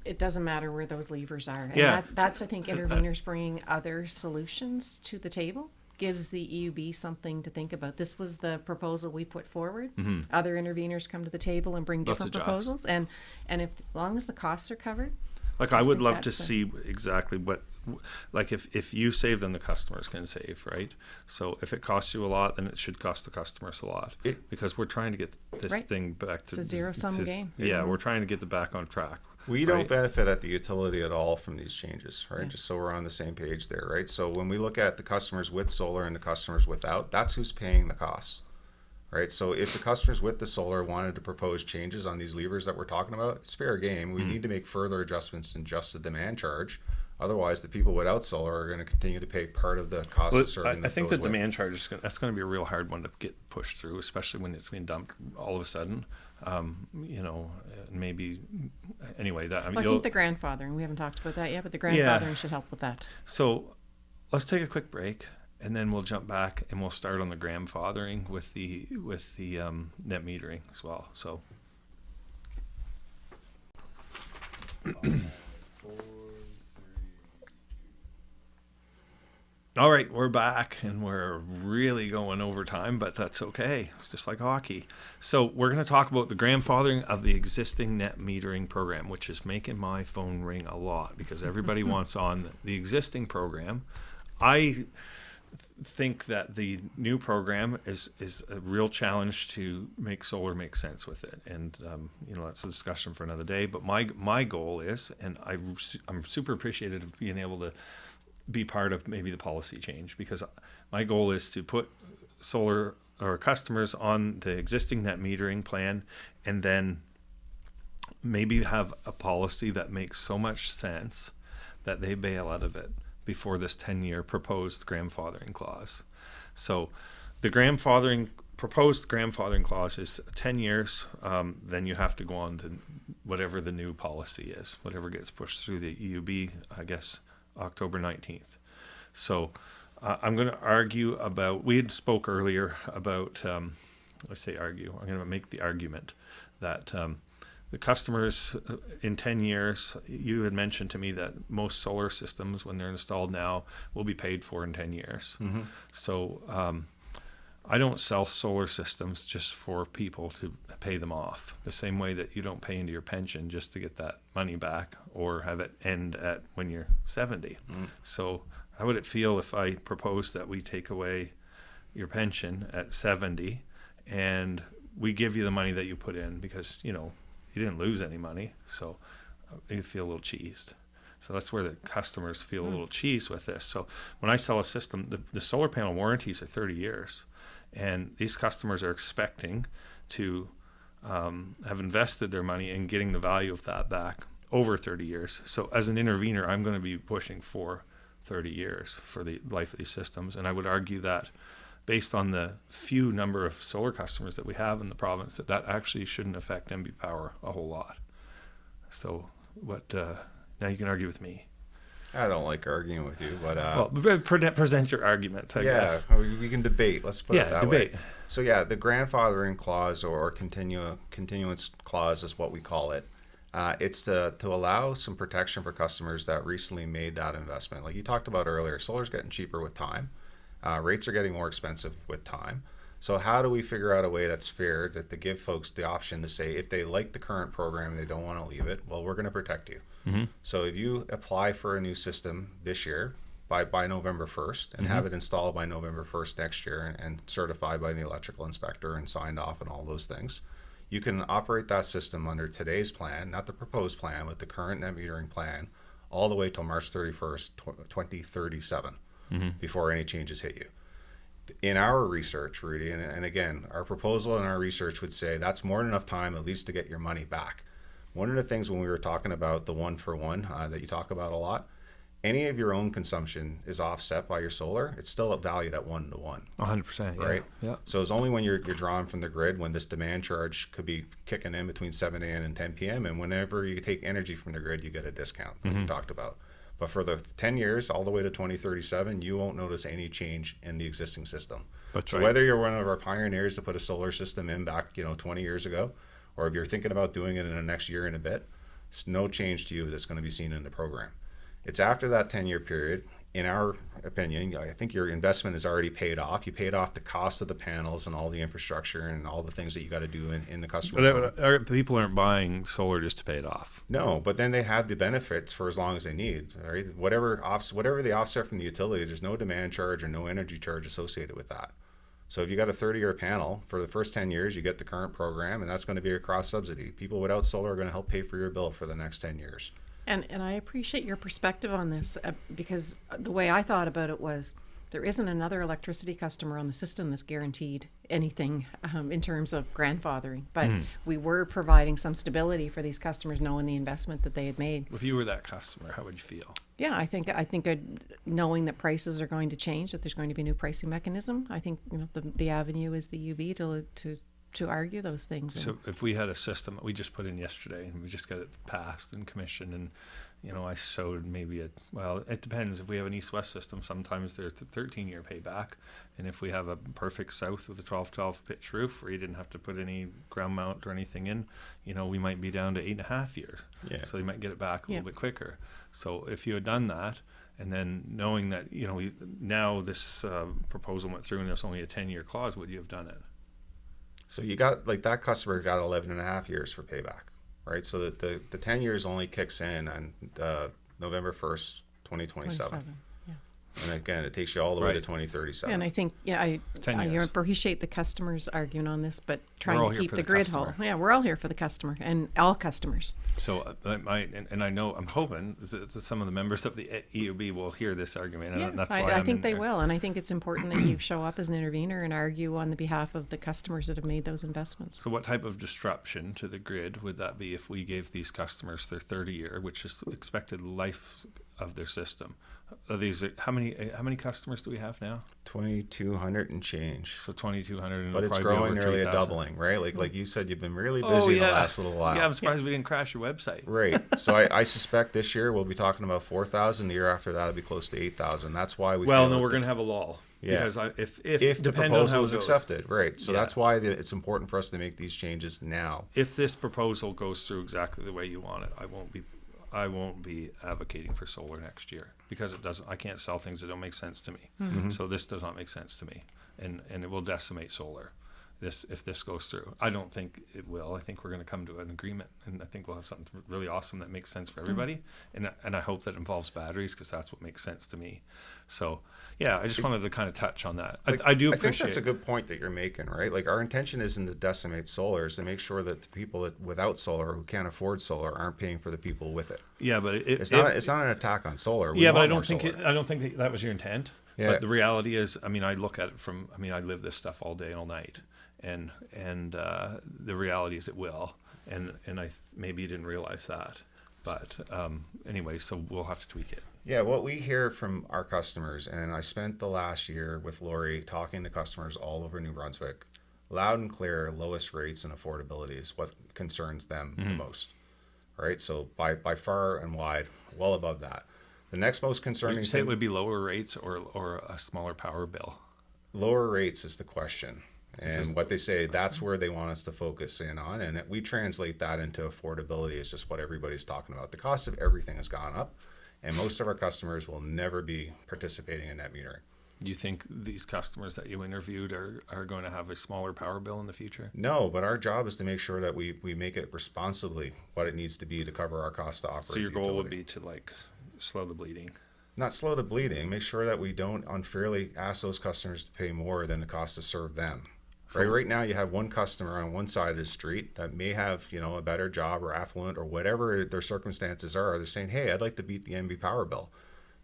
it doesn't matter where those levers are. And that's, I think, interveners bringing other solutions to the table gives the EUB something to think about. This was the proposal we put forward. Other interveners come to the table and bring different proposals. And as long as the costs are covered. Like, I would love to see exactly what, like, if you save, then the customers can save, right? So if it costs you a lot, then it should cost the customers a lot, because we're trying to get this thing back to... It's a zero-sum game. Yeah, we're trying to get the back on track. We right? don't benefit at the utility at all from these changes, right? Yeah. Just so we're on the same page there, right? So when we look at the customers with solar and the customers without, that's who's paying the costs, right? So if the customers with the solar wanted to propose changes on these levers that we're talking about, it's fair game. We need to make further adjustments than just the demand charge. Otherwise, the people without solar are going to continue to pay part of the cost Well, of serving I think those the with. demand charge is that's going to be a real hard one to get pushed through, especially when it's being dumped all of a sudden. Maybe anyway. That I mean, Well, I think the grandfathering, we haven't talked about that yet, but the grandfathering Yeah. should help with that. so let's take a quick break, and then we'll jump back and we'll start on the grandfathering with the net metering as well. So. All right, we're back and we're really going over time, but that's okay. It's just like hockey. So we're going to talk about the grandfathering of the existing net metering program, which is making my phone ring a lot because everybody wants on the existing program. I think that the new program is a real challenge to make solar make sense with it, and that's a discussion for another day. But my goal is, and I'm super appreciative of being able to be part of maybe the policy change, because my goal is to put solar or customers on the existing net metering plan, and then maybe have a policy that makes so much sense that they bail out of it before this 10-year proposed grandfathering clause. So the proposed grandfathering clause is 10 years. Then you have to go on to whatever the new policy is, whatever gets pushed through the EUB, I guess, October 19th. So I'm going to argue about, we had spoke earlier about, let's say argue, I'm going to make the argument that the customers in 10 years, you had mentioned to me that most solar systems, when they're installed now, will be paid for in 10 years. Mm-hmm. So I don't sell solar systems just for people to pay them off, the same way that you don't pay into your pension just to get that money back or have it end at when you're 70. So how would it feel if I proposed that we take away your pension at 70 and we give you the money that you put in, because you didn't lose any money, so you feel a little cheesed. So that's where the customers feel a little cheesed with this. So when I sell a system, the solar panel warranties are 30 years. And these customers are expecting to have invested their money in getting the value of that back over 30 years. So as an intervener, I'm going to be pushing for 30 years for the life of these systems. And I would argue that based on the few number of solar customers that we have in the province, that actually shouldn't affect MB Power a whole lot. So now you can argue with me. I don't like arguing with you, but present your argument. I guess. We can debate. Let's put it that debate. way. So the grandfathering clause or continuance clause is what we call it. It's to allow some protection for customers that recently made that investment. Like you talked about earlier, solar's getting cheaper with time. Rates are getting more expensive with time. So how do we figure out a way that's fair to give folks the option to say, if they like the current program and they don't want to leave it, well, we're going to protect you. Mm-hmm. So if you apply for a new system this year by November 1st and have it installed by November 1st next year and certified by the electrical inspector and signed off and all those things, you can operate that system under today's plan, not the proposed plan, with the current net metering plan, all the way till March 31st, 2037, before any changes hit you. In our research, Rudi, and again, our proposal and our research would say that's more than enough time at least to get your money back. One of the things when we were talking about the 1-for-1 that you talk about a lot, any of your own consumption is offset by your solar. It's still valued at 1-to-1. 100%, right? Yeah. So it's only when you're drawing from the grid, when this demand charge could be kicking in between 7 a.m. and 10 p.m. And whenever you take energy from the grid, you get a discount, like we talked about. But for the 10 years, all the way to 2037, you won't notice any change in the existing system. That's so right. Whether you're one of our pioneers to put a solar system in back 20 years ago, or if you're thinking about doing it in the next year and a bit, it's no change to you that's going to be seen in the program. It's after that 10-year period, in our opinion, I think your investment is already paid off. You paid off the cost of the panels and all the infrastructure and all the things that you got to do in the customer's home. People aren't buying solar just to pay it off. No, but then they have the benefits for as long as they need. Right? Whatever they offset from the utility, there's no demand charge or no energy charge associated with that. So if you got a 30-year panel, for the first 10 years, you get the current program, and that's going to be a cross subsidy. People without solar are going to help pay for your bill for the next 10 years. And I appreciate your perspective on this because the way I thought about it was there isn't another electricity customer on the system that's guaranteed anything in terms of grandfathering. But we were providing some stability for these customers knowing the investment that they had made. If you were that customer, how would you feel? Yeah, I think knowing that prices are going to change, that there's going to be a new pricing mechanism, I think the avenue is the UB to argue those things. So if we had a system that we just put in yesterday and we just got it passed and commissioned, and I showed maybe it depends. If we have an east-west system, sometimes there's a 13-year payback, and if we have a perfect south with a 12-12 pitch roof where you didn't have to put any ground mount or anything in, we might be down to 8.5 years. Yeah. So you might get it back a little bit quicker. So if you had done that, and then knowing that now this proposal went through and there's only a 10-year clause, would you have done it? So you got, that customer got 11.5 years for payback, right? So that the 10 years only kicks in on November 1st, 2027. And again, it takes you all the way to 2037. And I think, I appreciate the customers arguing on this, but trying to keep the grid whole. Yeah, we're all here for the customer and all customers. So I know, I'm hoping that some of the members of the EUB will hear this argument. And that's why I think they will. And I think it's important that you show up as an intervener and argue on the behalf of the customers that have made those investments. So what type of disruption to the grid would that be if we gave these customers their 30-year, which is expected life of their system? How many customers do we have now? 2,200 and change. So 2,200, but it's growing, nearly a doubling, right? Like you said, you've been really busy the last little while. Yeah, I'm surprised we didn't crash your website. Right. So I suspect this year we'll be talking about 4,000. The year after that, it'll be close to 8,000. That's why we're going to have a lull. Yeah. Because if the proposal is accepted, right? So that's why it's important for us to make these changes now. If this proposal goes through exactly the way you want it, I won't be advocating for solar next year because it doesn't. I can't sell things that don't make sense to me. Mm-hmm. So this does not make sense to me, and it will decimate solar. If this goes through, I don't think it will. I think we're going to come to an agreement, and I think we'll have something really awesome that makes sense for everybody. Mm-hmm. And I hope that involves batteries because that's what makes sense to me. So yeah, I just wanted to kind of touch on that. I do appreciate. I think that's a good point that you're making, right? Like our intention isn't to decimate solar; is to make sure that the people that without solar who can't afford solar aren't paying for the people with it. Yeah, but it's not an attack on solar. But I don't think that was your intent. Yeah. But the reality is, I look at it from. I live this stuff all day and all night. And the reality is it will, and maybe you didn't realize that, but anyway, so we'll have to tweak it. Yeah, what we hear from our customers, and I spent the last year with Lori talking to customers all over New Brunswick, loud and clear, lowest rates and affordability is what concerns them the most, right? So by far and wide, well above that. The next most concerning thing... Would you say it would be lower rates or a smaller power bill? Lower rates is the question. And what they say, that's where they want us to focus in on. And we translate that into affordability is just what everybody's talking about. The cost of everything has gone up, and most of our customers will never be participating in net metering. You think these customers that you interviewed are going to have a smaller power bill in the future? No, but our job is to make sure that we make it responsibly what it needs to be to cover our cost to operate. So your goal would be to slow the bleeding? Not slow the bleeding. Make sure that we don't unfairly ask those customers to pay more than the cost to serve them. So, right now you have one customer on one side of the street that may have, a better job or affluent or whatever their circumstances are. They're saying, hey, I'd like to beat the NB power bill.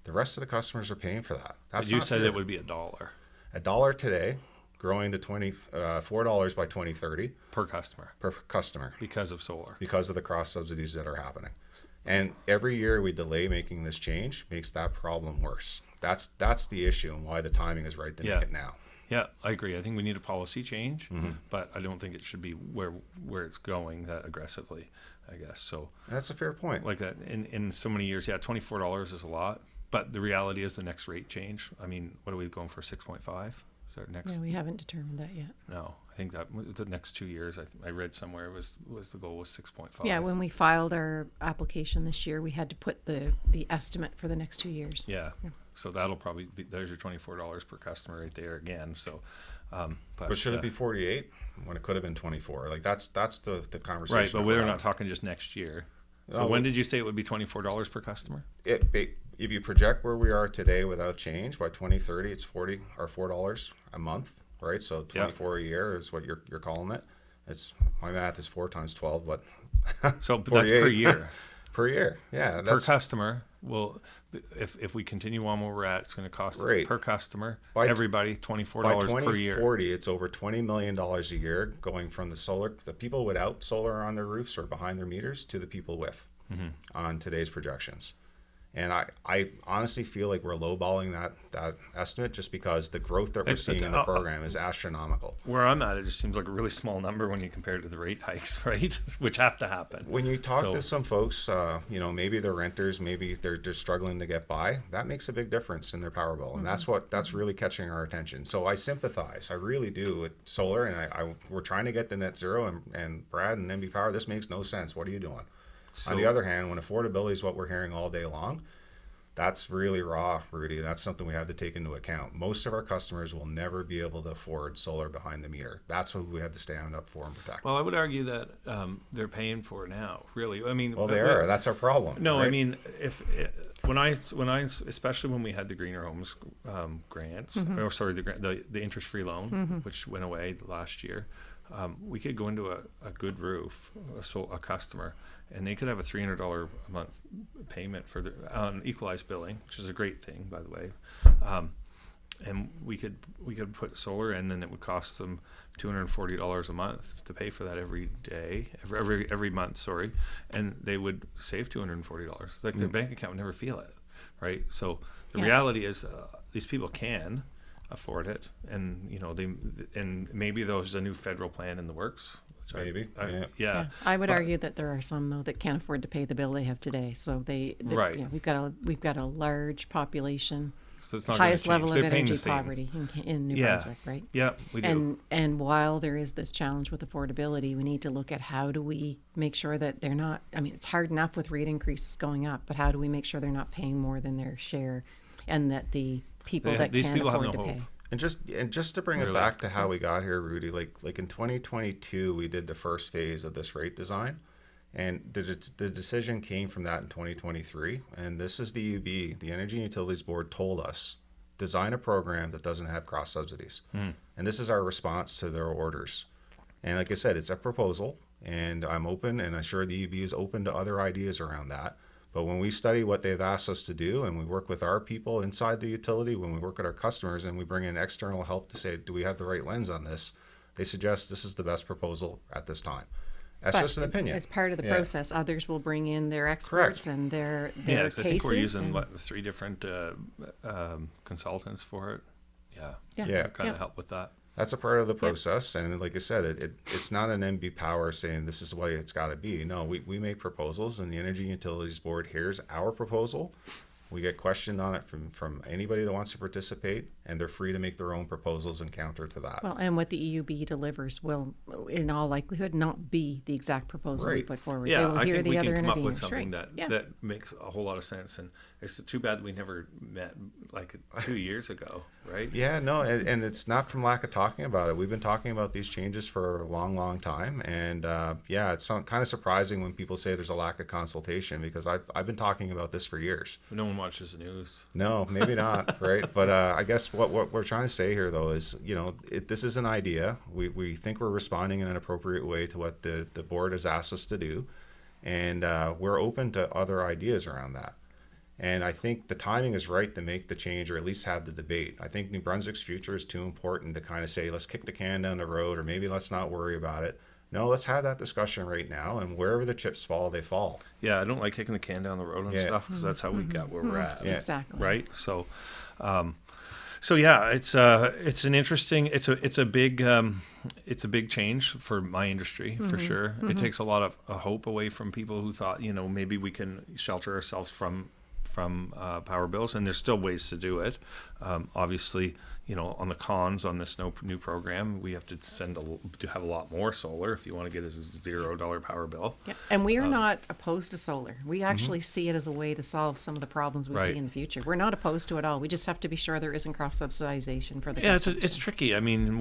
The rest of the customers are paying for that. That's you said fair. It would be $1. $1 today, growing to $4 by 2030. Per customer. Because of solar. Because of the cross subsidies that are happening. And every year we delay making this change makes that problem worse. That's the issue and why the timing is right to make it now. Yeah, I agree. I think we need a policy change, but I don't think it should be where it's going that aggressively, I guess. So that's a fair point. Like that in so many years, $24 is a lot, but the reality is the next rate change. What are we going for? 6.5? Is our next? Yeah, we haven't determined that yet. No, I think that the next 2 years. I read somewhere was the goal was 6.5. Yeah, when we filed our application this year, we had to put the estimate for the next 2 years. Yeah. So that'll probably be, there's your $24 per customer right there again. So, but should it be 48 when it could have been 24? Like that's the conversation. Right, but we're not talking just next year. So when did you say it would be $24 per customer? If you project where we are today without change, by 2030 it's $4 a month right? So 24 a year is what you're calling it. It's my math is 4 times 12, but So but that's per 48. year. Per year, yeah, Per that's customer. Well, if we continue on where we're at, it's going to cost Right. per customer, By- everybody by $24 per year. 2040. It's over $20 million a year going from the people without solar on their roofs or behind their meters to the people with on today's projections. And I honestly feel like we're lowballing that estimate just because the growth that we're seeing in the program is astronomical. Where I'm at, it just seems like a really small number when you compare it to the rate hikes, right? Which have to happen. When you talk So- to some folks, maybe they're renters, maybe they're just struggling to get by. That makes a big difference in their power bill, and that's really catching our attention. So I sympathize, I really do, with solar, and we're trying to get the net zero, and Brad and NB Power, this makes no sense. What are you doing? On the other hand, when affordability is what we're hearing all day long, that's really raw, Rudi. That's something we have to take into account. Most of our customers will never be able to afford solar behind the meter. That's what we have to stand up for and protect. Well, I would argue that they're paying for it now. Really, I mean, Well, they are. That's our problem. No, right? I mean, when I, especially when we had the Greener Homes grants, or sorry, the interest-free loan, which went away last year, we could go into a good roof, a customer, and they could have a $300 a month payment for on equalized billing, which is a great thing, by the way. And we could put solar in, and it would cost them $240 a month to pay for that every month, sorry, and they would save $240. Like their bank account would never feel it, right? So the reality is, these people can afford it, and and maybe there's a new federal plan in the works. Which Maybe, yeah. I would argue that there are some though that can't afford to pay the bill they have today. So Right. Yeah, we've got a large population, So it's not gonna highest level change. of They're paying energy the same. poverty in New Yeah. Brunswick, right? Yeah, we do. And while there is this challenge with affordability, we need to look at how do we make sure that they're not. I mean, it's hard enough with rate increases going up, but how do we make sure they're not paying more than their share, and that the people that These can people have afford no to hope. pay. And just to bring it Really? back to how we got here, Rudi, like in 2022, we did the first phase of this rate design, and the decision came from that in 2023. And this is the EUB, the Energy and Utilities Board, told us design a program that doesn't have cross subsidies, and this is our response to their orders. And like I said, it's a proposal, and I'm open, and I'm sure the EUB is open to other ideas around that. But when we study what they've asked us to do, and we work with our people inside the utility, when we work with our customers, and we bring in external help to say, do we have the right lens on this? They suggest this is the best proposal at this time. That's But just an opinion. As part of the Yeah. process, others will bring in their Correct. experts and their Yeah, 'cause I think cases. we're using and- 3 different consultants for it. Yeah, Yeah. kind of help with that. That's a part of the process. And like I said, it's not an NB Power saying this is the way it's got to be. No, we make proposals, and the Energy and Utilities Board hears our proposal. We get questioned on it from anybody that wants to participate, and they're free to make their own proposals and counter to that. Well, and what the EUB delivers will, in all likelihood, not be the exact proposal we Right. put forward. Yeah, they will I hear think the we other can come up with interveners. something Right. Yeah. that makes a whole lot of sense. And it's too bad that we never met like 2 years ago, right? Yeah, no, and it's not from lack of talking about it. We've been talking about these changes for a long, long time, and it's kind of surprising when people say there's a lack of consultation, because I've been talking about this for years. No one watches the news. No, maybe not, right? But I guess what we're trying to say here, though, is this is an idea. We think we're responding in an appropriate way to what the board has asked us to do, and we're open to other ideas around that. And I think the timing is right to make the change, or at least have the debate. I think New Brunswick's future is too important to kind of say, let's kick the can down the road, or maybe let's not worry about it. No, let's have that discussion right now, and wherever the chips fall, they fall. Yeah, I don't like kicking the can down the road and Yeah. stuff, because that's how we got where we're at. Yeah. Exactly. Right. So yeah, it's an interesting, it's a big change for my industry, for sure. It takes a lot of hope away from people who thought, maybe we can shelter ourselves from power bills, and there's still ways to do it. Obviously, on the cons on this new program, we have to have a lot more solar if you want to get a $0 power bill. Yeah. And we are not opposed to solar. We actually see it as a way to solve some of the problems we Right. see in the future. We're not opposed to it at all. We just have to be sure there isn't cross subsidization for the Yeah, customers. it's tricky. I mean,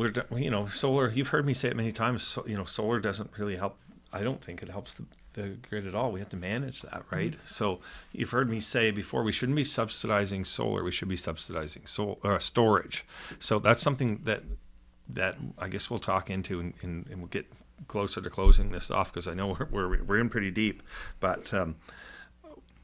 solar. You've heard me say it many times. So, solar doesn't really help. I don't think it helps the grid at all. We have to manage that, right? So you've heard me say before, we shouldn't be subsidizing solar. We should be subsidizing storage. So that's something that that I guess we'll talk into, and we'll get closer to closing this off, because I know we're in pretty deep. But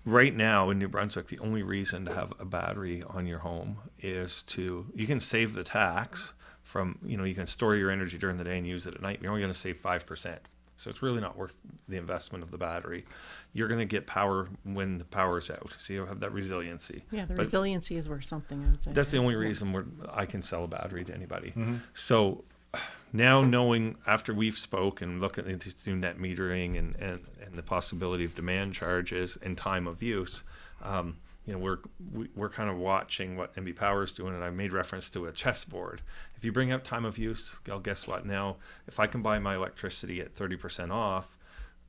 right now in New Brunswick, the only reason to have a battery on your home is you can save the tax from, you can store your energy during the day and use it at night. You're only going to save 5%. So it's really not worth the investment of the battery. You're going to get power when the power's out. So you'll have that resiliency. Yeah, the But resiliency is worth something, I would say. that's the right? only Yeah. reason I can sell a battery to anybody. So now, knowing after we've spoke and looking into net metering and the possibility of demand charges and time of use, we're kind of watching what NB Power is doing, and I made reference to a chessboard. If you bring up time of use, well, guess what? Now, if I can buy my electricity at 30% off,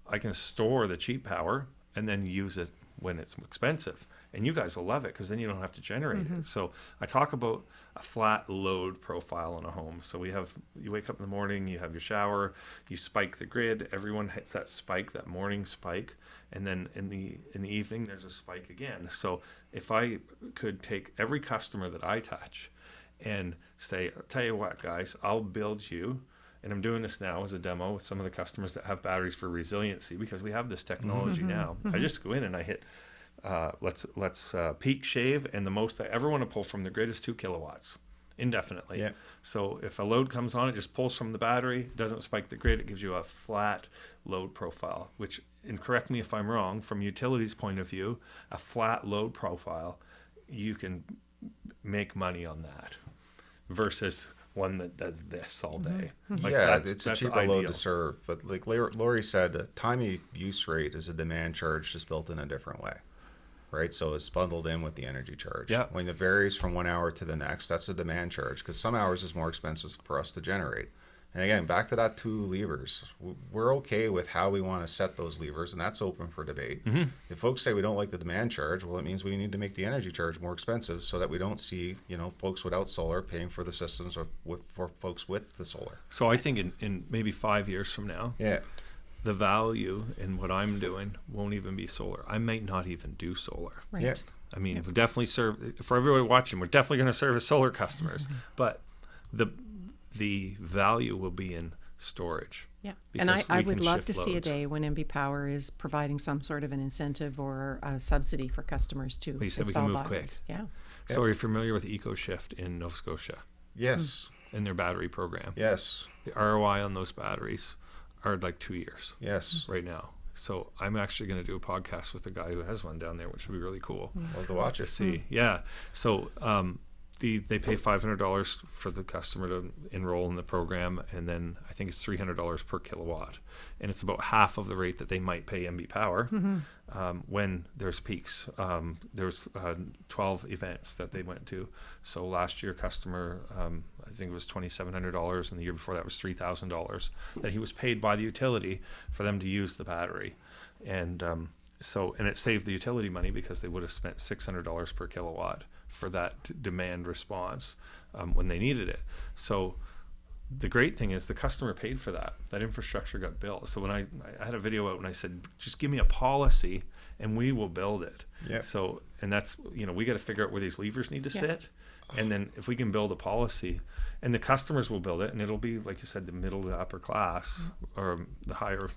I can store the cheap power and then use it when it's expensive. And you guys will love it, because then you don't have to generate it. So I talk about a flat load profile in a home. So you wake up in the morning, you have your shower, you spike the grid. Everyone hits that spike, that morning spike, and then in the evening there's a spike again. So if I could take every customer that I touch and say, tell you what, guys, I'll build you. And I'm doing this now as a demo with some of the customers that have batteries for resiliency, because we have this technology now. I just go in and I hit. Let's peak shave, and the most I ever want to pull from the grid is 2 kilowatts indefinitely. Yeah. So if a load comes on, it just pulls from the battery, doesn't spike the grid. It gives you a flat load profile, which, and correct me if I'm wrong, from utilities point of view, a flat load profile, you can make money on that versus one that does this all day. Like Yeah, it's a that's cheaper load ideal. to serve. But like Lori said, time of use rate is a demand charge just built in a different way, right? So it's bundled in with the energy charge. Yeah. When it varies from 1 hour to the next, that's a demand charge, because some hours is more expensive for us to generate. And again, back to that 2 levers. We're okay with how we want to set those levers, and that's open for debate. If folks say we don't like the demand charge, well, it means we need to make the energy charge more expensive so that we don't see, folks without solar paying for the systems for folks with the solar. So I think in maybe 5 years from now, Yeah. the value in what I'm doing won't even be solar. I might not even do solar. Right. Yeah. I mean, we'll definitely serve, for everybody watching, we're definitely going to service solar customers, but the value will be in storage. Yeah, and Because I we would can love shift to see a loads. day when NB Power is providing some sort of an incentive or a subsidy for customers to Well, you said we install can move batteries. Yeah. So are you familiar with EcoShift in Nova Scotia Yes. and their battery program? Yes. The ROI on those batteries are like 2 years Yes. right now. So I'm actually going to do a podcast with the guy who has one down there, which would be really cool. Love to watch To it. see. Yeah. So they pay $500 for the customer to enroll in the program, and then I think it's $300 per kilowatt, and it's about half of the rate that they might pay NB Power when there's peaks. There's 12 events that they went to. So last year, customer, I think it was $2,700, and the year before that was $3,000 that he was paid by the utility for them to use the battery, and it saved the utility money because they would have spent $600 per kilowatt for that demand response when they needed it. So the great thing is the customer paid for that. That infrastructure got built. So when I had a video out and I said, just give me a policy and we will build it. Yeah. So, and that's, we got to figure out where these levers need to sit. And then if we can build a policy, and the customers will build it, and it'll be, like you said, the middle to upper class or the higher,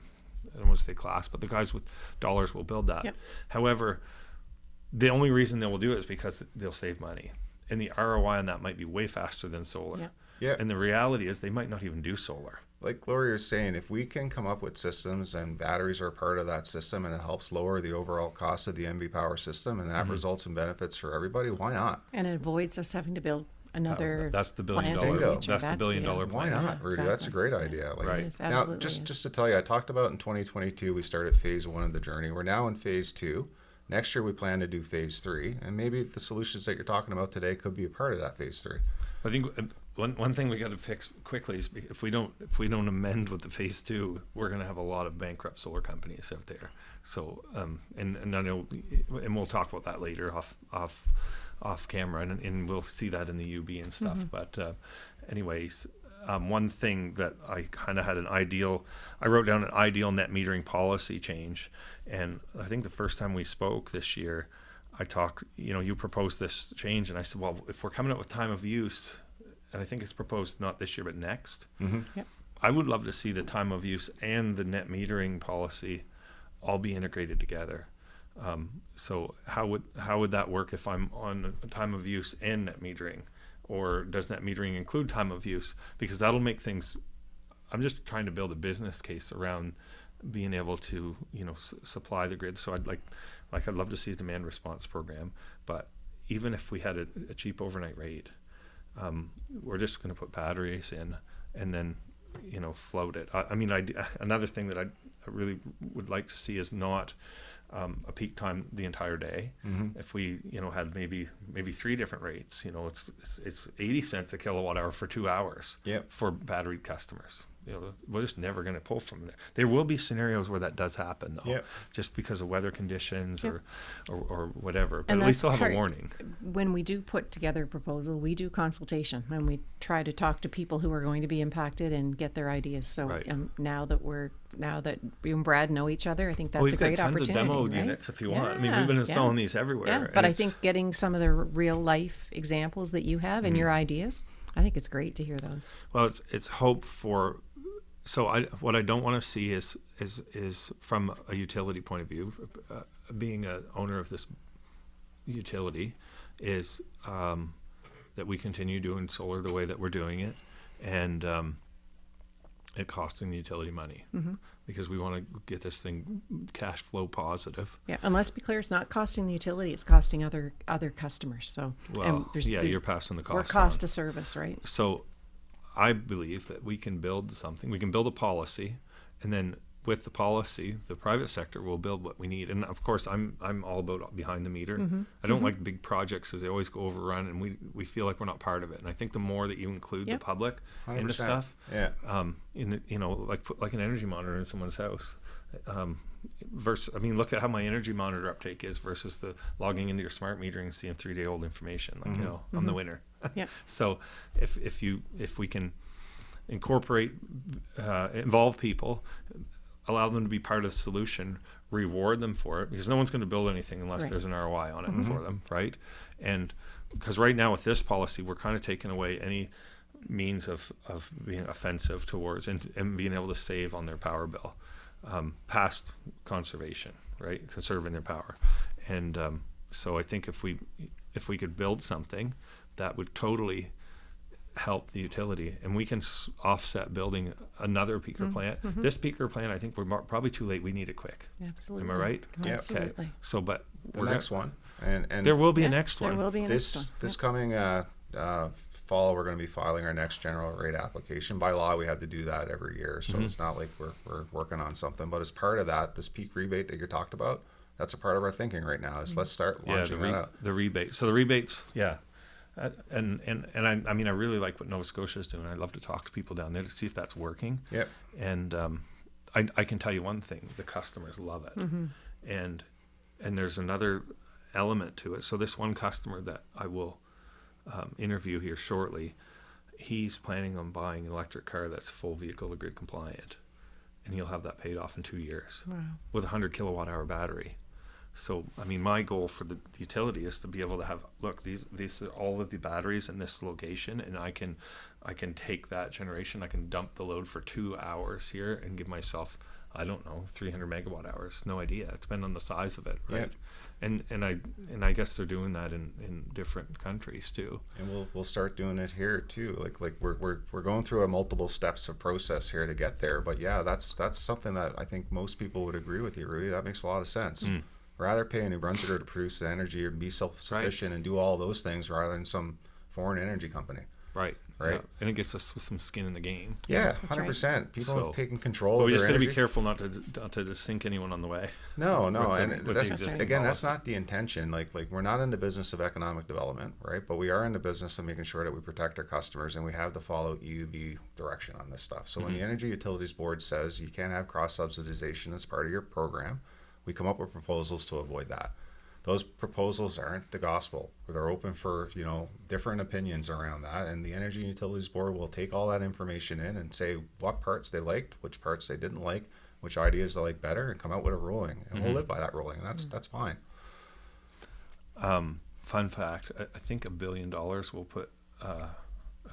I don't want to say class, but the guys with dollars will build that. Yep. However, the only reason they will do it is because they'll save money, and the ROI on that might be way faster than solar. Yeah. Yeah. And the reality is they might not even do solar. Like Gloria is saying, if we can come up with systems and batteries are a part of that system and it helps lower the overall cost of the NB Power system and that results in benefits for everybody, why not? And it avoids us having to build another That's the $1 billion. plant in the Bingo. future. That's the $1 billion yeah. plan. Why not, Yeah, Rudy? That's a exactly. great idea. Like, Right. It is, now, absolutely just is. to tell you, I talked about in 2022, we started phase 1 of the journey. We're now in phase 2. Next year, we plan to do phase 3. And maybe the solutions that you're talking about today could be a part of that phase 3. I think one thing we got to fix quickly is if we don't amend with the phase 2, we're going to have a lot of bankrupt solar companies out there. So and I know, and we'll talk about that later off camera, and we'll see that in the UB and stuff. But anyways, one thing that I kind of had I wrote down an ideal net metering policy change, and I think the first time we spoke this year, I talked, you proposed this change, and I said, well, if we're coming up with time of use and I think it's proposed not this year but next. Yep. I would love to see the time of use and the net metering policy all be integrated together. So how would that work if I'm on time of use and net metering, or does net metering include time of use? Because that'll make things. I'm just trying to build a business case around being able to, supply the grid. So I'd love to see a demand response program, but even if we had a cheap overnight rate, we're just going to put batteries in and then, float it. Another thing that I really would like to see is not a peak time the entire day. If we, had maybe 3 different rates, it's 80 cents a kilowatt hour for 2 hours for battery customers. We're just never going to pull from there. There will be scenarios where that does happen, though, just because of weather conditions or whatever. But And at least that's they'll have a part- warning. When we do put together a proposal, we do consultation and we try to talk to people who are going to be impacted and get their ideas. So Right. now that we and Brad know each other, I think that's We've a great got tons opportunity. of demo right? units if you want. I mean, Yeah, we've been yeah. installing these everywhere. Yeah, and but I it's- think getting some of the real life examples that you have and your ideas, I think it's great to hear those. Well, it's hope for. So what I don't want to see is from a utility point of view, being an owner of this utility, is that we continue doing solar the way that we're doing it, and it costing the utility money, because we want to get this thing cash flow positive. Yeah, and let's be clear, it's not costing the utility; it's costing other customers. So, Well, you're passing the cost. we're cost on. of service, right? So I believe that we can build something. We can build a policy, and then with the policy, the private sector will build what we need. And of course, I'm all about behind the meter. I don't like big projects because they always go overrun, and we feel like we're not part of it. And I think the more that you include the public into 100%. stuff, Yeah. like an energy monitor in someone's house. Versus, look at how my energy monitor uptake is versus the logging into your smart metering and seeing 3-day-old information. I'm the winner. Yeah. So if we can incorporate, involve people, allow them to be part of the solution, reward them for it, because no one's going to build anything unless Right. there's an ROI on it for them, right? And because right now with this policy, we're kind of taking away any means of being offensive towards and being able to save on their power bill, past conservation, right? Conserving their power. And so I think if we could build something that would totally help the utility, and we can offset building another peaker plant. This peaker plant, I think we're probably too late. We need it quick. Absolutely. Am I right? Yeah. Absolutely. Okay. So, but The next one. And there will be Yeah, a next one. There will be a next one. this coming fall, we're going to be filing our next general rate application. By law, we have to do that every year, so it's not like we're working on something. But as part of that, this peak rebate that you talked about, that's a part of our thinking right now. Is let's start launching that out. The rebate. So the rebates, yeah. And I really like what Nova Scotia is doing. I'd love to talk to people down there to see if that's working. Yep. And I can tell you one thing: the customers love it. And there's another element to it. So this one customer that I will interview here shortly, he's planning on buying an electric car that's full vehicle to grid compliant, and he'll have that paid off in 2 years with a 100 kilowatt hour battery. So, my goal for the utility is to be able to have, look, these are all of the batteries in this location, and I can take that generation, I can dump the load for 2 hours here and give myself, 300 megawatt hours. No idea. It depends on the size of it, right? Yeah. And I guess they're doing that in different countries too. And we'll start doing it here too. Like we're going through a multiple steps of process here to get there. But yeah, that's something that I think most people would agree with you, Rudy. That makes a lot of sense. Rather pay a New Brunswicker to produce the energy or be self-sufficient and do all those things rather than some foreign energy company. Right. Right. Yeah. And it gets us some skin in the game. Yeah, That's right. 100%. People So- have taken control But of we their just got to energy. be careful not to sink anyone on the way. No, with the- and with the that's existing again, that's policy. not the intention. Like we're not in the business of economic development, right? But we are in the business of making sure that we protect our customers, and we have to follow EUB direction on this stuff. So when the Energy Utilities Board says you can't have cross subsidization as part of your program, we come up with proposals to avoid that. Those proposals aren't the gospel. They're open for different opinions around that, and the Energy Utilities Board will take all that information in and say what parts they liked, which parts they didn't like, which ideas they like better, and come out with a ruling. And we'll live by that ruling, and that's fine. Fun fact: I think $1 billion will put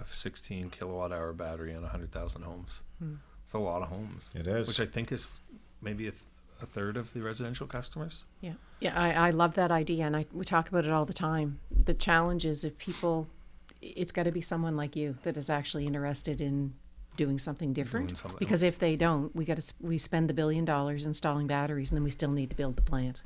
a 16 kilowatt hour battery on 100,000 homes. It's a lot of homes. It is. Which I think is maybe a third of the residential customers. Yeah, yeah, I love that idea, and we talk about it all the time. The challenge is if people, it's got to be someone like you that is actually interested in doing something different. Because if they don't, we spend the $1 billion installing batteries, and then we still need to build the plant.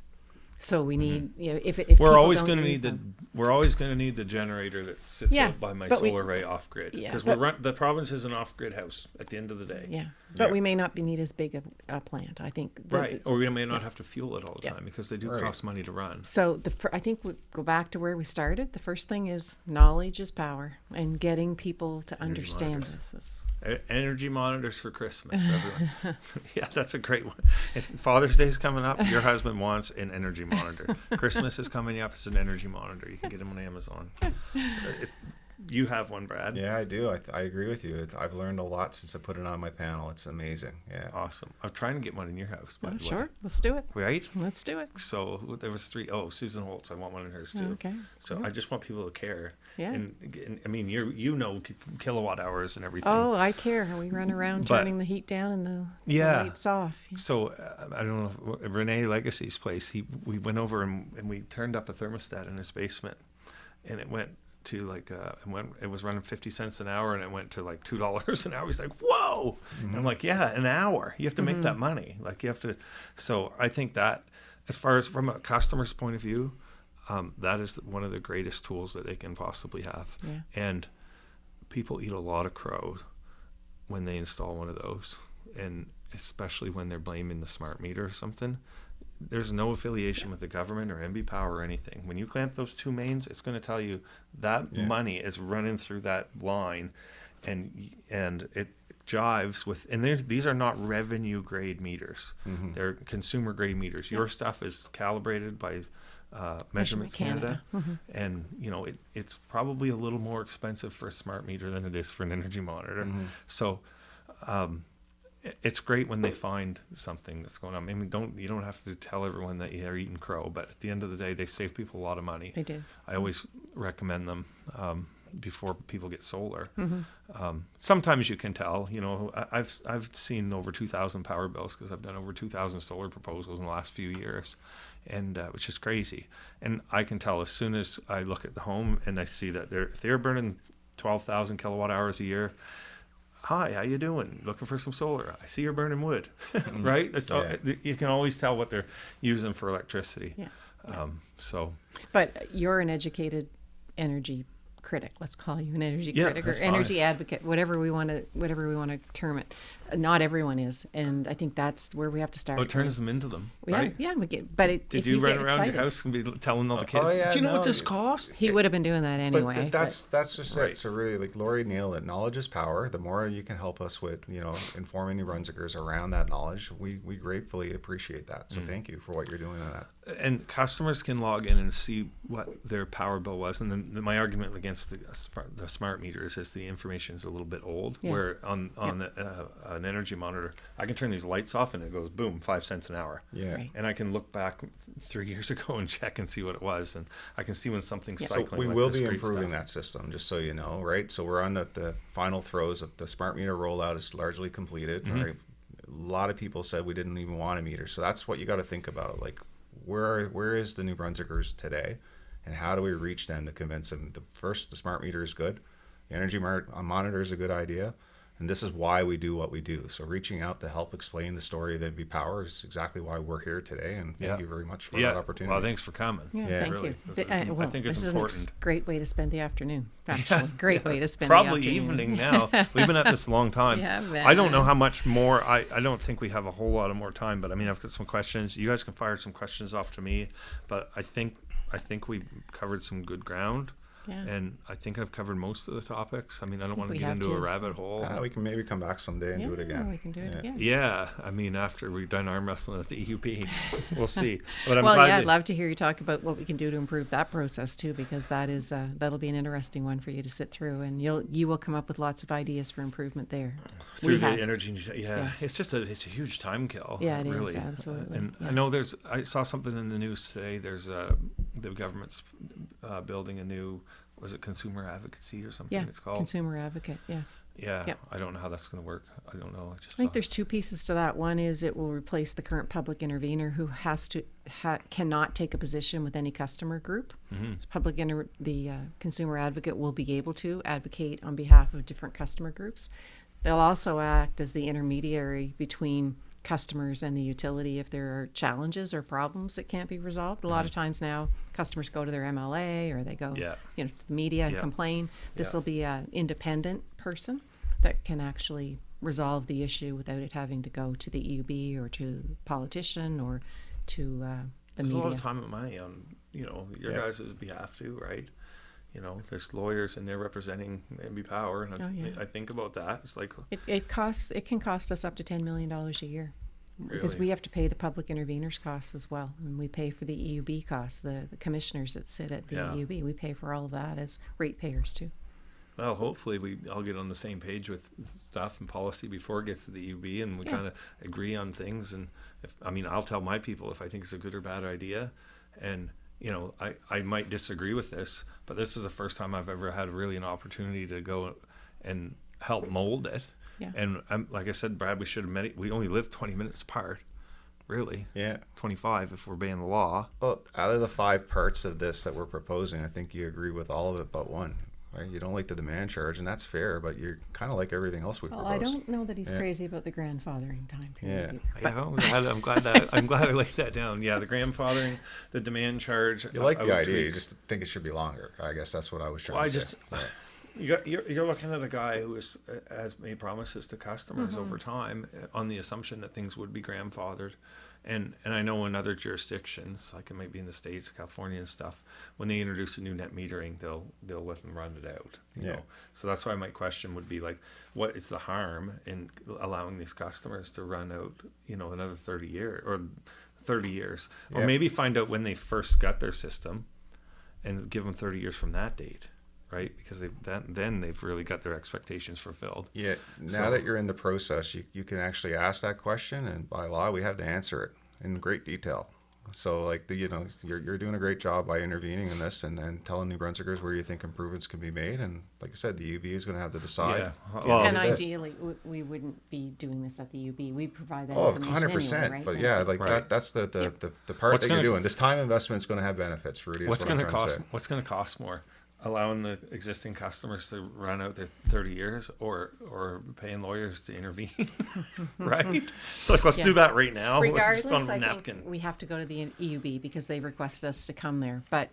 So we need, if we're always going to need we're always going to need the generator that sits out by my solar array off grid, because the province is an off grid house at the end of the day. Yeah, but we may not need as big a plant. I think or we may not have to fuel it all the time, because they do cost money to run. So I think we go back to where we started. The first thing is knowledge is power, and getting people to understand this. Energy monitors for Christmas, everyone. Yeah, that's a great one. If Father's Day is coming up, your husband wants an energy monitor. Christmas is coming up, it's an energy monitor. You can get them on Amazon. You have one, Brad. Yeah, I do. I agree with you. I've learned a lot since I put it on my panel. It's amazing. Yeah. Awesome. I'm trying to get one in your house, by the way. Sure, let's do it. Right? Let's do it. So there was 3. Oh, Susan Holtz. I want one in hers too. Okay. So I just want people to care. Yeah. And I mean, you know kilowatt hours and everything. Oh, I care. We run around turning the heat down and the lights off. So I don't know if Renee Legacy's place. We went over and we turned up a thermostat in his basement, and it went to it was running 50 cents an hour, and it went to like $2 an hour. He's like, whoa. And I'm like, yeah, an hour. You have to make that money. Like, you have to. So I think that, as far as from a customer's point of view, that is one of the greatest tools that they can possibly have. Yeah. And people eat a lot of crow when they install one of those, and especially when they're blaming the smart meter or something. There's no affiliation with the government or MB Power or anything. When you clamp those two mains, it's going to tell you that money is running through that line, and it jives with. And these are not revenue grade meters; they're consumer grade meters. Your stuff is calibrated by Measurement Canada, and it's probably a little more expensive for a smart meter than it is for an energy monitor. So. It's great when they find something that's going on. I mean, you don't have to tell everyone that you're eating crow, but at the end of the day, they save people a lot of money. They do. I always recommend them before people get solar. Sometimes you can tell. I've seen over 2,000 power bills because I've done over 2,000 solar proposals in the last few years, and which is crazy. And I can tell as soon as I look at the home and I see that if they're burning 12,000 kilowatt hours a year. Hi, how you doing? Looking for some solar? I see you're burning wood, right? You can always tell what they're using for electricity. Yeah. But you're an educated energy critic. Let's call you an energy critic or energy advocate, whatever we want to term it. Not everyone is, and I think that's where we have to start. Oh, it turns them into them, right? Yeah, Did you run around your house and be telling all the kids? Do you know what this costs? He would have been doing that anyway. But that's just it. So really, like Lori nailed it. Knowledge is power. The more you can help us with, informing New Brunswickers around that knowledge, we gratefully appreciate that. So thank you for what you're doing on that. And customers can log in and see what their power bill was. And then my argument against the smart meters is the information is a little bit old. Yeah. Where on an energy monitor, I can turn these lights off and it goes boom, 5 cents an hour. Yeah. Right. And I can look back 3 years ago and check and see what it was, and I can see when something's cycling. So we will be improving that system, just so you know, right? So we're on the final throes of the smart meter rollout is largely completed. Right? A lot of people said we didn't even want a meter, so that's what you got to think about. Like, where is the New Brunswickers today, and how do we reach them to convince them? The smart meter is good. The energy monitor is a good idea. And this is why we do what we do. So reaching out to help explain the story of NB Power is exactly why we're here today. And thank you very much for that opportunity. Well, thanks for coming. Yeah, thank really. you. I think it's important. This is a great way to spend the afternoon, actually. Great way to spend Probably the afternoon. evening now. We've been at this a long time. I don't know how much more. I don't think we have a whole lot of more time. But, I mean, I've got some questions. You guys can fire some questions off to me. But I think we covered some good ground. Yeah. And I think I've covered most of the topics. I mean, I don't want to get into a rabbit hole. We can maybe come back someday and do it again. We can do it again. Yeah, I mean, after we've done arm wrestling at the EUP, we'll see. But I'd love to hear you talk about what we can do to improve that process too, because that'll be an interesting one for you to sit through, and you will come up with lots of ideas for improvement there. Through the energy, it's just it's a huge time kill. Yeah, it really is, absolutely. And I know I saw something in the news today. There's the government's building a new was it consumer advocacy or something Yeah, it's called? consumer advocate, yes. Yeah, Yep. I don't know how that's going to work. I don't know. I just I think thought- there's two pieces to that. One is it will replace the current public intervener who cannot take a position with any customer group. So the consumer advocate will be able to advocate on behalf of different customer groups. They'll also act as the intermediary between customers and the utility if there are challenges or problems that can't be resolved. A lot of times now, customers go to their MLA or they go, Yeah. to the media and Yeah. complain. This Yeah. will be an independent person that can actually resolve the issue without it having to go to the EUB or to the politician or to the There's media. a lot of time and money on your Yeah. guys' behalf too, right? There's lawyers and they're representing MB Power, and Oh, yeah. I think about that. It's like, It can cost us up to $10 million a year. Because Really? we have to pay the public interveners costs as well. And we pay for the EUB costs, the commissioners that sit at the Yeah. EUB. We pay for all of that as ratepayers too. well, hopefully we all get on the same page with stuff and policy before it gets to the EUB, and we Yeah. kind of agree on things. And I'll tell my people if I think it's a good or bad idea, and I might disagree with this, but this is the first time I've ever had really an opportunity to go and help mold it. Yeah. And like I said, Brad, we should have met. We only live 20 minutes apart, really. Yeah. 25 if we're obeying the law. Well, out of the 5 parts of this that we're proposing, I think you agree with all of it but one. Right? You don't like the demand charge, and that's fair, but you're kind of like everything else we Well, propose. I don't know that he's Yeah. crazy about the grandfathering time period. Yeah. either. Yeah, I'm glad I laid that down. Yeah, the grandfathering, the demand charge. You like I the would idea, you tweak. just think it should be longer. I guess that's what I was trying Well, to say. You're looking at a guy who has made promises to customers over time on the assumption that things would be grandfathered, and I know in other jurisdictions, like it might be in the States, California and stuff, when they introduce a new net metering, they'll let them run it out. You Yeah. know? So that's why my question would be like, what is the harm in allowing these customers to run out, another 30 years, or Yeah. maybe find out when they first got their system, and give them 30 years from that date. Right, because then they've really got their expectations fulfilled. Yeah, now So- that you're in the process, you can actually ask that question, and by law, we have to answer it in great detail. So, like you're doing a great job by intervening in this and telling New Brunswickers where you think improvements can be made. And like I said, the UB is going to have to decide. Yeah. at the Well, end And of the day. ideally, we wouldn't be doing this at the UB. We provide that Oh, information 100%. anyway, right? But And yeah, so- like Right. that's the part What's that you're gonna- doing. This time investment is going to have benefits, Rudy. Is What's what going I'm to trying cost? to say. What's going to cost more? Allowing the existing customers to run out their 30 years, or paying lawyers to intervene, right? Like, let's Yeah. do that right now. Let's Regardless, just on a I napkin. think we have to go to the EUB because they requested us to come there. But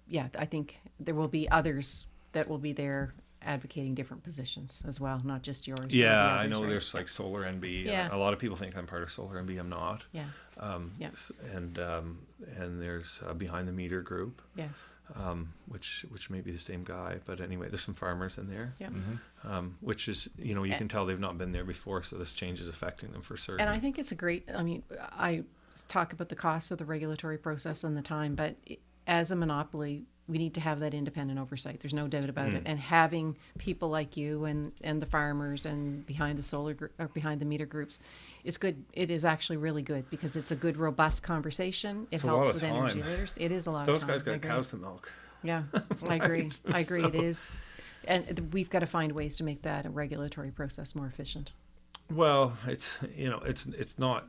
yeah, I think there will be others that will be there advocating different positions as well, not just yours. There'll be Yeah, I others, know right? there's like Solar NB. Yeah. A lot of people think I'm part of Solar NB. I'm not. Yeah. Yeah. And there's Behind the Meter group, Yes. which may be the same guy, but anyway, there's some farmers in there. Yeah. Which is, you can tell they've not been there before, so this change is affecting them for certain. And I think it's a great, I talk about the cost of the regulatory process and the time, but as a monopoly, we need to have that independent oversight. There's no doubt about it. And having people like you and the farmers and behind the meter groups, it's good. It is actually really good because it's a good, robust conversation. It It's a lot helps of with energy time. leaders. It is a lot Those of time. guys I got agree. cows to milk. Yeah, I agree. I agree. It So- is. And we've got to find ways to make that a regulatory process more efficient. Well, it's not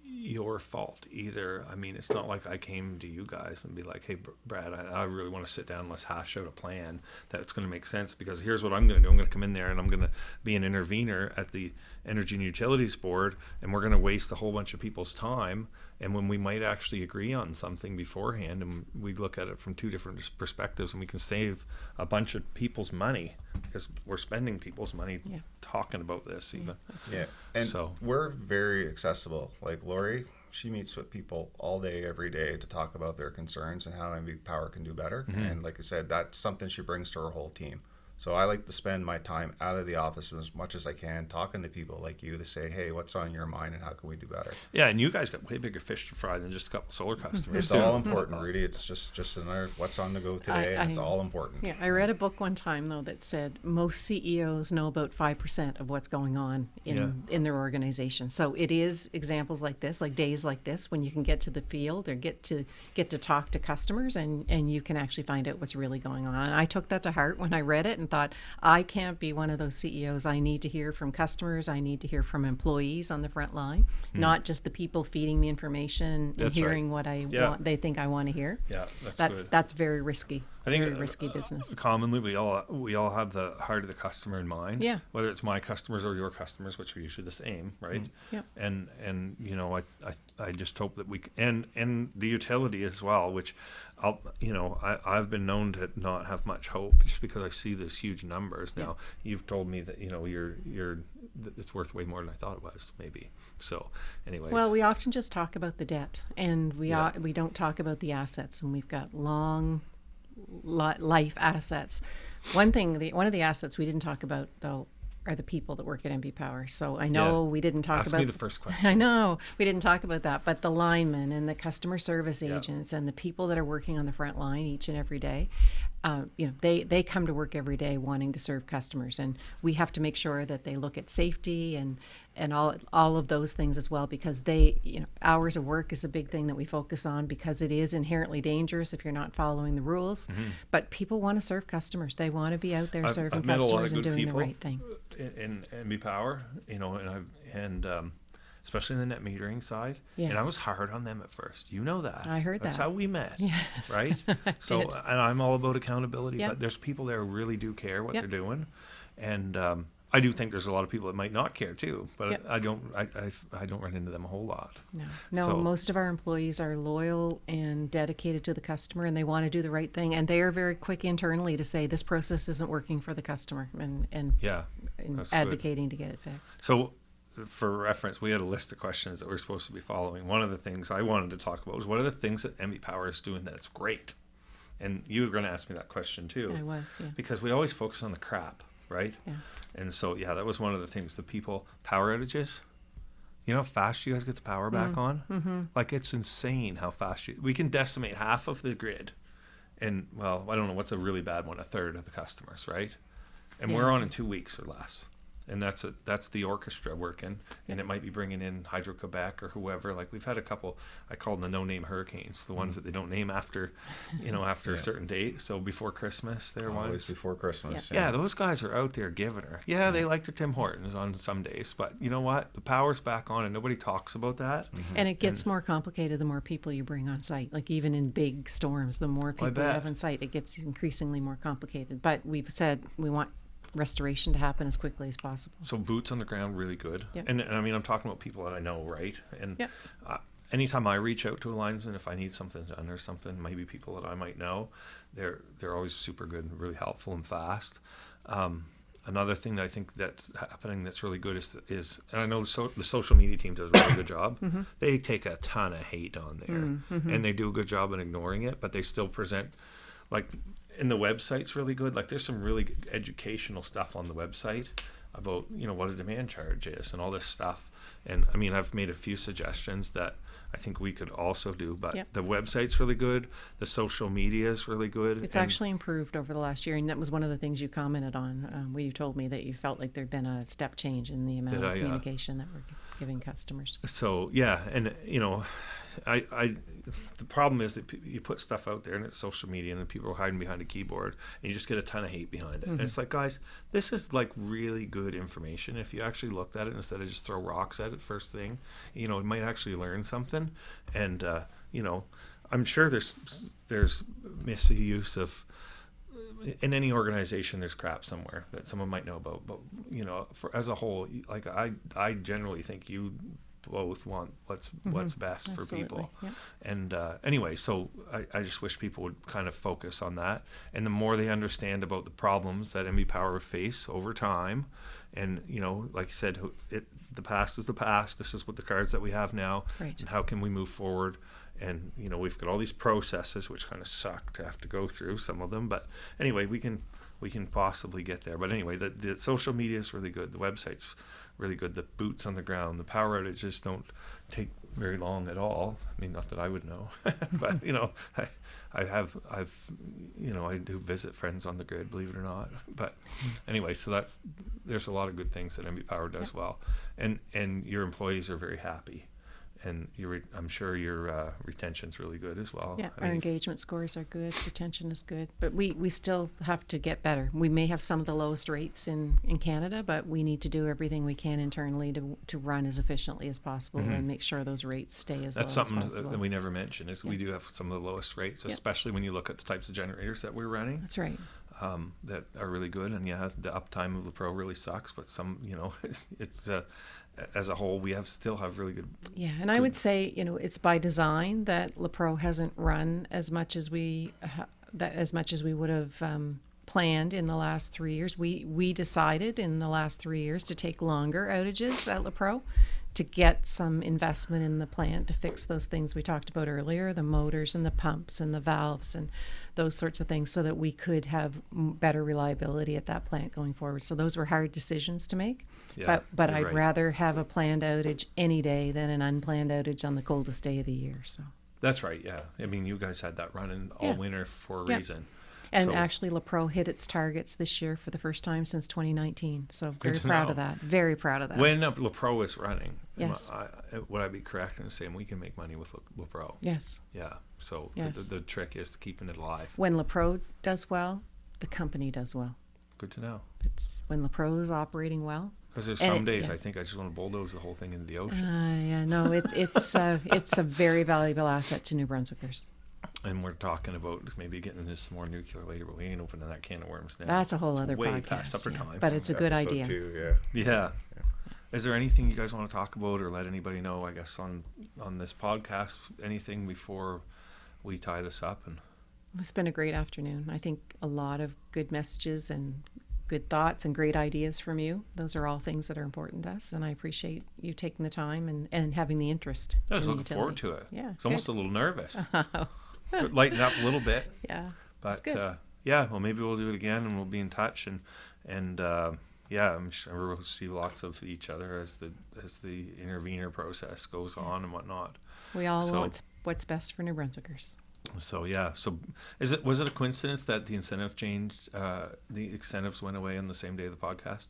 your fault either. I mean, it's not like I came to you guys and be like, hey, Brad, I really want to sit down and let's hash out a plan that's going to make sense, because here's what I'm going to do. I'm going to come in there and I'm going to be an intervener at the Energy and Utilities Board, and we're going to waste a whole bunch of people's time. And when we might actually agree on something beforehand, and we look at it from two different perspectives, and we can save a bunch of people's money because we're spending people's money Yeah. talking about this even. That's Yeah, and So- we're very accessible. Like Lori, she meets with people all day, every day to talk about their concerns and how MV Power can do better. And like I said, that's something she brings to her whole team. So I like to spend my time out of the office as much as I can, talking to people like you to say, hey, what's on your mind and how can we do better? Yeah, and you guys got way bigger fish to fry than just a couple solar customers. It's too. all important, Rudy. It's just another what's on the go today, and it's all important. Yeah, I read a book one time though that said most CEOs know about 5% of what's going on in their organization. So it is examples like this, like days like this, when you can get to the field or get to talk to customers, and you can actually find out what's really going on. And I took that to heart when I read it and thought, I can't be one of those CEOs. I need to hear from customers. I need to hear from employees on the front line, not just the people feeding me information and That's hearing right. what I Yeah. want. They think I want to hear. Yeah, that's good. That's very risky. I think Very risky business. Commonly, we all have the heart of the customer in mind. Yeah. Whether it's my customers or your customers, which are usually the same, right? Yep. And you know, I just hope that we and the utility as well, which I've been known to not have much hope just because I see those huge numbers. Now you've told me that it's worth way more than I thought it was, maybe. So, anyways. Well, we often just talk about the debt, and we don't talk about the assets, and we've got long life assets. One of the assets we didn't talk about though are the people that work at MB Power. So I know we didn't talk Ask about me the first question. I know we didn't talk about that, but the linemen and the customer service Yeah. agents and the people that are working on the front line each and every day, they come to work every day wanting to serve customers, and we have to make sure that they look at safety and all of those things as well, because hours of work is a big thing that we focus on, because it is inherently dangerous if you're not following the rules. But people want to serve customers. They want to be out there serving I've met a lot customers of and good doing the people right thing. in MB Power, and especially in the net metering side. And I Yes. was hard on them at first. You know that. I heard That's that. how we met. Yes. Right? So, did. and I'm all about accountability, Yep. but there's people there who really do care what Yep. they're doing. And I do think there's a lot of people that might not care too, but Yep. I don't run into them a whole lot. No, So- most of our employees are loyal and dedicated to the customer, and they want to do the right thing. And they are very quick internally to say this process isn't working for the customer, and Yeah. That's good. advocating to get it fixed. So, for reference, we had a list of questions that we're supposed to be following. One of the things I wanted to talk about was what are the things that MB Power is doing that's great? And you were going to ask me that question too. I was, yeah. Because we always focus on the crap, right? Yeah. And so, that was one of the things. The power outages. You know how fast you guys get the power back on? Mm-hmm. Like, it's insane how fast we can decimate half of the grid. And, well, I don't know, what's a really bad one? A third of the customers, right? And we're Yeah. on in 2 weeks or less. And that's the orchestra working, and it might be bringing in Hydro-Quebec or whoever. Like, we've had a couple, I call them the no-name hurricanes, the ones that they don't name after a certain date. So before Christmas, they're Always ones. before Christmas. Yeah, those guys are out there giving her. Yeah, they like their Tim Hortons on some days, but you know what? The power's back on, and nobody talks about that. And it gets more complicated the more people you bring on site. Like, even in big storms, the more people you bet. have on site, it gets increasingly more complicated. But we've said we want restoration to happen as quickly as possible. So boots on the ground, really good. Yep. And I mean, I'm talking about people that I know, right? And Yep. anytime I reach out to a linesman, if I need something done or something, maybe people that I might know, they're always super good, and really helpful and fast. Another thing that I think that's happening that's really good is and I know the social media team does a really good job. Mm-hmm. They take a ton of hate on there, and they do a good job in ignoring it, but they still present, like, and the website's really good. Like, there's some really good educational stuff on the website about, what a demand charge is and all this stuff. And I mean, I've made a few suggestions that I think we could also do, but Yep. the website's really good. The social media is really good. It's and actually improved over the last year, and that was one of the things you commented on, where you told me that you felt like there'd been a step change in the amount Did of I, communication that we're giving customers. So, yeah. And, the problem is that you put stuff out there and it's social media and then people are hiding behind a keyboard and you just get a ton of hate behind it. And it's like, guys, this is like really good information. If you actually looked at it instead of just throw rocks at it first thing, it might actually learn something. And, I'm sure there's misuse of, in any organization, there's crap somewhere that someone might know about. But, as a whole, like, I generally think you both want what's best for Absolutely, people. yeah. And anyway, so I just wish people would kind of focus on that. And the more they understand about the problems that MB Power face over time, and, like you said, the past is the past. This is what the cards that we have now. Right. And how can we move forward? And we've got all these processes which kind of suck to have to go through some of them, but anyway, we can possibly get there. But anyway, the social media is really good. The website's really good. The boots on the ground, the power outages don't take very long at all. I mean, not that I would know, but I do visit friends on the grid, believe it or not. But anyway, so there's a lot of good things that MB Power does well, and your employees are very happy. And I'm sure your retention's really good as well. Yeah, our engagement scores are good, retention is good, but we still have to get better. We may have some of the lowest rates in Canada, but we need to do everything we can internally to run as efficiently as possible and make sure those rates stay as low as possible. That's something that we never mentioned, is we do have some of the lowest rates, especially when you look at the types of generators that we're running. That's right. That are really good, and the uptime of the Pro really sucks, but some, it's as a whole, we still have really good. Yeah, and I would say, it's by design that LaPro hasn't run as much as we would have planned in the last 3 years. We decided in the last 3 years to take longer outages at LaPro to get some investment in the plant to fix those things we talked about earlier, the motors and the pumps and the valves and those sorts of things, so that we could have better reliability at that plant going forward. So those were hard decisions to make. Yeah, but I'd right. rather have a planned outage any day than an unplanned outage on the coldest day of the year. So That's right, yeah. I mean, you guys had that running all winter for a reason. And So- actually, LaPro hit its targets this year for the first time since 2019. So very Good to proud know. of that. Very proud of that. When LaPro is running, Yes. would I be correct in saying we can make money with LaPro? Yes. Yeah. So Yes. the trick is keeping it alive. When LaPro does well, the company does well. Good to know. It's when LaPro is operating well. Because there's And some it- days yeah. I think I just want to bulldoze the whole thing into the ocean. Yeah, no, it's a very valuable asset to New Brunswickers. And we're talking about maybe getting into some more nuclear later, but we ain't opening that can of worms now. That's a whole It's other way podcast. past upper yeah. time. But it's a good Episode idea. 2, yeah. Yeah. Is there anything you guys want to talk about or let anybody know, I guess, on this podcast? Anything before we tie this up? And It's been a great afternoon. I think a lot of good messages and good thoughts and great ideas from you. Those are all things that are important to us, and I appreciate you taking the time and having the interest. I was in the looking forward utility. to it. Yeah, It's almost good. a little nervous. But lighten up a little bit. Yeah, But that's good. yeah, well, maybe we'll do it again, and we'll be in touch, and yeah, I'm sure we'll see lots of each other as the intervener process goes on and whatnot. We all so- want what's best for New Brunswickers. So yeah, so was it a coincidence that the incentive changed? The incentives went away on the same day of the podcast.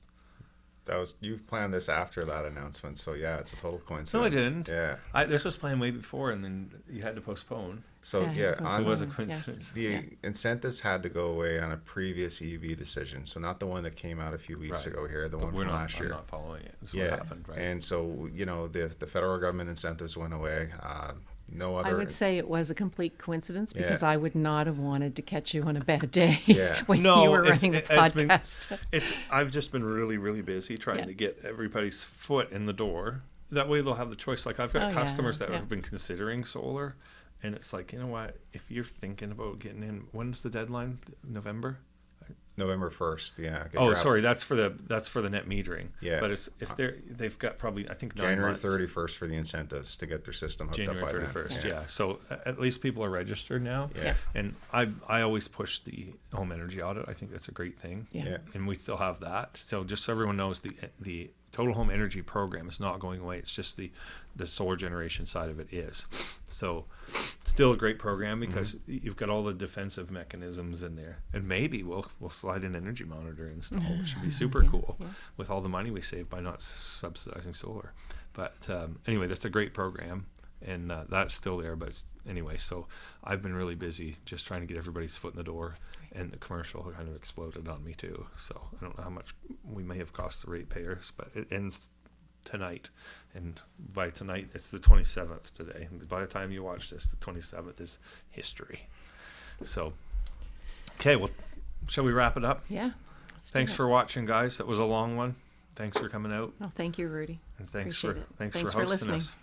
You planned this after that announcement, so yeah, it's a total coincidence. No, I didn't. Yeah. This was planned way before, and then you had to postpone. So Yeah, yeah, it So it was a Yes. coincidence. the Yeah. incentives had to go away on a previous EV decision, so not the one that came out a few weeks Right. ago here, the But one we're from not. last I'm year. not following it. That's Yeah, what happened, right? and so the federal government incentives went away. No other. I would say it was a complete coincidence Yeah. because I would not have wanted to catch you on a bad day Yeah. when No, you were it's- running the it's been- podcast. I've just been really, really busy trying Yeah. to get everybody's foot in the door. That way they'll have the choice. Like I've got Oh, yeah, customers that yeah. have been considering solar, and it's like, you know what? If you're thinking about getting in, when's the deadline? November? November 1st. Yeah. get Oh, your sorry, that's for the net metering. Yeah. But if they've got probably, I think 9 January months. 31st for the incentives to get their system hooked January up by 31st, then. yeah. So at least people are registered now. Yeah. And I always push the home energy audit. I think that's a great thing. Yeah. Yeah. And we still have that. So just so everyone knows, the total home energy program is not going away. It's just the solar generation side of it is. So still a great program because you've got all the defensive mechanisms in there. And maybe we'll slide in energy monitor install, which should be super Yeah, cool yeah. with all the money we save by not subsidizing solar. But anyway, that's a great program, and that's still there. But anyway, so I've been really busy just trying to get everybody's foot in the door, and the commercial kind of exploded on me too. So I don't know how much we may have cost the ratepayers, but it ends tonight, and by tonight it's the 27th today. And by the time you watch this, the 27th is history. So, okay, well, shall we wrap it up? Yeah. let's do Thanks it. for watching, guys. That was a long one. Thanks for coming out, Well, thank you, Rudy. and thanks Appreciate for it. thanks Thanks for for hosting listening. us.